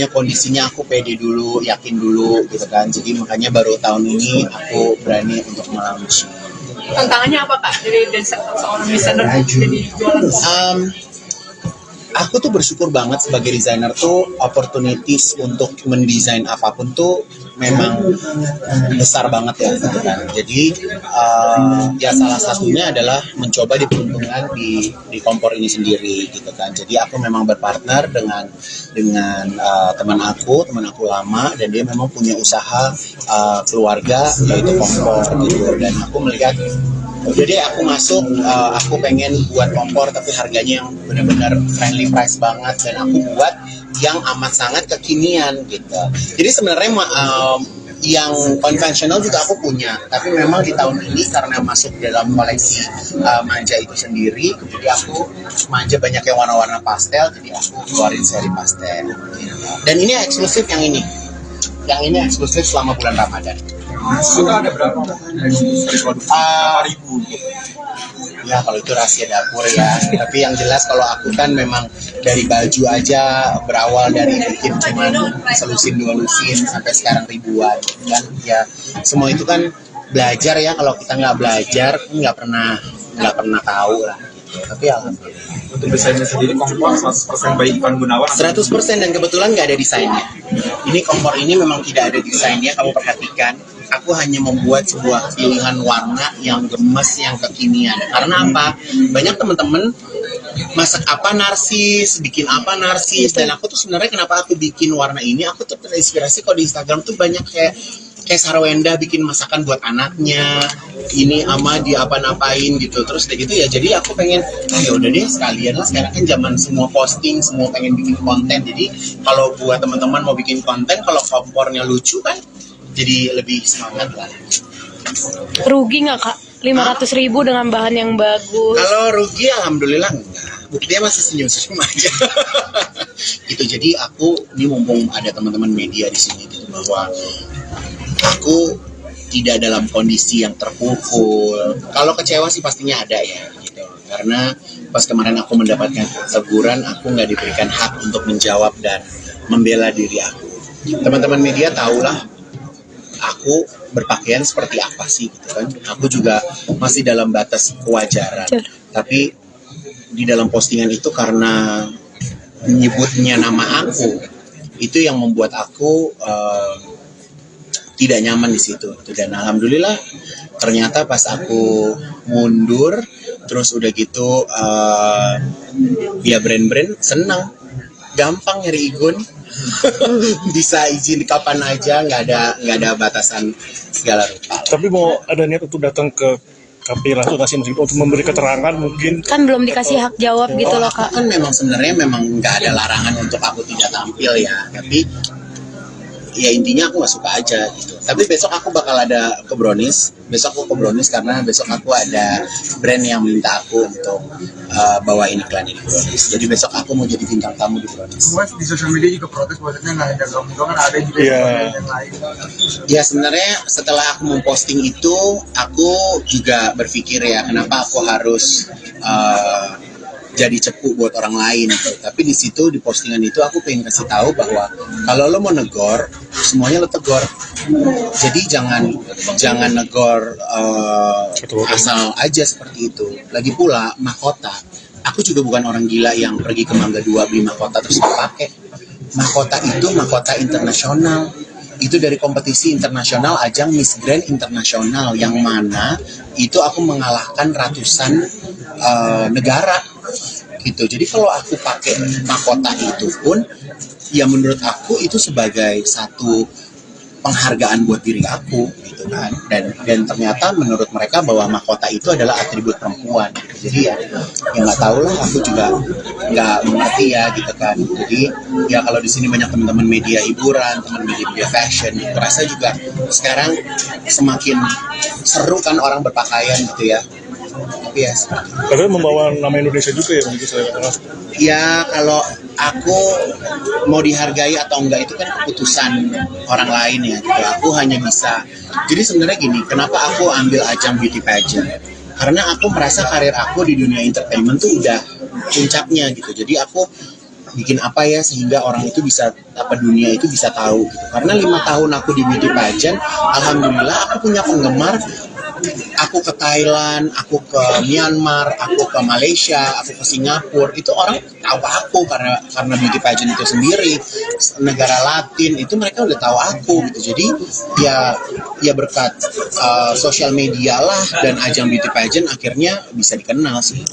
Speaker 2: kondisinya aku pede dulu, yakin dulu gitu kan. Jadi makanya baru tahun ini aku berani untuk melaunch.
Speaker 4: tantangannya apa Kak dari seorang desainer jadi jualan?
Speaker 2: Aku tuh bersyukur banget sebagai desainer tuh opportunities untuk mendesain apapun tuh memang besar banget ya gitu kan. Jadi salah satunya adalah mencoba diperuntukkan di kompor ini sendiri gitu kan. Jadi aku memang berpartner dengan teman aku lama, dan dia memang punya usaha keluarga yaitu kompor gitu, dan aku melihat jadi aku masuk, aku pengen buat kompor tapi harganya yang benar-benar friendly price banget, dan aku buat yang amat sangat kekinian gitu. Jadi sebenarnya yang konvensional juga aku punya, tapi memang di tahun ini karena masuk dalam koleksi manja itu sendiri, jadi aku manja banyak yang warna-warna pastel, jadi aku keluarin seri pastel. Dan ini eksklusif yang ini eksklusif selama bulan Ramadan.
Speaker 7: Itu ada berapa? Berapa ribu?
Speaker 2: Ya kalau itu rahasia dapur ya. Tapi yang jelas kalau aku kan memang dari baju aja berawal dari bikin cuman selusin 2 lusin sampai sekarang ribuan kan. Ya semua itu kan belajar ya. Kalau kita nggak belajar nggak pernah tahu lah. Tapi alhamdulillah.
Speaker 7: Untuk desainnya sendiri kompor 100% by Ivan Gunawan.
Speaker 2: 100% dan kebetulan nggak ada desainnya. Ini kompor ini memang tidak ada desainnya, kamu perhatikan. Aku hanya membuat sebuah pilihan warna yang gemes, yang kekinian. Karena apa? Banyak teman-teman masak apa narsis, bikin apa narsis, dan aku tuh sebenarnya kenapa aku bikin warna ini? Aku tuh terinspirasi kalau di Instagram tuh banyak kayak Sarwenda bikin masakan buat anaknya, ini ama dia apa-napain gitu, terus kayak gitu ya. Jadi aku pengen, ya udah deh sekalian lah, sekarang kan zaman semua posting, semua pengen bikin konten. Jadi kalau buat teman-teman mau bikin konten, kalau kompornya lucu kan, jadi lebih semangat lah.
Speaker 6: Rugi nggak Kak? 500.000 dengan bahan yang bagus.
Speaker 2: Kalau rugi alhamdulillah enggak. buktinya masih senyum-senyum aja. Gitu, jadi aku ini mumpung ada teman-teman media di sini gitu, bahwa aku tidak dalam kondisi yang terpukul. Kalau kecewa sih pastinya ada ya gitu. Karena pas kemarin aku mendapatkan teguran, aku nggak diberikan hak untuk menjawab dan membela diri aku. Teman-teman media tahulah aku berpakaian seperti apa sih gitu kan. Aku juga masih dalam batas kewajaran. Tapi di dalam postingan itu karena menyebutnya nama aku, itu yang membuat aku tidak nyaman di situ. Dan alhamdulillah ternyata pas aku mundur, terus udah gitu ya brand-brand senang, gampang nyari Igun. Bisa izin kapan aja, nggak ada batasan segala rupa.
Speaker 5: Tapi mau ada niat untuk datang ke KPI langsung ngasih untuk memberi keterangan mungkin?
Speaker 6: Kan belum dikasih hak jawab gitu loh Kak.
Speaker 2: Kan memang sebenarnya nggak ada larangan untuk aku tidak tampil ya, tapi ya intinya aku nggak suka aja gitu. Tapi besok aku bakal ada ke Brownies. Besok aku ke Brownies karena besok aku ada brand yang minta aku untuk bawain iklan di Brownies. Jadi besok aku mau jadi bintang tamu di Brownies.
Speaker 3: Mas di sosial media juga protes bahwasanya nggak ada kamu kan ada juga yang lain.
Speaker 2: Ya sebenarnya setelah aku memposting itu, aku juga berpikir ya kenapa aku harus jadi cepu buat orang lain gitu. Tapi di situ di postingan itu aku pengen kasih tahu bahwa kalau lo mau negor, semuanya lo tegor. Jadi jangan negor asal aja seperti itu. Lagi pula mahkota, aku juga bukan orang gila yang pergi ke Mangga 2 beli mahkota terus pakai. Mahkota itu mahkota internasional. Itu dari kompetisi internasional, ajang Miss Grand internasional, yang mana itu aku mengalahkan ratusan negara gitu. Jadi kalau aku pakai mahkota itu pun ya menurut aku itu sebagai satu penghargaan buat diri aku gitu kan. Dan ternyata menurut mereka bahwa mahkota itu adalah atribut perempuan gitu. Jadi ya nggak tahu lah, aku juga nggak mengerti ya gitu kan. Jadi ya kalau di sini banyak teman-teman media hiburan, teman media fashion, aku rasa juga sekarang semakin seru kan orang berpakaian gitu ya. Tapi ya
Speaker 5: Padahal membawa nama Indonesia juga ya begitu saya katakan.
Speaker 2: ya kalau aku mau dihargai atau enggak itu kan keputusan orang lain ya gitu. Aku hanya bisa, jadi sebenarnya gini, kenapa aku ambil ajang beauty pageant? Karena aku merasa karir aku di dunia entertainment tuh udah puncaknya gitu. Jadi aku bikin apa ya sehingga orang itu bisa, dunia itu bisa tahu gitu. Karena 5 tahun aku di beauty pageant, alhamdulillah aku punya penggemar. Aku ke Thailand, aku ke Myanmar, aku ke Malaysia, aku ke Singapura, itu orang tahu aku karena beauty pageant itu sendiri. Negara Latin itu mereka udah tahu aku gitu. Jadi ya berkat sosial media lah dan ajang beauty pageant akhirnya bisa dikenal sih.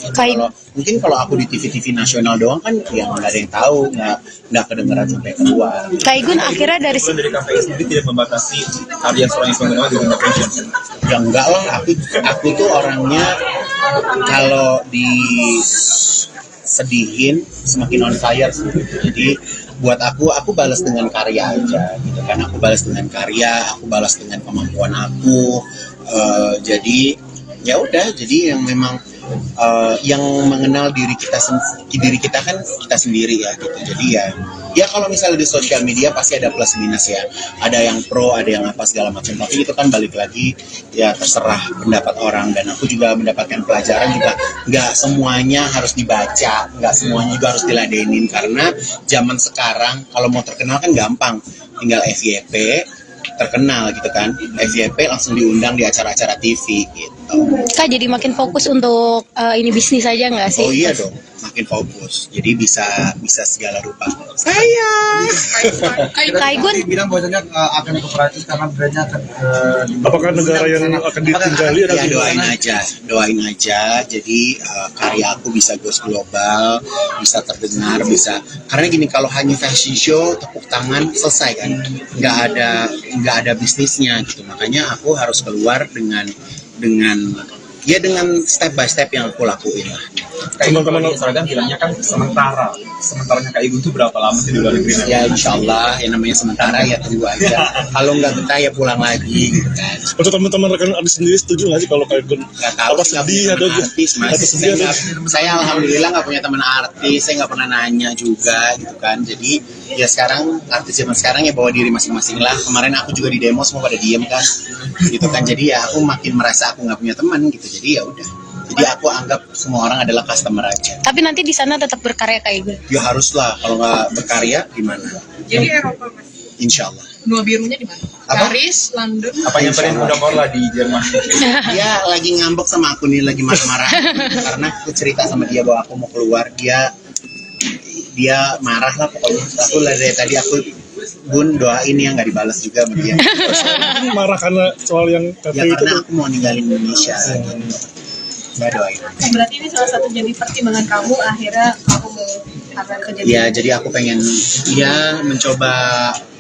Speaker 2: Mungkin kalau aku di TV-TV nasional doang kan ya nggak ada yang tahu, nggak kedengeran sampai keluar.
Speaker 6: Kak Igun akhirnya dari
Speaker 7: Dari KPI sendiri tidak membatasi karya seorang Ismail Gunawan di dunia fashion.
Speaker 2: Ya enggak lah, aku tuh orangnya kalau disedihin semakin on fire sih. Jadi buat aku balas dengan karya aja gitu kan. Aku balas dengan karya, aku balas dengan kemampuan aku. Jadi ya udah, jadi yang memang yang mengenal diri kita kan kita sendiri ya gitu. Jadi ya kalau misalnya di sosial media pasti ada plus minus ya, ada yang pro, ada yang apa segala macam, tapi itu kan balik lagi ya terserah pendapat orang. Dan aku juga mendapatkan pelajaran juga, nggak semuanya harus dibaca, nggak semuanya juga harus diladenin, karena zaman sekarang kalau mau terkenal kan gampang, tinggal FYP terkenal gitu kan, FYP langsung diundang di acara-acara TV gitu.
Speaker 6: Kak jadi makin fokus untuk ini bisnis aja nggak sih?
Speaker 2: Oh iya dong, makin fokus. Jadi bisa segala rupa. Sayang.
Speaker 6: Kak Igun
Speaker 3: bilang bahwasanya akan ke Perancis karena brandnya akan
Speaker 5: Apakah negara yang akan ditinggali atau
Speaker 2: Ya doain aja. Jadi karya aku bisa go global, bisa terdengar, bisa. Karena gini, kalau hanya fashion show tepuk tangan selesai kan, nggak ada bisnisnya gitu. Makanya aku harus keluar dengan step by step yang aku lakuin lah.
Speaker 7: teman-teman seragam bilangnya kan sementaranya Kak Igun tuh berapa lama sih di luar negeri?
Speaker 2: Ya insya Allah yang namanya sementara ya tunggu aja. Kalau nggak betah ya pulang lagi gitu kan.
Speaker 5: Untuk teman-teman rekan artis sendiri setuju nggak sih kalau Kak Igun
Speaker 2: Nggak tahu
Speaker 5: apa
Speaker 2: sih, nggak
Speaker 5: sedih
Speaker 2: punya
Speaker 5: atau
Speaker 2: teman artis mas. Saya alhamdulillah nggak punya teman artis, saya nggak pernah nanya juga gitu kan. Jadi ya sekarang artis zaman sekarang ya bawa diri masing-masing lah. Kemarin aku juga di demo semua pada diem kan, gitu kan. Jadi ya aku makin merasa aku nggak punya teman gitu. Jadi ya udah. Jadi aku anggap semua orang adalah customer aja.
Speaker 6: Tapi nanti di sana tetap berkarya Kak Igun.
Speaker 2: Ya haruslah, kalau nggak berkarya gimana?
Speaker 4: Jadi Eropa mas.
Speaker 2: Insya Allah.
Speaker 4: Benua birunya di mana?
Speaker 2: Apa?
Speaker 4: Paris, London.
Speaker 7: Apa nyamperin udah Morla di Jerman?
Speaker 2: Dia lagi ngambek sama aku nih, lagi marah-marah karena aku cerita sama dia bahwa aku mau keluar. Dia marah lah pokoknya. Aku dari tadi aku Bun doain ya, nggak dibalas juga sama dia.
Speaker 5: Ini marah karena soal yang
Speaker 2: Ya
Speaker 5: KPI itu?
Speaker 2: karena aku mau ninggalin Indonesia gitu. Nggak doain.
Speaker 4: Berarti ini salah satu jadi pertimbangan kamu akhirnya kamu mau karena kejadian.
Speaker 2: Ya jadi aku pengen ya mencoba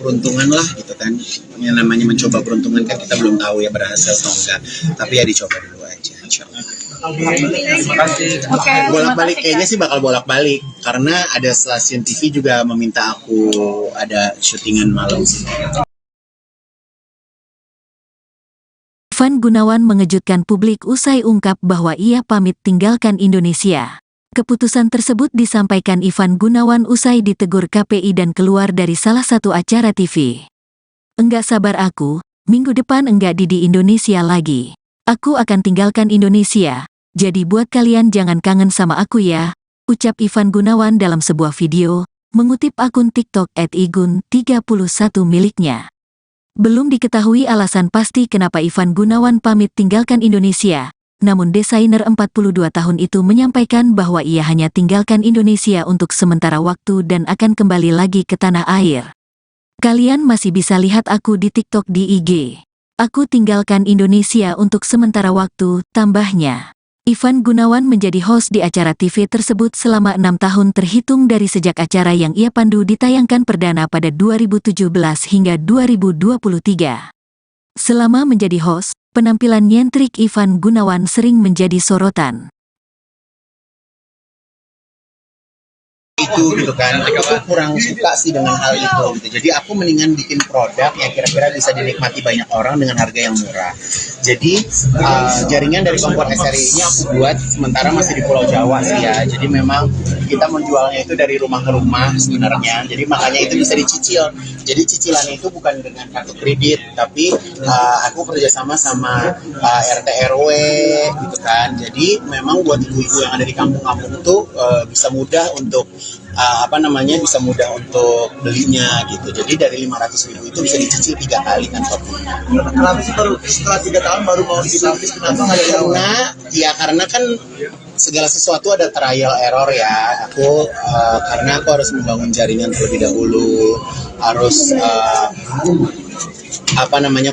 Speaker 2: peruntungan lah gitu kan. Yang namanya mencoba peruntungan kan kita belum tahu ya berhasil atau enggak. Tapi ya dicoba dulu aja insya Allah.
Speaker 7: Terima kasih.
Speaker 4: Oke.
Speaker 2: Bolak-balik kayaknya sih bakal bolak-balik karena ada stasiun TV juga meminta aku ada syutingan malam sih.
Speaker 1: Ivan Gunawan mengejutkan publik usai ungkap bahwa ia pamit tinggalkan Indonesia. Keputusan tersebut disampaikan Ivan Gunawan usai ditegur KPI dan keluar dari salah satu acara TV. Enggak sabar aku, minggu depan enggak di Indonesia lagi. Aku akan tinggalkan Indonesia, jadi buat kalian jangan kangen sama aku ya, ucap Ivan Gunawan dalam sebuah video, mengutip akun TikTok @igun31 miliknya. Belum diketahui alasan pasti kenapa Ivan Gunawan pamit tinggalkan Indonesia, namun desainer 42 tahun itu menyampaikan bahwa ia hanya tinggalkan Indonesia untuk sementara waktu dan akan kembali lagi ke tanah air. Kalian masih bisa lihat aku di TikTok di IG. Aku tinggalkan Indonesia untuk sementara waktu, tambahnya. Ivan Gunawan menjadi host di acara TV tersebut selama 6 tahun terhitung dari sejak acara yang ia pandu ditayangkan perdana pada 2017 hingga 2023. Selama menjadi host, penampilan nyentrik Ivan Gunawan sering menjadi sorotan.
Speaker 2: Itu gitu kan, aku tuh kurang suka sih dengan hal itu gitu. Jadi aku mendingan bikin produk yang kira-kira bisa dinikmati banyak orang dengan harga yang murah. Jadi jaringan dari kompor SRI ini aku buat sementara masih di Pulau Jawa sih ya. Jadi memang kita menjualnya itu dari rumah ke rumah sebenarnya. Jadi makanya itu bisa dicicil. Jadi cicilannya itu bukan dengan kartu kredit, tapi aku kerjasama sama RT RW gitu kan. Jadi memang buat ibu-ibu yang ada di kampung-kampung itu bisa mudah untuk bisa mudah untuk belinya gitu. Jadi dari 500.000 itu bisa dicicil 3 kali kan shopnya.
Speaker 3: Kenapa sih baru setelah 3 tahun baru mau dilapis? Kenapa nggak dari awal?
Speaker 2: Karena kan segala sesuatu ada trial error ya. Karena aku harus membangun jaringan terlebih dahulu, harus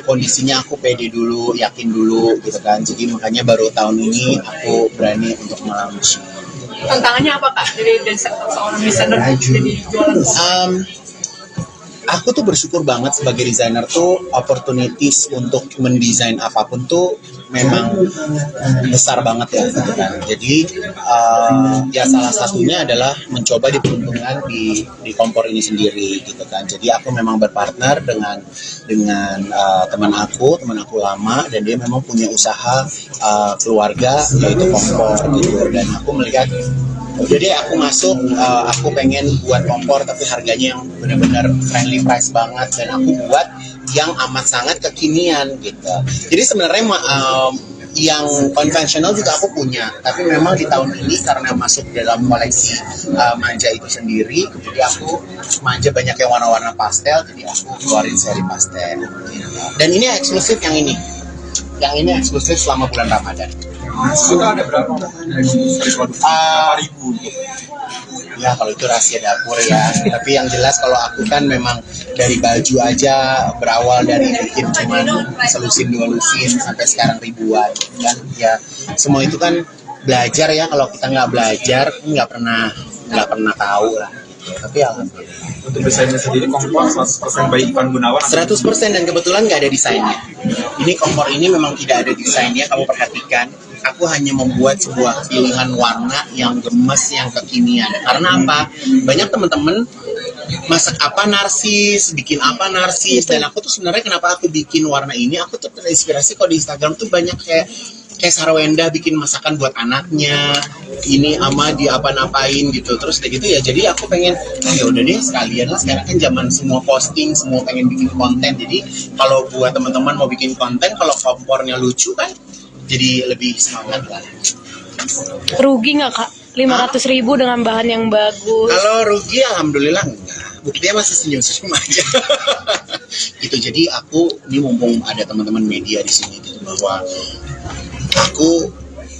Speaker 2: kondisinya aku pede dulu, yakin dulu gitu kan. Jadi makanya baru tahun ini aku berani untuk melaunch.
Speaker 4: Tantangannya apa kak dari seorang desainer jadi jualan
Speaker 2: Aku tuh bersyukur banget sebagai desainer tuh opportunities untuk mendesain apapun tuh memang besar banget ya gitu kan. Jadi ya salah satunya adalah mencoba diperuntukkan di kompor ini sendiri gitu kan. Jadi aku memang berpartner dengan teman aku lama, dan dia memang punya usaha keluarga yaitu kompor gitu, dan aku melihat jadi aku masuk, aku pengen buat kompor tapi harganya yang benar-benar friendly price banget, dan aku buat yang amat sangat kekinian gitu. Jadi sebenarnya yang konvensional juga aku punya, tapi memang di tahun ini karena masuk dalam koleksi manja itu sendiri, jadi aku manja banyak yang warna-warna pastel, jadi aku keluarin seri pastel. Dan ini eksklusif yang ini eksklusif selama bulan Ramadan.
Speaker 7: Itu ada berapa? Berapa ribu?
Speaker 2: Ya kalau itu rahasia dapur ya. Tapi yang jelas kalau aku kan memang dari baju aja berawal dari bikin cuman selusin 2 lusin sampai sekarang ribuan kan. Ya semua itu kan belajar ya. Kalau kita nggak belajar nggak pernah tahu lah. Tapi alhamdulillah.
Speaker 7: Untuk desainnya sendiri kompor 100% by Ivan Gunawan.
Speaker 2: 100% dan kebetulan nggak ada desainnya. Ini kompor ini memang tidak ada desainnya, kamu perhatikan. aku hanya membuat sebuah pilihan warna yang gemes, yang kekinian. Karena apa? Banyak teman-teman masak apa narsis, bikin apa narsis, dan aku tuh sebenarnya kenapa aku bikin warna ini, aku tuh terinspirasi kok di Instagram tuh banyak kayak Sarwenda bikin masakan buat anaknya, ini ama dia apa-napain gitu, terus kayak gitu ya. Jadi aku pengen, ya udah deh sekalian lah, sekarang kan zaman semua posting, semua pengen bikin konten. Jadi kalau buat teman-teman mau bikin konten, kalau kompornya lucu kan, jadi lebih semangat lah.
Speaker 6: Rugi nggak kak? 500.000 dengan bahan yang bagus.
Speaker 2: Kalau rugi alhamdulillah enggak. Buktinya masih senyum-senyum aja. Gitu. Jadi aku ini mumpung ada teman-teman media di sini gitu, bahwa aku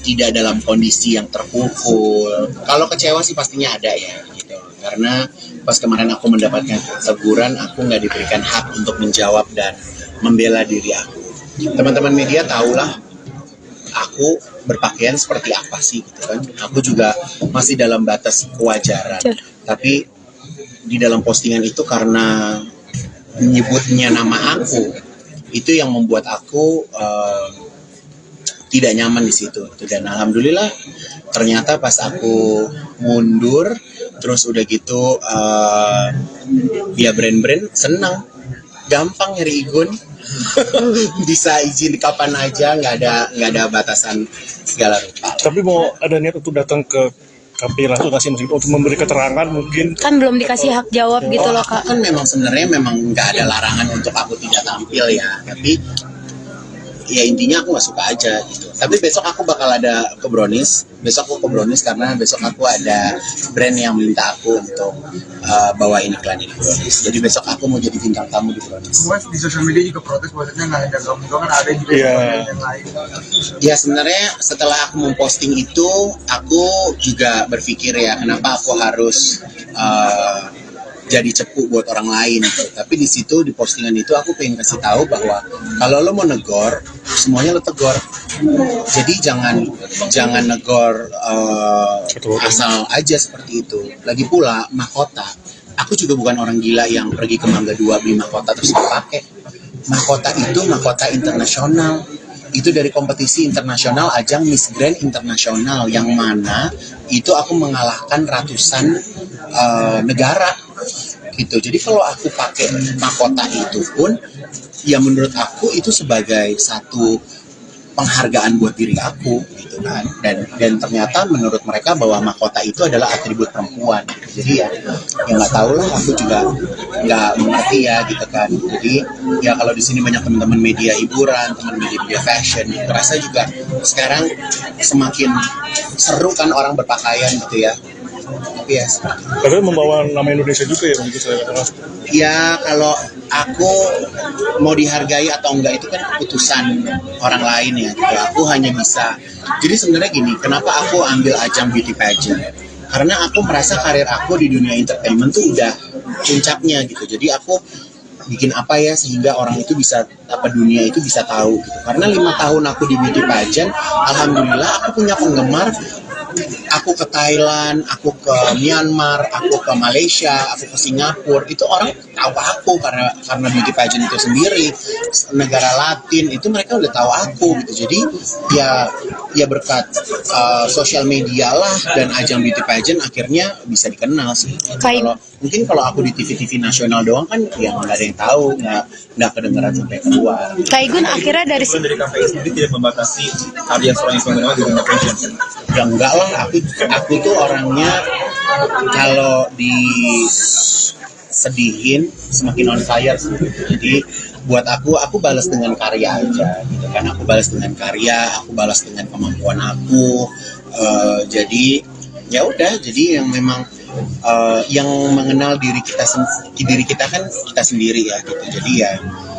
Speaker 2: tidak dalam kondisi yang terpukul. Kalau kecewa sih pastinya ada ya gitu. Karena pas kemarin aku mendapatkan teguran, aku nggak diberikan hak untuk menjawab dan membela diri aku. Teman-teman media tahulah aku berpakaian seperti apa sih gitu kan. Aku juga masih dalam batas kewajaran. Tapi di dalam postingan itu karena menyebutnya nama aku, itu yang membuat aku tidak nyaman di situ. Dan alhamdulillah ternyata pas aku mundur, terus udah gitu ya brand-brand senang, gampang nyari Igun. Bisa izin kapan aja, nggak ada batasan segala rupa.
Speaker 5: Tapi mau ada niat untuk datang ke KPI langsung ngasih meskipun untuk memberi keterangan mungkin.
Speaker 6: Kan belum dikasih hak jawab gitu loh
Speaker 2: Aku
Speaker 6: kak.
Speaker 2: kan memang sebenarnya memang nggak ada larangan untuk aku tidak tampil ya, tapi ya intinya aku nggak suka aja gitu. Tapi besok aku bakal ada ke Brownies. Besok aku ke Brownies karena besok aku ada brand yang minta aku untuk bawain iklan ini Brownies. Jadi besok aku mau jadi bintang tamu di Brownies.
Speaker 3: Mas di sosial media juga protes, maksudnya nggak ada kamu doang, kan ada juga yang lain.
Speaker 2: Ya sebenarnya setelah aku memposting itu, aku juga berpikir ya kenapa aku harus jadi cepu buat orang lain gitu. Tapi di situ di postingan itu aku pengen kasih tahu bahwa kalau lo mau negor, semuanya lo tegor. Jadi jangan negor asal aja seperti itu. Lagi pula mahkota, aku juga bukan orang gila yang pergi ke Mangga 2 beli mahkota terus pakai. Mahkota itu mahkota internasional. Itu dari kompetisi internasional, ajang Miss Grand Internasional, yang mana itu aku mengalahkan ratusan negara gitu. Jadi kalau aku pakai mahkota itu pun, ya menurut aku itu sebagai satu penghargaan buat diri aku gitu kan. Dan ternyata menurut mereka bahwa mahkota itu adalah atribut perempuan. Jadi ya nggak tahu lah, aku juga nggak mengerti ya gitu kan. Jadi ya kalau di sini banyak teman-teman media hiburan, teman media fashion, terasa juga sekarang semakin seru kan orang berpakaian gitu ya. Tapi ya
Speaker 5: Tapi membawa nama Indonesia juga ya begitu saya katakan.
Speaker 2: ya kalau aku mau dihargai atau enggak itu kan keputusan orang lain ya gitu. Aku hanya bisa, jadi sebenarnya gini, kenapa aku ambil ajang beauty pageant, karena aku merasa karir aku di dunia entertainment tuh udah puncaknya gitu. Jadi aku bikin apa ya sehingga orang itu bisa, dunia itu bisa tahu gitu. Karena 5 tahun aku di beauty pageant, alhamdulillah aku punya penggemar. Aku ke Thailand, aku ke Myanmar, aku ke Malaysia, aku ke Singapura, itu orang tahu aku karena beauty pageant itu sendiri. Negara Latin itu mereka udah tahu aku gitu. Jadi ya berkat sosial media lah dan ajang beauty pageant akhirnya bisa dikenal sih. Kalau aku di TV nasional doang kan ya nggak ada yang tahu, nggak kedengeran sampai keluar.
Speaker 6: Kak Igun akhirnya dari
Speaker 7: Dari KPI sendiri tidak membatasi karya seorang Ismail Gunawan di dunia fashion.
Speaker 2: Ya enggak lah, aku tuh orangnya kalau disedihin semakin on fire sih. Jadi buat aku balas dengan karya aja gitu kan. Aku balas dengan karya, aku balas dengan kemampuan aku. Jadi ya udah, jadi yang memang yang mengenal diri kita kan kita sendiri ya gitu. Jadi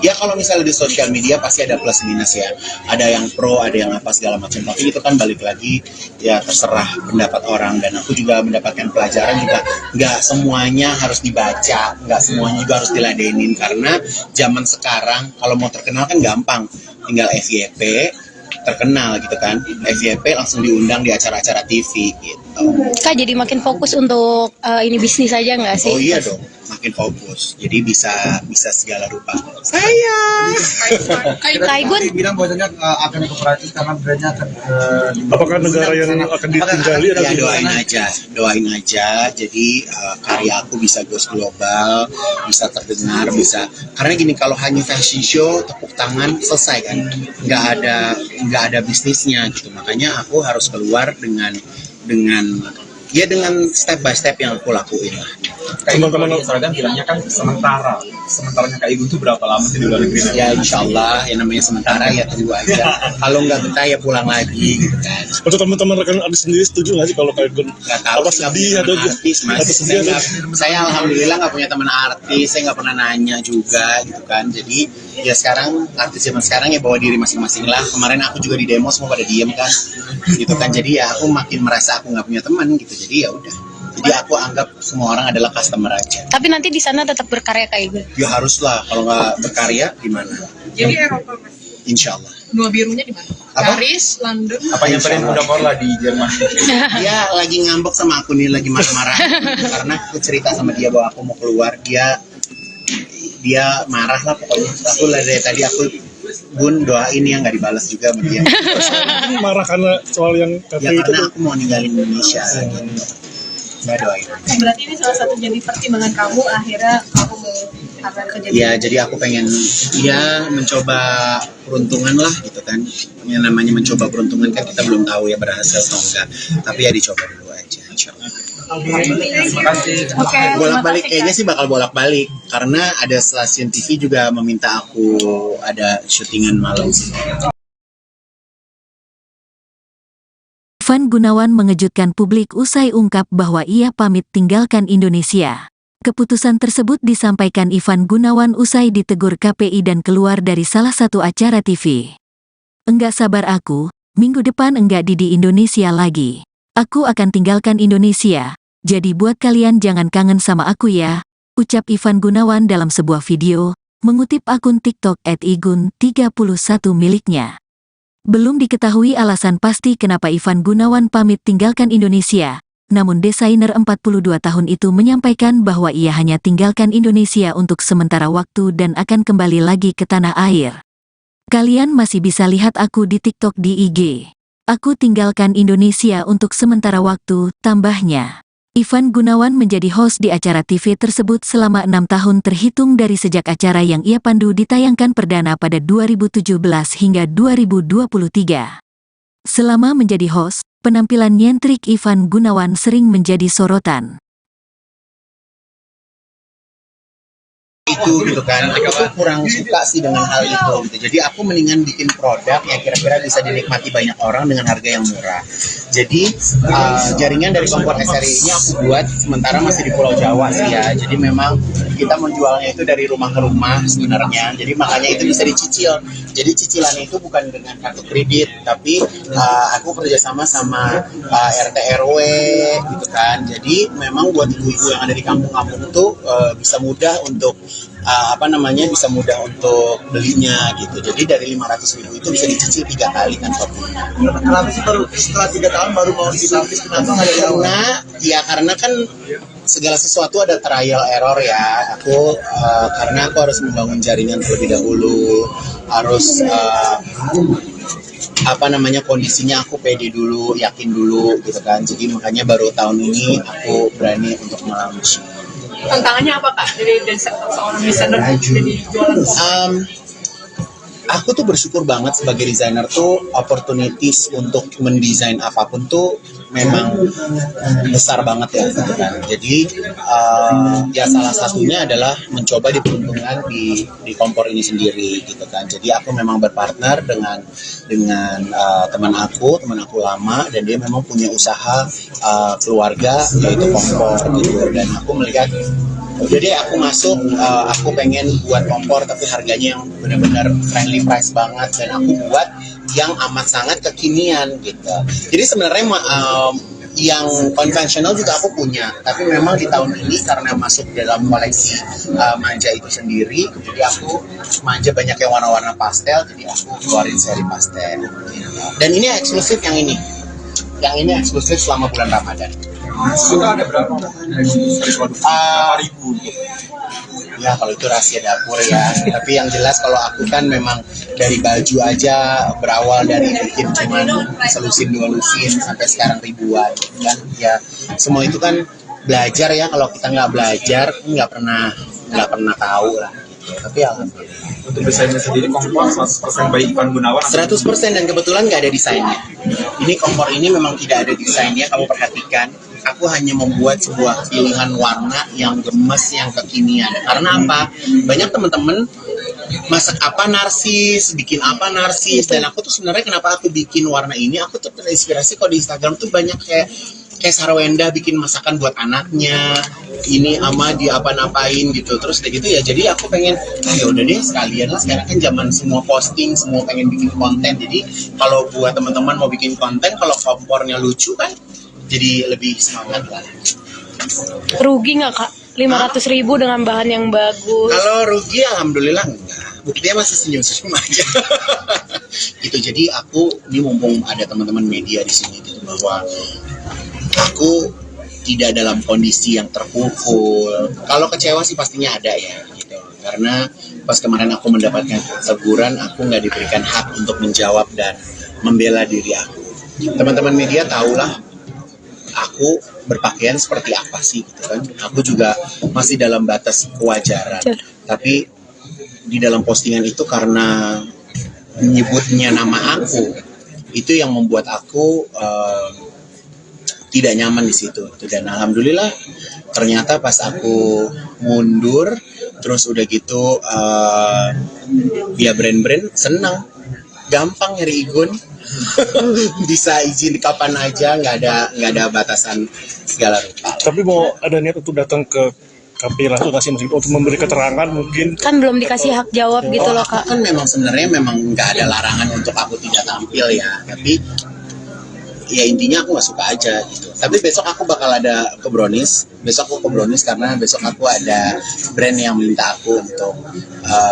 Speaker 2: ya kalau misalnya di sosial media pasti ada plus minus ya, ada yang pro, ada yang apa segala macam, tapi itu kan balik lagi ya terserah pendapat orang. Dan aku juga mendapatkan pelajaran juga, nggak semuanya harus dibaca, nggak semuanya juga harus diladenin, karena zaman sekarang kalau mau terkenal kan gampang, tinggal FYP terkenal gitu kan, FYP langsung diundang di acara-acara TV gitu.
Speaker 6: Kak jadi makin fokus untuk ini bisnis aja nggak sih?
Speaker 2: Oh iya dong. makin fokus. Jadi bisa segala rupa. Sayang.
Speaker 6: Kaigun
Speaker 3: bilang bahwasanya akan kooperatif karena brandnya akan
Speaker 5: Apakah negara yang akan ditinggali ada
Speaker 2: Ya
Speaker 5: di
Speaker 2: doain aja. Jadi karya aku bisa go global, bisa terdengar, bisa. Karena gini, kalau hanya fashion show tepuk tangan selesai kan, nggak ada bisnisnya gitu. Makanya aku harus keluar dengan step by step yang aku lakuin lah.
Speaker 7: Teman-teman seragam bilangnya kan sementaranya Kak Igun tuh berapa lama sih di luar negeri?
Speaker 2: Ya insya Allah yang namanya sementara ya tunggu aja. Kalau nggak betah ya pulang lagi gitu kan.
Speaker 5: Untuk teman-teman rekan artis sendiri setuju nggak sih kalau Kak Igun
Speaker 2: Nggak tahu
Speaker 5: apa
Speaker 2: sih, nggak
Speaker 5: sedih
Speaker 2: punya
Speaker 5: atau
Speaker 2: teman artis mas. Saya alhamdulillah nggak punya teman artis. Saya nggak pernah nanya juga gitu kan. Jadi ya sekarang artis zaman sekarang ya bawa diri masing-masing lah. Kemarin aku juga di demo semua pada diem kan, gitu kan. Jadi ya aku makin merasa aku nggak punya teman gitu. Jadi ya udah. Jadi aku anggap semua orang adalah customer aja.
Speaker 6: tapi nanti di sana tetap berkarya Kaigun.
Speaker 2: Ya harus lah, kalau nggak berkarya gimana?
Speaker 4: Jadi Eropa Mas.
Speaker 2: Insya Allah.
Speaker 4: Benua birunya di mana?
Speaker 2: Apa?
Speaker 4: Paris, London.
Speaker 7: Apa nyamperin udah Korla di Jerman?
Speaker 2: Dia lagi ngambek sama aku nih, lagi marah-marah. Karena aku cerita sama dia bahwa aku mau keluar, dia marah lah pokoknya. Aku lah dari tadi aku Bun doain ya, nggak dibalas juga sama dia.
Speaker 5: marah karena soal yang
Speaker 2: Ya
Speaker 5: KPI itu
Speaker 2: karena aku mau ninggalin Indonesia gitu. Nggak doain.
Speaker 4: Berarti ini salah satu jadi pertimbangan kamu akhirnya kamu akan kerja.
Speaker 2: Ya jadi aku pengen mencoba peruntungan lah gitu kan. Yang namanya mencoba peruntungan kan kita belum tahu ya berhasil atau enggak. Tapi ya dicoba dulu aja. Insya Allah.
Speaker 7: Terima kasih.
Speaker 4: Oke.
Speaker 2: Bolak-balik kayaknya sih bakal bolak-balik karena ada stasiun TV juga meminta aku ada syutingan malam sih.
Speaker 1: Ivan Gunawan mengejutkan publik usai ungkap bahwa ia pamit tinggalkan Indonesia. Keputusan tersebut disampaikan Ivan Gunawan usai ditegur KPI dan keluar dari salah satu acara TV. Enggak sabar aku, minggu depan enggak di Indonesia lagi. Aku akan tinggalkan Indonesia, jadi buat kalian jangan kangen sama aku ya, ucap Ivan Gunawan dalam sebuah video, mengutip akun TikTok @igun31 miliknya. Belum diketahui alasan pasti kenapa Ivan Gunawan pamit tinggalkan Indonesia, namun desainer 42 tahun itu menyampaikan bahwa ia hanya tinggalkan Indonesia untuk sementara waktu dan akan kembali lagi ke tanah air. Kalian masih bisa lihat aku di TikTok di IG. Aku tinggalkan Indonesia untuk sementara waktu, tambahnya. Ivan Gunawan menjadi host di acara TV tersebut selama 6 tahun terhitung dari sejak acara yang ia pandu ditayangkan perdana pada 2017 hingga 2023. Selama menjadi host, penampilan nyentrik Ivan Gunawan sering menjadi sorotan.
Speaker 2: Itu gitu kan, aku tuh kurang suka sih dengan hal itu gitu. Jadi aku mendingan bikin produk yang kira-kira bisa dinikmati banyak orang dengan harga yang murah. Jadi jaringan dari kompor SRI ini aku buat sementara masih di Pulau Jawa sih ya. Jadi memang kita menjualnya itu dari rumah ke rumah sebenarnya. Jadi makanya itu bisa dicicil. Jadi cicilannya itu bukan dengan kartu kredit, tapi aku kerjasama sama RT RW gitu kan. Jadi memang buat ibu-ibu yang ada di kampung-kampung itu bisa mudah untuk bisa mudah untuk belinya gitu. Jadi dari 500.000 itu bisa dicicil 3 kali kan shopnya.
Speaker 3: Kenapa sih baru setelah 3 tahun baru mau dilapis? Kenapa nggak dari awal?
Speaker 2: Karena kan segala sesuatu ada trial error ya. Karena aku harus membangun jaringan terlebih dahulu, harus kondisinya aku pede dulu, yakin dulu gitu kan. Jadi makanya baru tahun ini aku berani untuk melaunch.
Speaker 4: Tantangannya apa Kak dari seorang desainer jadi jualan?
Speaker 2: Aku tuh bersyukur banget sebagai desainer tuh opportunities untuk mendesain apapun tuh memang besar banget ya gitu kan. Jadi ya salah satunya adalah mencoba diperuntukkan di kompor ini sendiri gitu kan. Jadi aku memang berpartner dengan teman aku lama, dan dia memang punya usaha keluarga yaitu kompor gitu, dan aku melihat jadi aku masuk, aku pengen buat kompor tapi harganya yang benar-benar friendly price banget, dan aku buat yang amat sangat kekinian gitu. Jadi sebenarnya yang konvensional juga aku punya, tapi memang di tahun ini karena masuk dalam koleksi manja itu sendiri, jadi aku manja banyak yang warna-warna pastel, jadi aku keluarin seri pastel. Dan ini eksklusif yang ini eksklusif selama bulan Ramadan.
Speaker 7: Itu ada berapa? Dari produksi berapa ribu untuk
Speaker 2: Ya kalau itu rahasia dapur ya. Tapi yang jelas kalau aku kan memang dari baju aja berawal dari bikin cuman selusin dua lusin sampai sekarang ribuan kan. Ya semua itu kan belajar ya. Kalau kita nggak belajar nggak pernah tahu lah. Tapi alhamdulillah.
Speaker 7: untuk desainnya sendiri kompor 100% by Ivan Gunawan.
Speaker 2: 100% dan kebetulan nggak ada desainnya. Ini kompor ini memang tidak ada desainnya, kamu perhatikan. Aku hanya membuat sebuah pilihan warna yang gemes, yang kekinian. Karena apa? Banyak teman-teman masak apa narsis, bikin apa narsis. Dan aku tuh sebenarnya kenapa aku bikin warna ini, aku tuh terinspirasi kok di Instagram tuh banyak kayak Sarwenda bikin masakan buat anaknya, ini ama dia apa-napain gitu, terus kayak gitu ya. Jadi aku pengen, ya udah deh sekalian lah, sekarang kan zaman semua posting, semua pengen bikin konten. Jadi kalau buat teman-teman mau bikin konten, kalau kompornya lucu kan, jadi lebih semangat lah.
Speaker 6: Rugi nggak kak? 500.000 dengan bahan yang bagus.
Speaker 2: Kalau rugi, alhamdulillah enggak. Buktinya masih senyum-senyum aja. Gitu. Jadi aku ini mumpung ada teman-teman media di sini gitu, bahwa aku tidak dalam kondisi yang terpukul. Kalau kecewa sih pastinya ada ya, gitu. Karena pas kemarin aku mendapatkan teguran, aku nggak diberikan hak untuk menjawab dan membela diri aku. Teman-teman media tahulah aku berpakaian seperti apa sih, gitu kan. Aku juga masih dalam batas kewajaran. Tapi di dalam postingan itu karena menyebutnya nama aku, itu yang membuat aku tidak nyaman di situ. Dan alhamdulillah ternyata pas aku mundur, terus udah gitu ya brand-brand senang, gampang nyari Igun. Bisa izin kapan aja, nggak ada batasan segala rupa.
Speaker 5: Tapi mau ada niat untuk datang ke KPI langsung ngasih untuk memberi keterangan mungkin?
Speaker 6: Kan belum dikasih hak jawab gitu loh
Speaker 2: Aku
Speaker 6: kak.
Speaker 2: kan memang sebenarnya nggak ada larangan untuk aku tidak tampil ya, tapi ya intinya aku nggak suka aja gitu. Tapi besok aku bakal ada ke Brownies. Besok aku ke Brownies karena besok aku ada brand yang minta aku untuk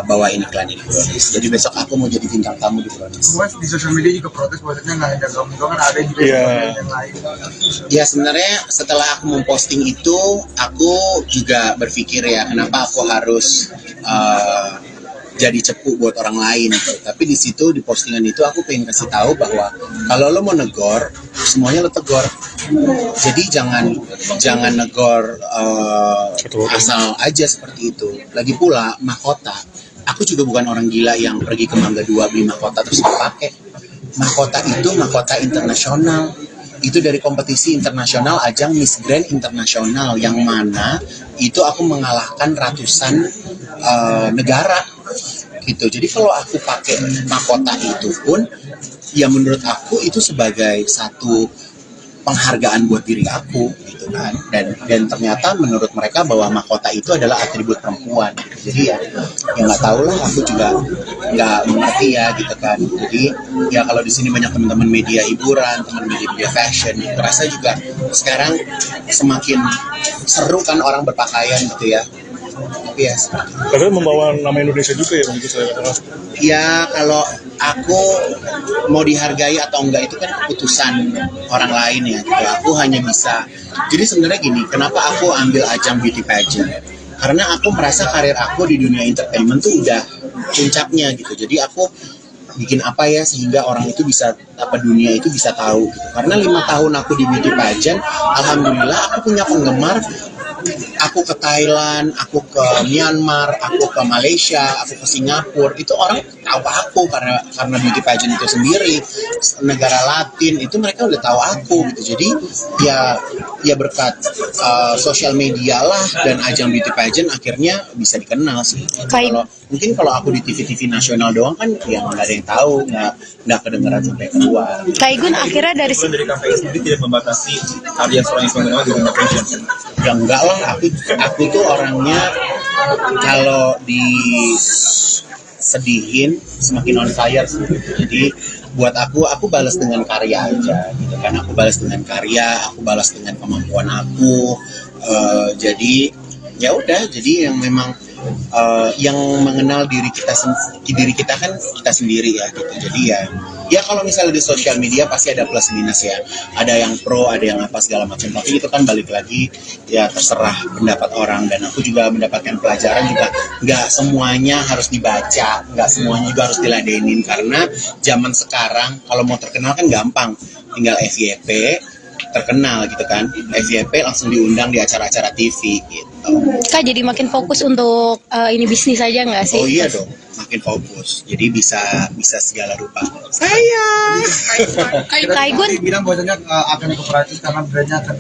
Speaker 2: bawain iklan ini Brownies. Jadi besok aku mau jadi bintang tamu di Brownies.
Speaker 3: Mas di sosial media juga protes, maksudnya nggak ada kamu doang, kan ada juga yang lain.
Speaker 2: Ya sebenarnya setelah aku memposting itu, aku juga berpikir ya kenapa aku harus jadi cepu buat orang lain gitu. Tapi di situ di postingan itu aku pengen kasih tahu bahwa kalau lo mau negor, semuanya lo tegor. Jadi jangan negor asal aja seperti itu. Lagi pula mahkota, aku juga bukan orang gila yang pergi ke Mangga 2 beli mahkota terus pakai. Mahkota itu mahkota internasional. Itu dari kompetisi internasional, ajang Miss Grand Internasional, yang mana itu aku mengalahkan ratusan negara gitu. Jadi kalau aku pakai mahkota itu pun ya menurut aku itu sebagai satu penghargaan buat diri aku gitu kan. Dan ternyata menurut mereka bahwa mahkota itu adalah atribut perempuan. Jadi ya nggak tahu lah, aku juga nggak mengerti ya gitu kan. Jadi ya kalau di sini banyak teman-teman media hiburan, teman media fashion, terasa juga sekarang semakin seru kan orang berpakaian gitu ya. Tapi ya
Speaker 5: Padahal membawa nama Indonesia juga ya begitu saya katakan.
Speaker 2: ya kalau aku mau dihargai atau enggak itu kan keputusan orang lain ya gitu. Aku hanya bisa, jadi sebenarnya gini, kenapa aku ambil ajang beauty pageant, karena aku merasa karir aku di dunia entertainment tuh udah puncaknya gitu. Jadi aku bikin apa ya sehingga orang itu bisa, dunia itu bisa tahu gitu. Karena 5 tahun aku di beauty pageant, alhamdulillah aku punya penggemar. Aku ke Thailand, aku ke Myanmar, aku ke Malaysia, aku ke Singapura, itu orang tahu aku karena beauty pageant itu sendiri. Negara Latin itu mereka udah tahu aku gitu. Jadi ya berkat sosial media lah dan ajang beauty pageant akhirnya bisa dikenal sih. Kalau aku di TV nasional doang kan ya nggak ada yang tahu, nggak kedengeran sampai keluar.
Speaker 6: Kak Igun akhirnya dari
Speaker 7: Dari KPI sendiri tidak membatasi karya seorang Ivan Gunawan di dunia fashion.
Speaker 2: Ya enggak lah, aku tuh orangnya kalau disedihin semakin on fire sih. Jadi buat aku balas dengan karya aja gitu kan. Aku balas dengan karya, aku balas dengan kemampuan aku. Jadi ya udah, jadi yang memang yang mengenal diri kita kan kita sendiri ya gitu. Jadi ya kalau misalnya di sosial media pasti ada plus minus ya, ada yang pro, ada yang apa segala macam, tapi itu kan balik lagi ya terserah pendapat orang. Dan aku juga mendapatkan pelajaran juga, nggak semuanya harus dibaca, nggak semuanya juga harus diladenin, karena zaman sekarang kalau mau terkenal kan gampang, tinggal FYP terkenal gitu kan, FYP langsung diundang di acara-acara TV gitu.
Speaker 6: Kak jadi makin fokus untuk ini bisnis aja nggak sih?
Speaker 2: Oh iya dong, makin fokus. Jadi bisa segala rupa. Sayang.
Speaker 6: Kak Igun,
Speaker 3: bilang bahwasanya akan kooperatif karena brandnya akan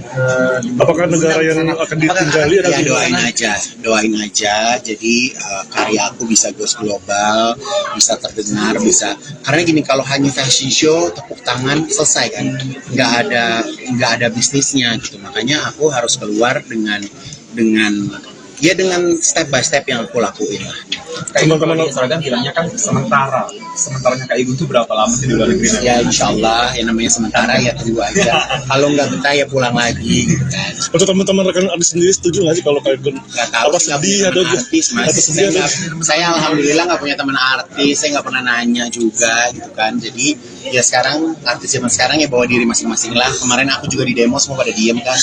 Speaker 5: Apakah negara yang akan ditinggali atau
Speaker 2: Ya
Speaker 5: gimana?
Speaker 2: doain aja. Jadi karya aku bisa go global, bisa terdengar, bisa. Karena gini, kalau hanya fashion show tepuk tangan selesai kan, nggak ada bisnisnya gitu. Makanya aku harus keluar dengan step by step yang aku lakuin lah.
Speaker 7: Teman-teman seragam bilangnya kan sementaranya Kak Igun tuh berapa lama sih di luar negeri?
Speaker 2: Ya insya Allah yang namanya sementara ya tunggu aja. Kalau nggak betah ya pulang lagi gitu kan.
Speaker 5: Untuk teman-teman rekan artis sendiri setuju nggak sih kalau Kak Igun
Speaker 2: Nggak tahu
Speaker 5: apa
Speaker 2: sih, nggak
Speaker 5: sedih
Speaker 2: punya
Speaker 5: atau
Speaker 2: teman artis mas. Saya alhamdulillah nggak punya teman artis, saya nggak pernah nanya juga gitu kan. Jadi ya sekarang artis zaman sekarang ya bawa diri masing-masing lah. Kemarin aku juga di demo semua pada diem kan,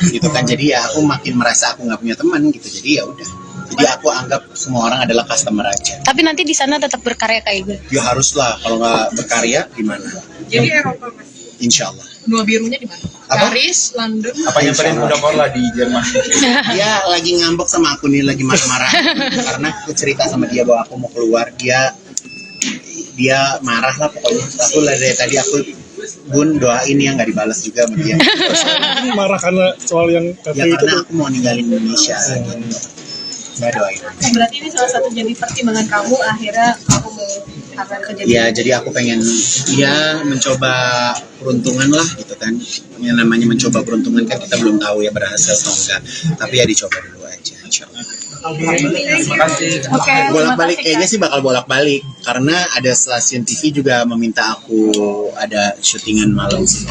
Speaker 2: gitu kan. Jadi ya aku makin merasa aku nggak punya teman gitu. Jadi ya udah. Jadi aku anggap semua orang adalah customer aja.
Speaker 6: tapi nanti di sana tetap berkarya Kak Igun.
Speaker 2: Ya harus lah, kalau nggak berkarya gimana?
Speaker 4: Jadi Eropa mas.
Speaker 2: Insya Allah.
Speaker 4: Benua birunya di mana?
Speaker 2: Apa?
Speaker 4: Paris, London.
Speaker 7: Apa nyamperin udah Korla di Jerman?
Speaker 2: Dia lagi ngambek sama aku nih, lagi marah-marah karena aku cerita sama dia bahwa aku mau keluar. Dia marah lah pokoknya. Aku lah dari tadi aku Bun doain ya, nggak dibalas juga sama dia.
Speaker 5: Ini marah karena soal yang
Speaker 2: Ya
Speaker 5: KPI itu
Speaker 2: karena
Speaker 5: tuh?
Speaker 2: aku mau ninggalin Indonesia gitu. Nggak doain.
Speaker 4: Berarti ini salah satu jadi pertimbangan kamu akhirnya kamu mau kerja di
Speaker 2: Ya jadi aku pengen mencoba peruntungan lah gitu kan. Yang namanya mencoba peruntungan kan kita belum tahu ya berhasil atau enggak. Tapi ya dicoba dulu aja. Insya Allah.
Speaker 7: Terima kasih.
Speaker 4: Oke,
Speaker 2: Bolak-balik
Speaker 4: terima kasih,
Speaker 2: kayaknya sih bakal bolak-balik karena ada stasiun TV juga meminta aku ada syutingan malam sih.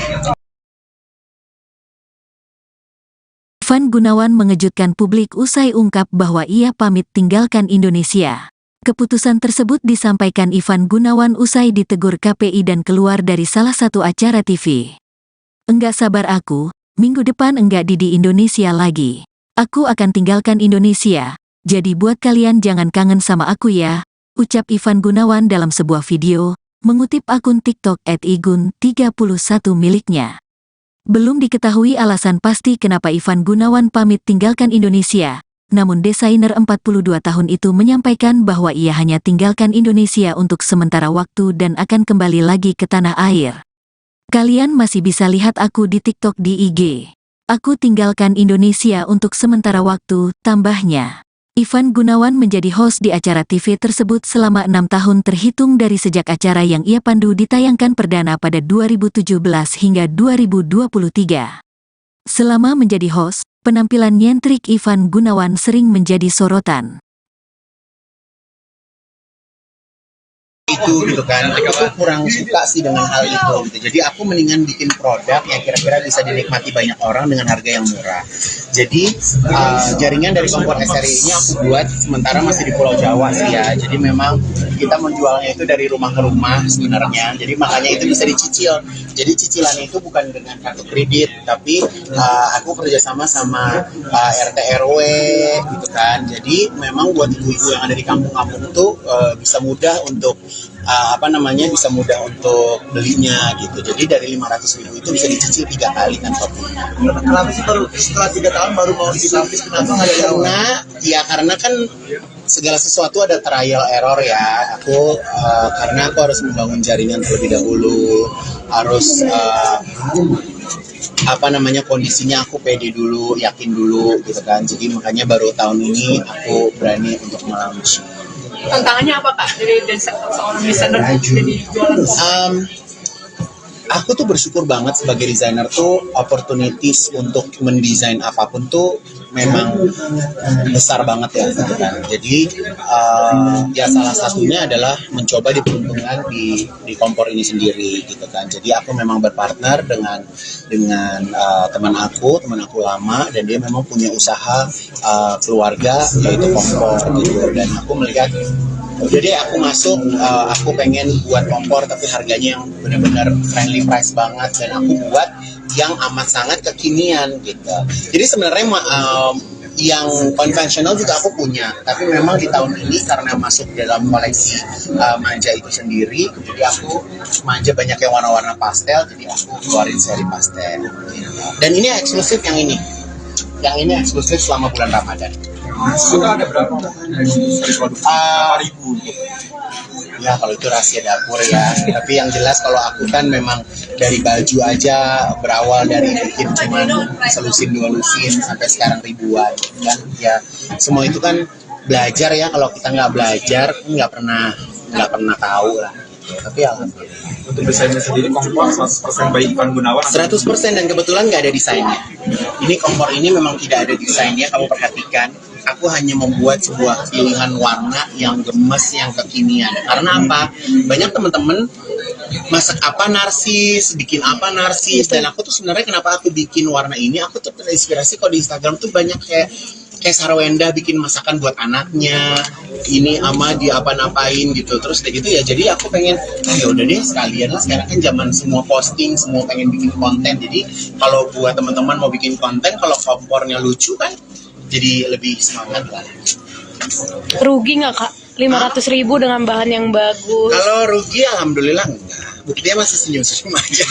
Speaker 1: Ivan Gunawan mengejutkan publik usai ungkap bahwa ia pamit tinggalkan Indonesia. Keputusan tersebut disampaikan Ivan Gunawan usai ditegur KPI dan keluar dari salah satu acara TV. Enggak sabar aku, minggu depan enggak di Indonesia lagi. Aku akan tinggalkan Indonesia, jadi buat kalian jangan kangen sama aku ya, ucap Ivan Gunawan dalam sebuah video, mengutip akun TikTok @igun31 miliknya. Belum diketahui alasan pasti kenapa Ivan Gunawan pamit tinggalkan Indonesia, namun desainer 42 tahun itu menyampaikan bahwa ia hanya tinggalkan Indonesia untuk sementara waktu dan akan kembali lagi ke tanah air. Kalian masih bisa lihat aku di TikTok di IG. Aku tinggalkan Indonesia untuk sementara waktu, tambahnya. Ivan Gunawan menjadi host di acara TV tersebut selama 6 tahun terhitung dari sejak acara yang ia pandu ditayangkan perdana pada 2017 hingga 2023. Selama menjadi host, penampilan nyentrik Ivan Gunawan sering menjadi sorotan.
Speaker 2: Itu gitu kan, aku tuh kurang suka sih dengan hal itu gitu. Jadi aku mendingan bikin produk yang kira-kira bisa dinikmati banyak orang dengan harga yang murah. Jadi jaringan dari Kompor SRI ini aku buat sementara masih di Pulau Jawa sih ya. Jadi memang kita menjualnya itu dari rumah ke rumah sebenarnya. Jadi makanya itu bisa dicicil. Jadi cicilannya itu bukan dengan kartu kredit, tapi aku kerjasama sama RT RW gitu kan. Jadi memang buat ibu-ibu yang ada di kampung-kampung itu bisa mudah untuk bisa mudah untuk belinya gitu. Jadi dari 500.000 itu bisa dicicil 3 kali kan totalnya.
Speaker 3: Kenapa sih baru setelah 3 tahun baru mau dilapis, kenapa nggak dari awal?
Speaker 2: Karena kan segala sesuatu ada trial error ya. Karena aku harus membangun jaringan terlebih dahulu, harus kondisinya aku pede dulu, yakin dulu gitu kan. Jadi makanya baru tahun ini aku berani untuk melaunch.
Speaker 4: tantangannya apa kak dari seorang desainer jadi jualan
Speaker 2: Aku tuh bersyukur banget sebagai desainer tuh opportunities untuk mendesain apapun tuh memang besar banget ya gitu kan. Jadi ya salah satunya adalah mencoba diperuntukkan di kompor ini sendiri gitu kan. Jadi aku memang berpartner dengan teman aku lama, dan dia memang punya usaha keluarga yaitu kompor gitu, dan aku melihat udah deh aku masuk, aku pengen buat kompor tapi harganya yang benar-benar friendly price banget, dan aku buat yang amat sangat kekinian gitu. Jadi sebenarnya yang konvensional juga aku punya, tapi memang di tahun ini karena masuk dalam koleksi manja itu sendiri, jadi aku manja banyak yang warna-warna pastel, jadi aku keluarin seri pastel. Dan ini eksklusif yang ini eksklusif selama bulan Ramadan.
Speaker 7: Itu ada berapa? Berapa ribu untuk
Speaker 2: Ya kalau itu rahasia dapur ya. Tapi yang jelas kalau aku kan memang dari baju aja berawal dari bikin cuman selusin dua lusin sampai sekarang ribuan kan. Ya semua itu kan belajar ya. Kalau kita nggak belajar nggak pernah tahu lah. Tapi alhamdulillah.
Speaker 7: untuk desainnya sendiri kompor 100% by Ivan Gunawan.
Speaker 2: 100% dan kebetulan nggak ada desainnya. Ini kompor ini memang tidak ada desainnya, kamu perhatikan. Aku hanya membuat sebuah pilihan warna yang gemes, yang kekinian. Karena apa? Banyak teman-teman masak apa narsis, bikin apa narsis, dan aku tuh sebenarnya kenapa aku bikin warna ini? Aku tuh terinspirasi kalau di Instagram tuh banyak kayak Sarwenda bikin masakan buat anaknya, ini ama dia apa-napain gitu, terus kayak gitu ya. Jadi aku pengen, ya udah deh sekalian lah, sekarang kan zaman semua posting, semua pengen bikin konten. Jadi kalau buat teman-teman mau bikin konten, kalau kompornya lucu kan, jadi lebih semangat lah.
Speaker 6: Rugi nggak Kak? 500.000 dengan bahan yang bagus.
Speaker 2: Kalau rugi alhamdulillah enggak. Buktinya masih senyum-senyum aja.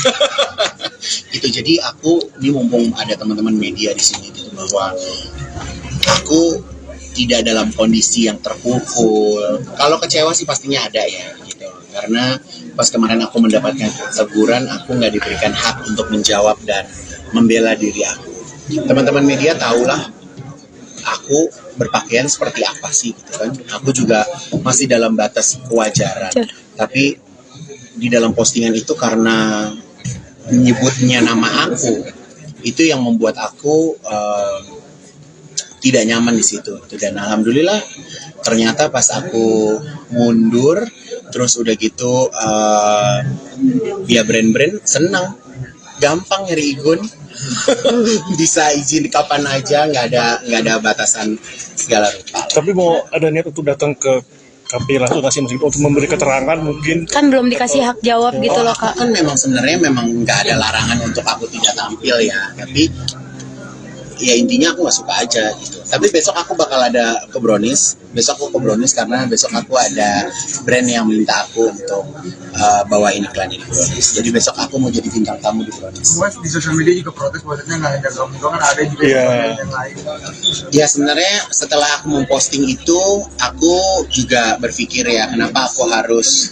Speaker 2: Gitu. Jadi aku ini mumpung ada teman-teman media di sini gitu, bahwa aku tidak dalam kondisi yang terpukul. Kalau kecewa sih pastinya ada ya gitu. Karena pas kemarin aku mendapatkan teguran, aku nggak diberikan hak untuk menjawab dan membela diri aku. Teman-teman media tahulah aku berpakaian seperti apa sih gitu kan. Aku juga masih dalam batas kewajaran. Tapi di dalam postingan itu karena menyebutnya nama aku, itu yang membuat aku tidak nyaman di situ. Dan alhamdulillah ternyata pas aku mundur, terus udah gitu ya brand-brand senang, gampang nyari Igun. Bisa izin kapan aja, nggak ada batasan segala rupa.
Speaker 5: Tapi mau ada niat untuk datang ke KPI langsung ngasih untuk memberi keterangan mungkin?
Speaker 6: Kan belum dikasih hak jawab gitu loh Kak.
Speaker 2: Kan memang sebenarnya nggak ada larangan untuk aku tidak tampil ya, tapi ya intinya aku nggak suka aja gitu. Tapi besok aku bakal ada ke Brownies. Besok aku ke Brownies karena besok aku ada brand yang minta aku untuk bawain iklan ini di Brownies. Jadi besok aku mau jadi bintang tamu di Brownies.
Speaker 3: Semua di sosial media juga protes, maksudnya nggak ada kamu doang, kan ada juga yang lain.
Speaker 2: Ya sebenarnya setelah aku memposting itu, aku juga berpikir ya kenapa aku harus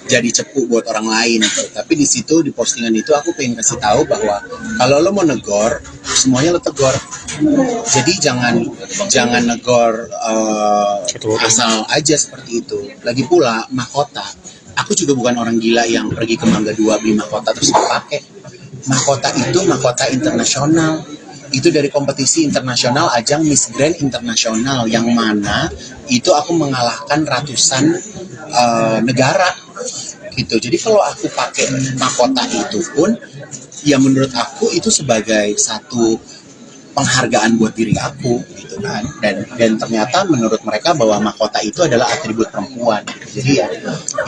Speaker 2: jadi cepu buat orang lain gitu. Tapi di situ di postingan itu aku pengen kasih tahu bahwa kalau lo mau negor, semuanya lo tegor. Jadi jangan negor asal aja seperti itu. Lagi pula mahkota, aku juga bukan orang gila yang pergi ke Mangga 2 beli mahkota terus pakai. Mahkota itu mahkota internasional. Itu dari kompetisi internasional, ajang Miss Grand Internasional, yang mana itu aku mengalahkan ratusan negara gitu. Jadi kalau aku pakai mahkota itu pun ya menurut aku itu sebagai satu penghargaan buat diri aku gitu kan. Dan ternyata menurut mereka bahwa mahkota itu adalah atribut perempuan gitu. Jadi ya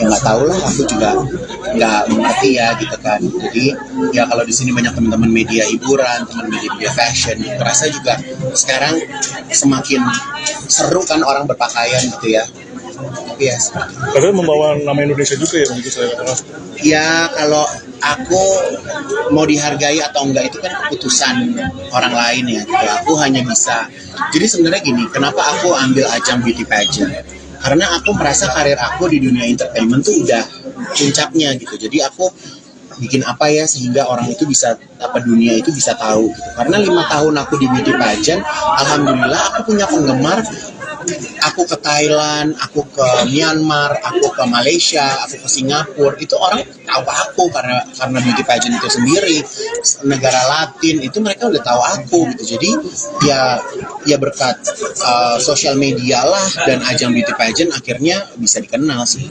Speaker 2: nggak tahu lah, aku juga nggak mengerti ya gitu kan. Jadi ya kalau di sini banyak teman-teman media hiburan, teman media fashion, terasa juga sekarang semakin seru kan orang berpakaian gitu ya. Yes.
Speaker 5: Padahal membawa nama Indonesia juga ya begitu saya katakan.
Speaker 2: Ya kalau aku mau dihargai atau enggak itu kan keputusan orang lain ya. Aku hanya bisa. Jadi sebenarnya gini, kenapa aku ambil ajang beauty pageant? Karena aku merasa karir aku di dunia entertainment tuh udah puncaknya gitu. Jadi aku bikin apa ya sehingga orang itu bisa, dunia itu bisa tahu gitu. Karena 5 tahun aku di beauty pageant, alhamdulillah aku punya penggemar aku ke Thailand, aku ke Myanmar, aku ke Malaysia, aku ke Singapura, itu orang tahu aku karena beauty pageant itu sendiri. Negara Latin itu mereka udah tahu aku gitu. Jadi ya berkat sosial media lah dan ajang beauty pageant akhirnya bisa dikenal sih.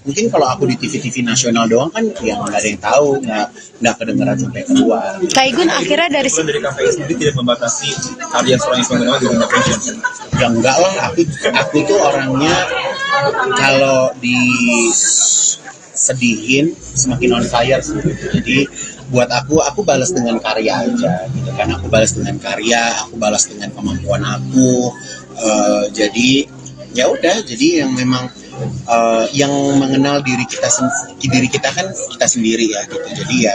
Speaker 2: Mungkin kalau aku di TV-TV nasional doang kan ya nggak ada yang tahu, nggak kedengeran sampai keluar.
Speaker 6: Kak Igun akhirnya dari
Speaker 7: KPI sendiri tidak membatasi karya seorang Ivan Gunawan di dunia fashion.
Speaker 2: Ya enggak lah, aku tuh orangnya kalau disedihin semakin on fire sih. Jadi buat aku balas dengan karya aja gitu kan. Aku balas dengan karya, aku balas dengan kemampuan aku. Jadi ya udah, jadi yang memang yang mengenal diri kita kan kita sendiri ya gitu. Jadi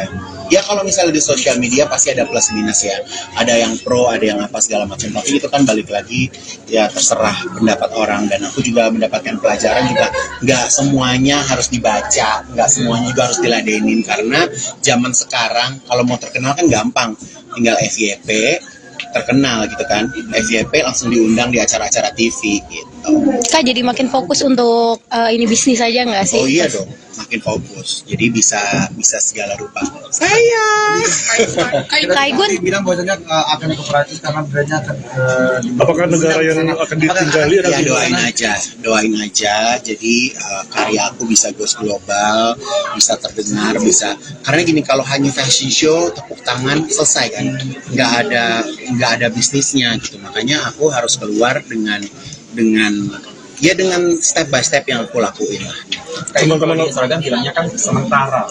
Speaker 2: ya kalau misalnya di sosial media pasti ada plus minus ya, ada yang pro, ada yang apa segala macam, tapi itu kan balik lagi ya terserah pendapat orang. Dan aku juga mendapatkan pelajaran juga, nggak semuanya harus dibaca, nggak semuanya juga harus diladenin, karena zaman sekarang kalau mau terkenal kan gampang, tinggal FYP terkenal gitu kan, FYP langsung diundang di acara-acara TV gitu.
Speaker 6: Kak jadi makin fokus untuk ini bisnis aja nggak sih?
Speaker 2: Oh iya dong, makin fokus. Jadi bisa segala rupa. Sayang.
Speaker 6: Kak Igun
Speaker 3: bilang bahwasanya akan ke Perancis karena brandnya akan
Speaker 5: Apakah negara yang akan ditinggali atau
Speaker 2: Ya
Speaker 5: gimana?
Speaker 2: doain aja. Jadi karya aku bisa go global, bisa terdengar, bisa. Karena gini, kalau hanya fashion show tepuk tangan selesai kan, nggak ada bisnisnya gitu. Makanya aku harus keluar dengan step by step yang aku lakuin lah.
Speaker 7: Teman-teman seragam bilangnya kan sementaranya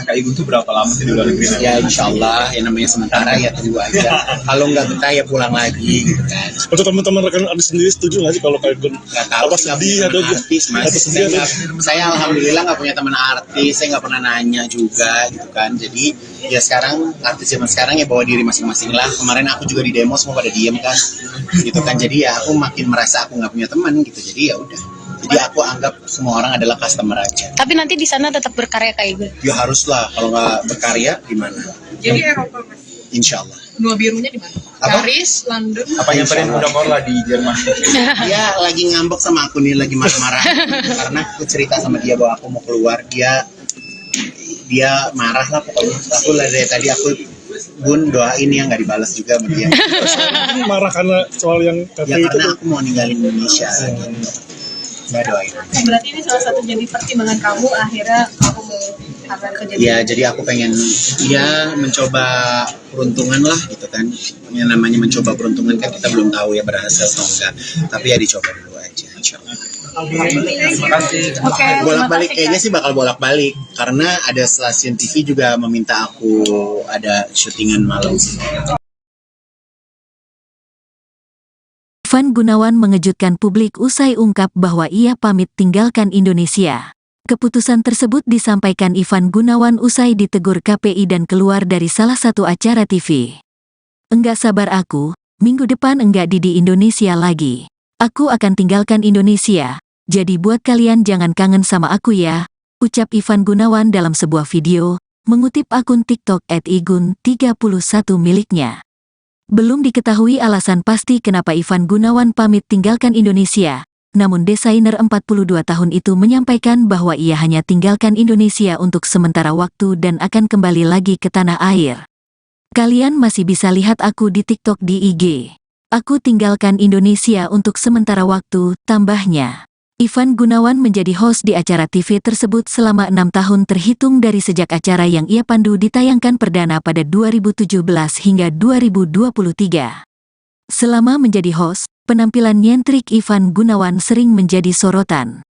Speaker 7: Kak Igun tuh berapa lama sih di luar negeri?
Speaker 2: Ya insya Allah, yang namanya sementara ya tunggu aja. Kalau nggak betah ya pulang lagi gitu kan.
Speaker 5: Untuk teman-teman rekan artis sendiri setuju nggak sih kalau Kak Igun
Speaker 2: Nggak tahu
Speaker 5: apa
Speaker 2: sih, nggak
Speaker 5: sedih
Speaker 2: punya
Speaker 5: atau
Speaker 2: teman artis, Mas.
Speaker 5: atau sedih atau
Speaker 2: Saya alhamdulillah nggak punya teman artis, saya nggak pernah nanya juga gitu kan. Jadi ya sekarang artis zaman sekarang ya bawa diri masing-masing lah. Kemarin aku juga di demo semua pada diem kan, gitu kan. Jadi ya aku makin merasa aku nggak punya teman gitu. Jadi ya udah. Jadi aku anggap semua orang adalah customer aja.
Speaker 6: tapi nanti di sana tetap berkarya Kak Igun.
Speaker 2: Ya haruslah, kalau nggak berkarya gimana?
Speaker 4: Jadi Eropa Mas.
Speaker 2: Insya Allah.
Speaker 4: Benua birunya di mana?
Speaker 2: Apa?
Speaker 4: Paris, London.
Speaker 7: Apa yang paling udah lah di Jerman?
Speaker 2: Dia lagi ngambek sama aku nih, lagi marah-marah karena aku cerita sama dia bahwa aku mau keluar. Dia marah lah pokoknya. Aku lah dari tadi aku Bun doain ya, nggak dibalas juga sama dia.
Speaker 5: mungkin marah karena soal yang
Speaker 2: Ya
Speaker 5: KPI itu
Speaker 2: karena
Speaker 5: tuh?
Speaker 2: aku mau ninggalin Indonesia gitu. Saya doain.
Speaker 4: Berarti ini salah satu jadi pertimbangan kamu akhirnya kamu mau kerja di
Speaker 2: Ya jadi aku pengen mencoba peruntungan lah gitu kan. Yang namanya mencoba peruntungan kan kita belum tahu ya berhasil atau enggak. Tapi ya dicoba dulu aja insya Allah.
Speaker 7: Terima kasih.
Speaker 4: Oke,
Speaker 2: Bolak-balik
Speaker 4: terima kasih,
Speaker 2: kayaknya sih bakal bolak-balik karena ada stasiun TV juga meminta aku ada syutingan malam sih.
Speaker 1: Ivan Gunawan mengejutkan publik usai ungkap bahwa ia pamit tinggalkan Indonesia. Keputusan tersebut disampaikan Ivan Gunawan usai ditegur KPI dan keluar dari salah satu acara TV. Enggak sabar aku, minggu depan enggak di Indonesia lagi. Aku akan tinggalkan Indonesia, jadi buat kalian jangan kangen sama aku ya, ucap Ivan Gunawan dalam sebuah video, mengutip akun TikTok @igun31 miliknya. Belum diketahui alasan pasti kenapa Ivan Gunawan pamit tinggalkan Indonesia, namun desainer 42 tahun itu menyampaikan bahwa ia hanya tinggalkan Indonesia untuk sementara waktu dan akan kembali lagi ke tanah air. Kalian masih bisa lihat aku di TikTok di IG. Aku tinggalkan Indonesia untuk sementara waktu, tambahnya. Ivan Gunawan menjadi host di acara TV tersebut selama 6 tahun terhitung dari sejak acara yang ia pandu ditayangkan perdana pada 2017 hingga 2023. Selama menjadi host, penampilan nyentrik Ivan Gunawan sering menjadi sorotan.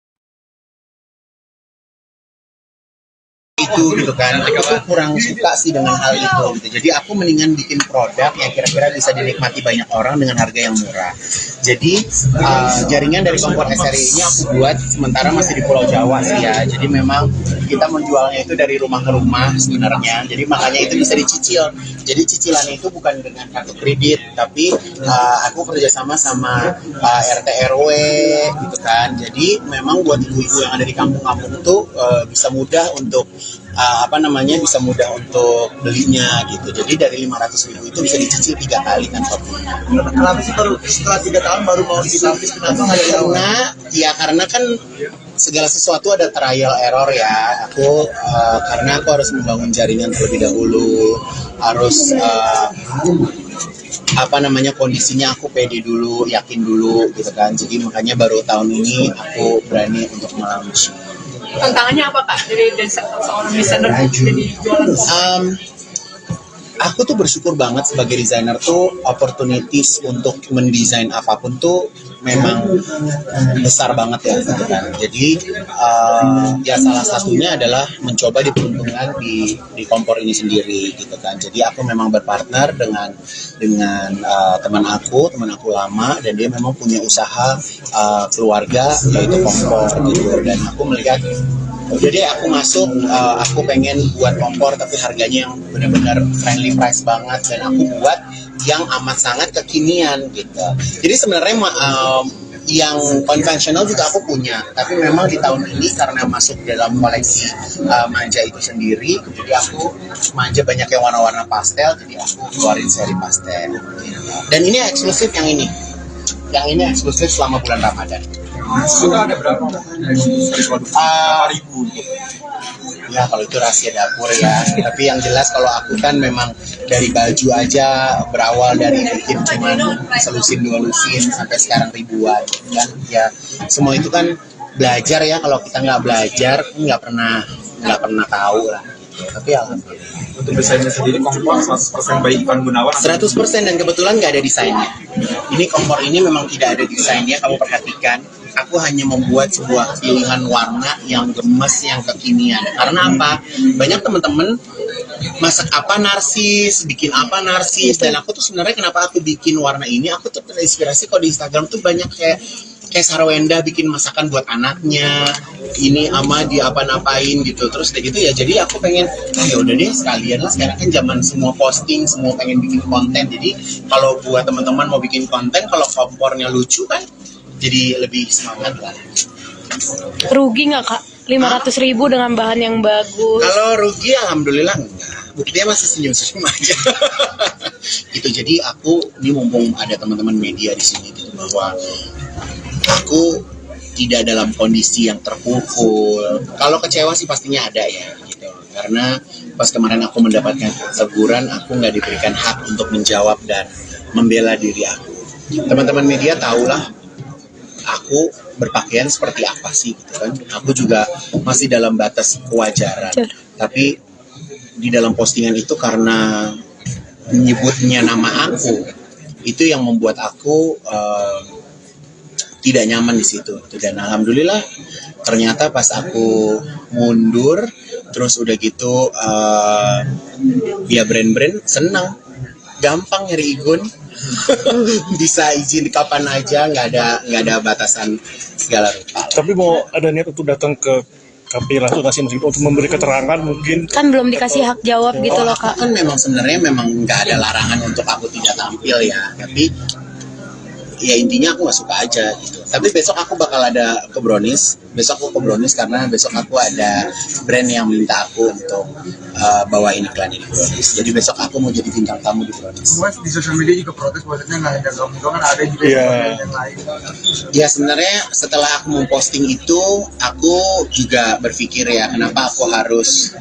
Speaker 2: Itu gitu kan, aku tuh kurang suka sih dengan hal itu gitu. Jadi aku mendingan bikin produk yang kira-kira bisa dinikmati banyak orang dengan harga yang murah. Jadi jaringan dari Kompor SRI ini aku buat sementara masih di Pulau Jawa sih ya. Jadi memang kita menjualnya itu dari rumah ke rumah sebenarnya. Jadi makanya itu bisa dicicil. Jadi cicilannya itu bukan dengan kartu kredit, tapi aku kerjasama sama RT RW gitu kan. Jadi memang buat ibu-ibu yang ada di kampung-kampung tuh bisa mudah untuk bisa mudah untuk belinya gitu. Jadi dari 500.000 itu bisa dicicil 3 kali kan Shopee-nya.
Speaker 3: Kenapa sih baru setelah 3 tahun baru mau dilapis? Kenapa nggak dari awal?
Speaker 2: Karena kan segala sesuatu ada trial error ya. Karena aku harus membangun jaringan terlebih dahulu, harus kondisinya aku pede dulu, yakin dulu gitu kan. Jadi makanya baru tahun ini aku berani untuk melaunch.
Speaker 4: Tantangannya apa kak dari seorang desainer jadi jualan?
Speaker 2: Aku tuh bersyukur banget sebagai desainer tuh opportunities untuk mendesain apapun tuh memang besar banget ya gitu kan. Jadi salah satunya adalah mencoba diperuntukkan di kompor ini sendiri gitu kan. Jadi aku memang berpartner dengan teman aku lama, dan dia memang punya usaha keluarga yaitu kompor gitu, dan aku melihat jadi aku masuk, aku pengen buat kompor tapi harganya yang benar-benar friendly price banget, dan aku buat yang amat sangat kekinian gitu. Jadi sebenarnya yang konvensional juga aku punya, tapi memang di tahun ini karena masuk dalam koleksi manja itu sendiri, jadi aku manja banyak yang warna-warna pastel, jadi aku keluarin seri pastel. Dan ini eksklusif yang ini eksklusif selama bulan Ramadan.
Speaker 7: Itu ada berapa? Berapa ribu?
Speaker 2: Ya kalau itu rahasia dapur ya. Tapi yang jelas kalau aku kan memang dari baju aja berawal dari bikin cuman selusin 2 lusin sampai sekarang ribuan kan. Ya semua itu kan belajar ya. Kalau kita nggak belajar nggak pernah tahu lah. Tapi alhamdulillah.
Speaker 7: Untuk desainnya sendiri kompor 100% by Ivan Gunawan.
Speaker 2: 100%, dan kebetulan nggak ada desainnya. Ini kompor ini memang tidak ada desainnya, kamu perhatikan. Aku hanya membuat sebuah pilihan warna yang gemes, yang kekinian. Karena apa? Banyak teman-teman masak apa narsis, bikin apa narsis, dan aku tuh sebenarnya kenapa aku bikin warna ini? Aku tuh terinspirasi kok di Instagram tuh banyak kayak Sarwenda bikin masakan buat anaknya, ini ama dia apa-napain gitu, terus kayak gitu ya. Jadi aku pengen, ya udah deh sekalian lah, sekarang kan zaman semua posting, semua pengen bikin konten. Jadi kalau buat teman-teman mau bikin konten, kalau kompornya lucu kan, jadi lebih semangat lah.
Speaker 6: Rugi nggak kak? 500.000 dengan bahan yang bagus.
Speaker 2: Kalau rugi alhamdulillah enggak. Buktinya masih senyum-senyum aja. Gitu. Jadi aku ini mumpung ada teman-teman media di sini gitu, bahwa aku tidak dalam kondisi yang terpukul. Kalau kecewa sih pastinya ada ya gitu. Karena pas kemarin aku mendapatkan teguran, aku nggak diberikan hak untuk menjawab dan membela diri aku. Teman-teman media tahulah aku berpakaian seperti apa sih gitu kan. Aku juga masih dalam batas kewajaran. Tapi di dalam postingan itu karena menyebutnya nama aku, itu yang membuat aku tidak nyaman di situ. Dan alhamdulillah ternyata pas aku mundur, terus udah gitu ya brand-brand senang, gampang nyari igun. Bisa izin kapan aja, nggak ada batasan segala rupa.
Speaker 5: Tapi mau ada niat untuk datang ke KPI langsung ngasih untuk memberi keterangan mungkin?
Speaker 6: Kan belum dikasih hak jawab gitu loh kak.
Speaker 2: Kan memang sebenarnya nggak ada larangan untuk aku tidak tampil ya, tapi ya intinya aku nggak suka aja gitu. Tapi besok aku bakal ada ke Brownies. Besok aku ke Brownies karena besok aku ada brand yang minta aku untuk bawain iklan di Brownies. Jadi besok aku mau jadi bintang tamu di Brownies.
Speaker 3: Semua di sosial media juga protes, maksudnya nggak ada kamu doang, kan ada juga yang lain.
Speaker 2: Ya sebenarnya setelah aku memposting itu, aku juga berpikir ya kenapa aku harus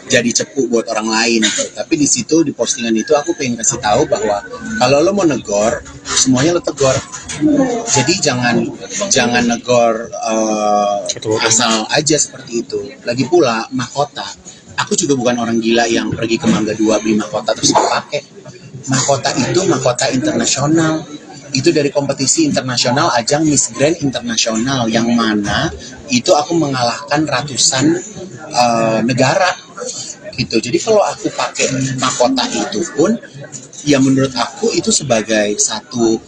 Speaker 2: jadi cepu buat orang lain gitu. Tapi di situ di postingan itu aku pengen kasih tahu bahwa kalau lo mau negor, semuanya lo tegor. Jadi jangan negor asal aja seperti itu. Lagi pula mahkota, aku juga bukan orang gila yang pergi ke Mangga 2 beli mahkota terus dipakai. Mahkota itu mahkota internasional. Itu dari kompetisi internasional, ajang Miss Grand Internasional, yang mana itu aku mengalahkan ratusan negara gitu. Jadi kalau aku pakai mahkota itu pun ya menurut aku itu sebagai satu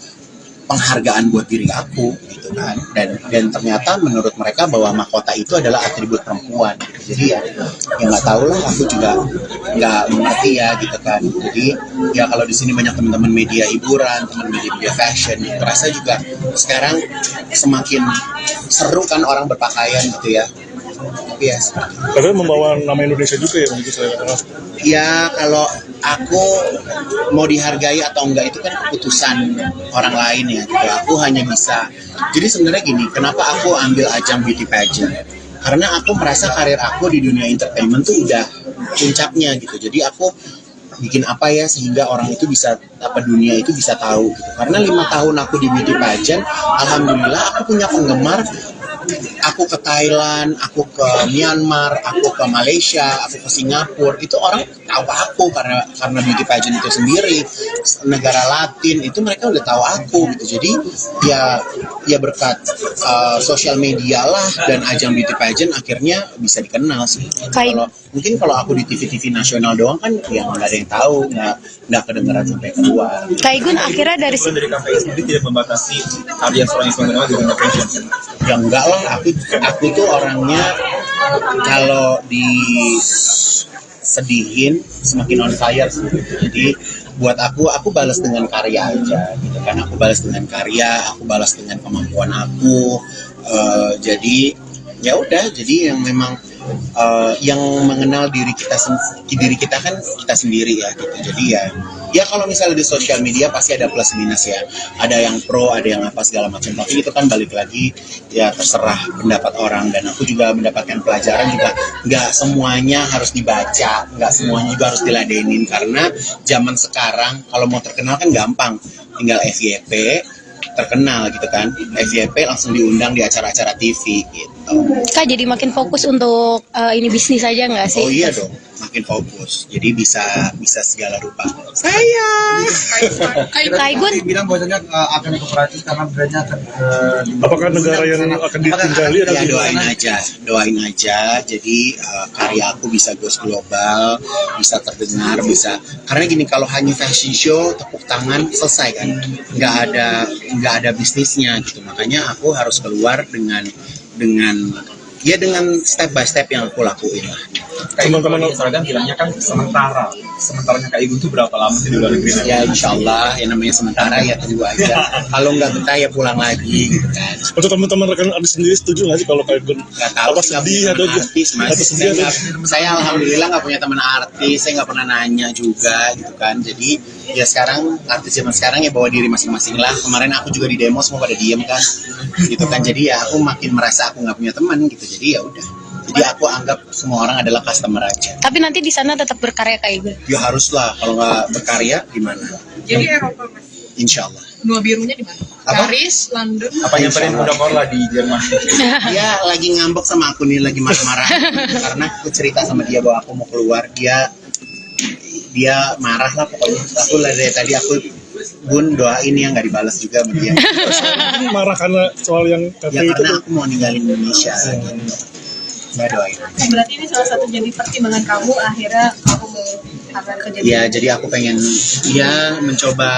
Speaker 2: penghargaan buat diri aku gitu kan. Dan ternyata menurut mereka bahwa mahkota itu adalah atribut perempuan gitu. Jadi ya nggak tahu lah, aku juga nggak mengerti ya gitu kan. Jadi ya kalau di sini banyak teman-teman media hiburan, teman media fashion, terasa juga sekarang semakin seru kan orang berpakaian gitu ya. Yes.
Speaker 5: Tapi membawa nama Indonesia juga ya begitu saya dengar.
Speaker 2: Ya kalau aku mau dihargai atau enggak itu kan keputusan orang lain ya gitu. Aku hanya bisa. Jadi sebenarnya gini, kenapa aku ambil ajang beauty pageant? Karena aku merasa karir aku di dunia entertainment tuh udah puncaknya gitu. Jadi aku bikin apa ya sehingga orang itu bisa dunia itu bisa tahu gitu. Karena 5 tahun aku di beauty pageant, alhamdulillah aku punya penggemar. Aku ke Thailand, aku ke Myanmar, aku ke Malaysia, aku ke Singapura. Itu orang tahu aku karena beauty pageant itu sendiri. Negara Latin itu mereka udah tahu aku gitu. Jadi ya berkat sosial media lah dan ajang beauty pageant akhirnya bisa dikenal sih. Mungkin kalau aku di TV-TV nasional doang kan ya nggak ada yang tahu, nggak kedengeran sampai keluar.
Speaker 6: Kak Igun akhirnya dari
Speaker 7: Dari KPI sendiri tidak membatasi karya seorang Ivan Gunawan di dunia fashion.
Speaker 2: Ya enggak lah, aku tuh orangnya kalau disedihin semakin on fire sih. Jadi buat aku balas dengan karya aja gitu kan. Aku balas dengan karya, aku balas dengan kemampuan aku. Jadi ya udah, jadi yang memang yang mengenal diri kita kan kita sendiri ya gitu. Jadi ya kalau misalnya di sosial media pasti ada plus minus ya, ada yang pro, ada yang apa segala macam, tapi itu kan balik lagi ya terserah pendapat orang. Dan aku juga mendapatkan pelajaran juga, nggak semuanya harus dibaca, nggak semuanya juga harus diladenin, karena zaman sekarang kalau mau terkenal kan gampang, tinggal FYP terkenal gitu kan, FYP langsung diundang di acara-acara TV gitu.
Speaker 6: Kak jadi makin fokus untuk ini bisnis aja nggak sih?
Speaker 2: Oh iya dong, makin fokus. Jadi bisa segala rupa. Sayang.
Speaker 6: Kak Igun
Speaker 3: bilang bahwasanya akan ke Perancis karena brandnya akan ke
Speaker 5: Apakah negara yang akan ditinggali atau
Speaker 2: Ya
Speaker 5: gimana?
Speaker 2: doain aja. Jadi karya aku bisa go global, bisa terdengar, bisa. Karena gini, kalau hanya fashion show tepuk tangan selesai kan, nggak ada bisnisnya gitu. Makanya aku harus keluar dengan step by step yang aku lakuin lah.
Speaker 7: Teman-teman seragam bilangnya kan sementaranya Kak Igun tuh berapa lama sih di luar negeri?
Speaker 2: Ya insya Allah, yang namanya sementara ya tunggu aja. Kalau nggak betah ya pulang lagi gitu kan.
Speaker 5: Untuk teman-teman rekan artis sendiri setuju nggak sih kalau Kak Igun
Speaker 2: Nggak tahu
Speaker 5: apa
Speaker 2: sih, nggak
Speaker 5: sedih
Speaker 2: punya
Speaker 5: atau
Speaker 2: teman artis, Mas.
Speaker 5: sedih atau
Speaker 2: Saya alhamdulillah nggak punya teman artis, saya nggak pernah nanya juga gitu kan. Jadi ya sekarang artis zaman sekarang ya bawa diri masing-masing lah. Kemarin aku juga di demo semua pada diem kan, gitu kan. Jadi ya aku makin merasa aku nggak punya teman gitu. Jadi ya udah. Jadi aku anggap semua orang adalah customer aja.
Speaker 6: tapi nanti di sana tetap berkarya Kak Igun.
Speaker 2: Ya haruslah, kalau nggak berkarya gimana?
Speaker 4: Jadi Eropa Mas.
Speaker 2: Insya Allah.
Speaker 4: Benua birunya di mana?
Speaker 2: Apa?
Speaker 4: Paris, London.
Speaker 7: Apa nyamperin udah Korla di Jerman?
Speaker 2: Dia lagi ngambek sama aku nih, lagi marah-marah. Karena aku cerita sama dia bahwa aku mau keluar, dia marah lah pokoknya. Aku dari tadi aku Bun doain ya, nggak dibalas juga sama dia.
Speaker 5: marah karena soal yang
Speaker 2: Ya
Speaker 5: KPI itu
Speaker 2: karena
Speaker 5: tuh?
Speaker 2: aku mau ninggalin Indonesia gitu. Nggak doain.
Speaker 4: Berarti ini salah satu jadi pertimbangan kamu akhirnya kamu mau kerja di
Speaker 2: Ya jadi aku pengen mencoba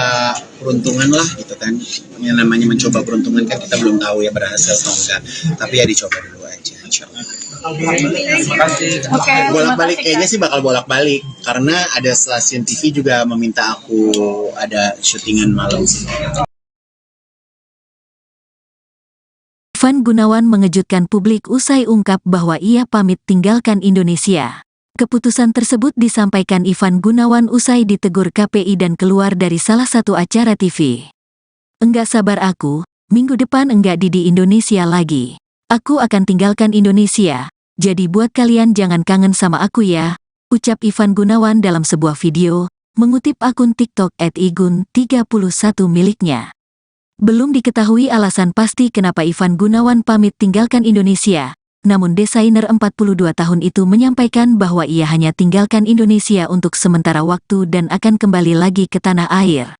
Speaker 2: peruntungan lah gitu kan. Yang namanya mencoba peruntungan kan kita belum tahu ya berhasil atau enggak. Tapi ya dicoba dulu aja. Insya Allah.
Speaker 7: Terima kasih.
Speaker 4: Oke,
Speaker 2: Bolak-balik
Speaker 4: terima kasih,
Speaker 2: kayaknya
Speaker 4: Kak.
Speaker 2: sih bakal bolak-balik karena ada stasiun TV juga meminta aku ada syutingan malam sih.
Speaker 1: Ivan Gunawan mengejutkan publik usai ungkap bahwa ia pamit tinggalkan Indonesia. Keputusan tersebut disampaikan Ivan Gunawan usai ditegur KPI dan keluar dari salah satu acara TV. Enggak sabar aku, minggu depan enggak di Indonesia lagi. Aku akan tinggalkan Indonesia, jadi buat kalian jangan kangen sama aku ya, ucap Ivan Gunawan dalam sebuah video, mengutip akun TikTok @igun31 miliknya. Belum diketahui alasan pasti kenapa Ivan Gunawan pamit tinggalkan Indonesia, namun desainer 42 tahun itu menyampaikan bahwa ia hanya tinggalkan Indonesia untuk sementara waktu dan akan kembali lagi ke tanah air.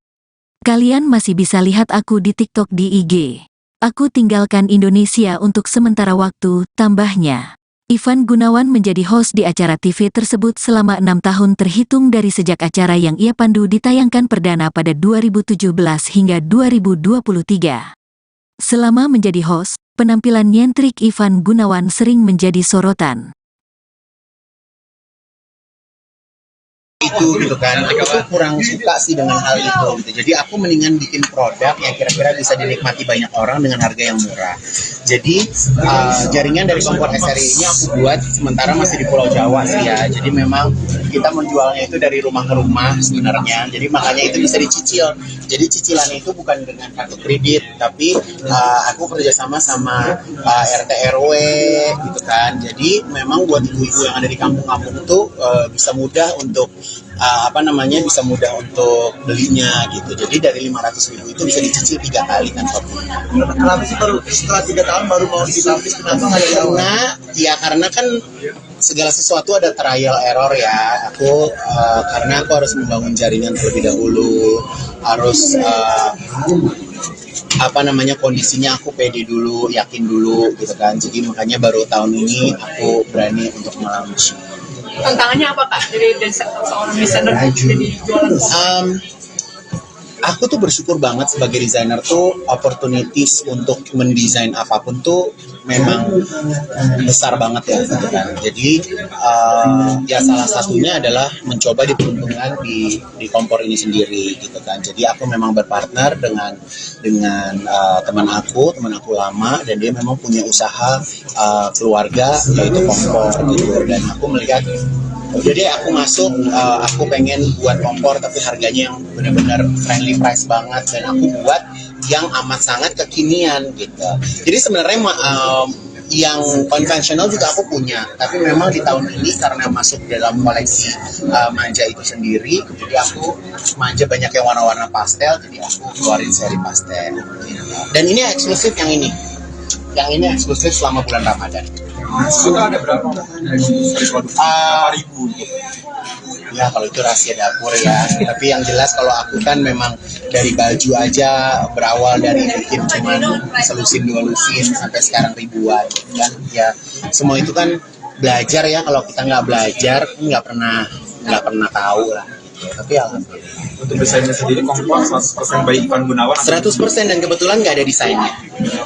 Speaker 1: Kalian masih bisa lihat aku di TikTok di IG. Aku tinggalkan Indonesia untuk sementara waktu, tambahnya. Ivan Gunawan menjadi host di acara TV tersebut selama 6 tahun terhitung dari sejak acara yang ia pandu ditayangkan perdana pada 2017 hingga 2023. Selama menjadi host, penampilan nyentrik Ivan Gunawan sering menjadi sorotan.
Speaker 2: itu gitu kan. Aku tuh kurang suka sih dengan hal itu gitu. Jadi aku mendingan bikin produk yang kira-kira bisa dinikmati banyak orang dengan harga yang murah. Jadi jaringan dari kompor SRI ini aku buat sementara masih di Pulau Jawa sih ya. Jadi memang kita menjualnya itu dari rumah ke rumah sebenarnya. Jadi makanya itu bisa dicicil. Jadi cicilannya itu bukan dengan kartu kredit, tapi aku kerjasama sama RT RW gitu kan. Jadi memang buat ibu-ibu yang ada di kampung-kampung itu bisa mudah untuk bisa mudah untuk belinya gitu. Jadi dari 500.000 itu bisa dicicil 3 kali tanpa bunga.
Speaker 3: Kenapa sih baru setelah 3 tahun baru mau dilapis? Kenapa nggak dari awal?
Speaker 2: Karena kan segala sesuatu ada trial error ya. Karena aku harus membangun jaringan terlebih dahulu, harus kondisinya aku pede dulu, yakin dulu gitu kan. Jadi makanya baru tahun ini aku berani untuk melaunch.
Speaker 4: Tantangannya apa kak dari seorang desainer jadi jualan?
Speaker 2: Aku tuh bersyukur banget sebagai desainer tuh opportunities untuk mendesain apapun tuh memang besar banget ya gitu kan. Jadi salah satunya adalah mencoba diperuntukkan di kompor ini sendiri gitu kan. Jadi aku memang berpartner dengan teman aku lama, dan dia memang punya usaha keluarga yaitu kompor gitu, dan aku melihat jadi aku masuk, aku pengen buat kompor tapi harganya yang benar-benar friendly price banget, dan aku buat yang amat sangat kekinian gitu. Jadi sebenarnya yang konvensional juga aku punya, tapi memang di tahun ini karena masuk dalam koleksi manja itu sendiri, jadi aku manja banyak yang warna-warna pastel, jadi aku keluarin seri pastel. Dan ini eksklusif yang ini eksklusif selama bulan Ramadan.
Speaker 7: Itu ada berapa? Berapa ribu?
Speaker 2: Ya kalau itu rahasia dapur ya. Tapi yang jelas kalau aku kan memang dari baju aja berawal dari bikin cuman selusin 2 lusin sampai sekarang ribuan kan. Ya semua itu kan belajar ya. Kalau kita nggak belajar nggak pernah tahu lah. Tapi alhamdulillah.
Speaker 7: Untuk desainnya sendiri kompor 100% by Ivan Gunawan.
Speaker 2: 100%, dan kebetulan nggak ada desainnya.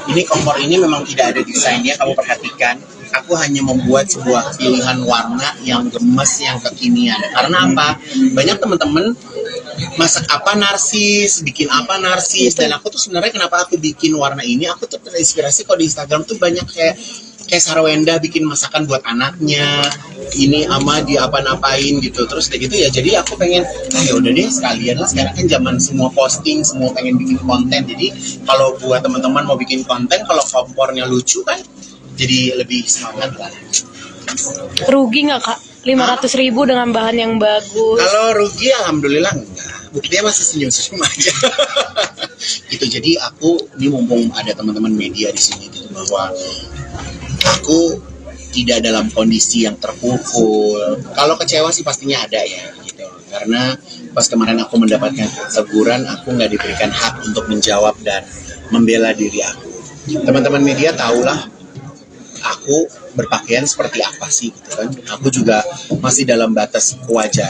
Speaker 2: Ini kompor ini memang tidak ada desainnya, kamu perhatikan. Aku hanya membuat sebuah pilihan warna yang gemes, yang kekinian. Karena apa? Banyak teman-teman masak apa narsis, bikin apa narsis, dan aku tuh sebenarnya kenapa aku bikin warna ini? Aku tuh terinspirasi kalau di Instagram tuh banyak kayak Sarwenda bikin masakan buat anaknya, ini ama dia apa-napain gitu, terus kayak gitu ya. Jadi aku pengen, ya udah deh sekalian lah, sekarang kan zaman semua posting, semua pengen bikin konten. Jadi kalau buat teman-teman mau bikin konten, kalau kompornya lucu kan, jadi lebih semangat lah.
Speaker 6: Rugi nggak kak? 500.000 dengan bahan yang bagus.
Speaker 2: Kalau rugi alhamdulillah enggak. Buktinya masih senyum-senyum aja. Gitu. Jadi aku ini mumpung ada teman-teman media di sini gitu, bahwa aku tidak dalam kondisi yang terpukul. Kalau kecewa sih pastinya ada ya gitu. Karena pas kemarin aku mendapatkan teguran, aku nggak diberikan hak untuk menjawab dan membela diri aku. Teman-teman media tahulah aku berpakaian seperti apa sih gitu kan. Aku juga masih dalam batas kewajaran.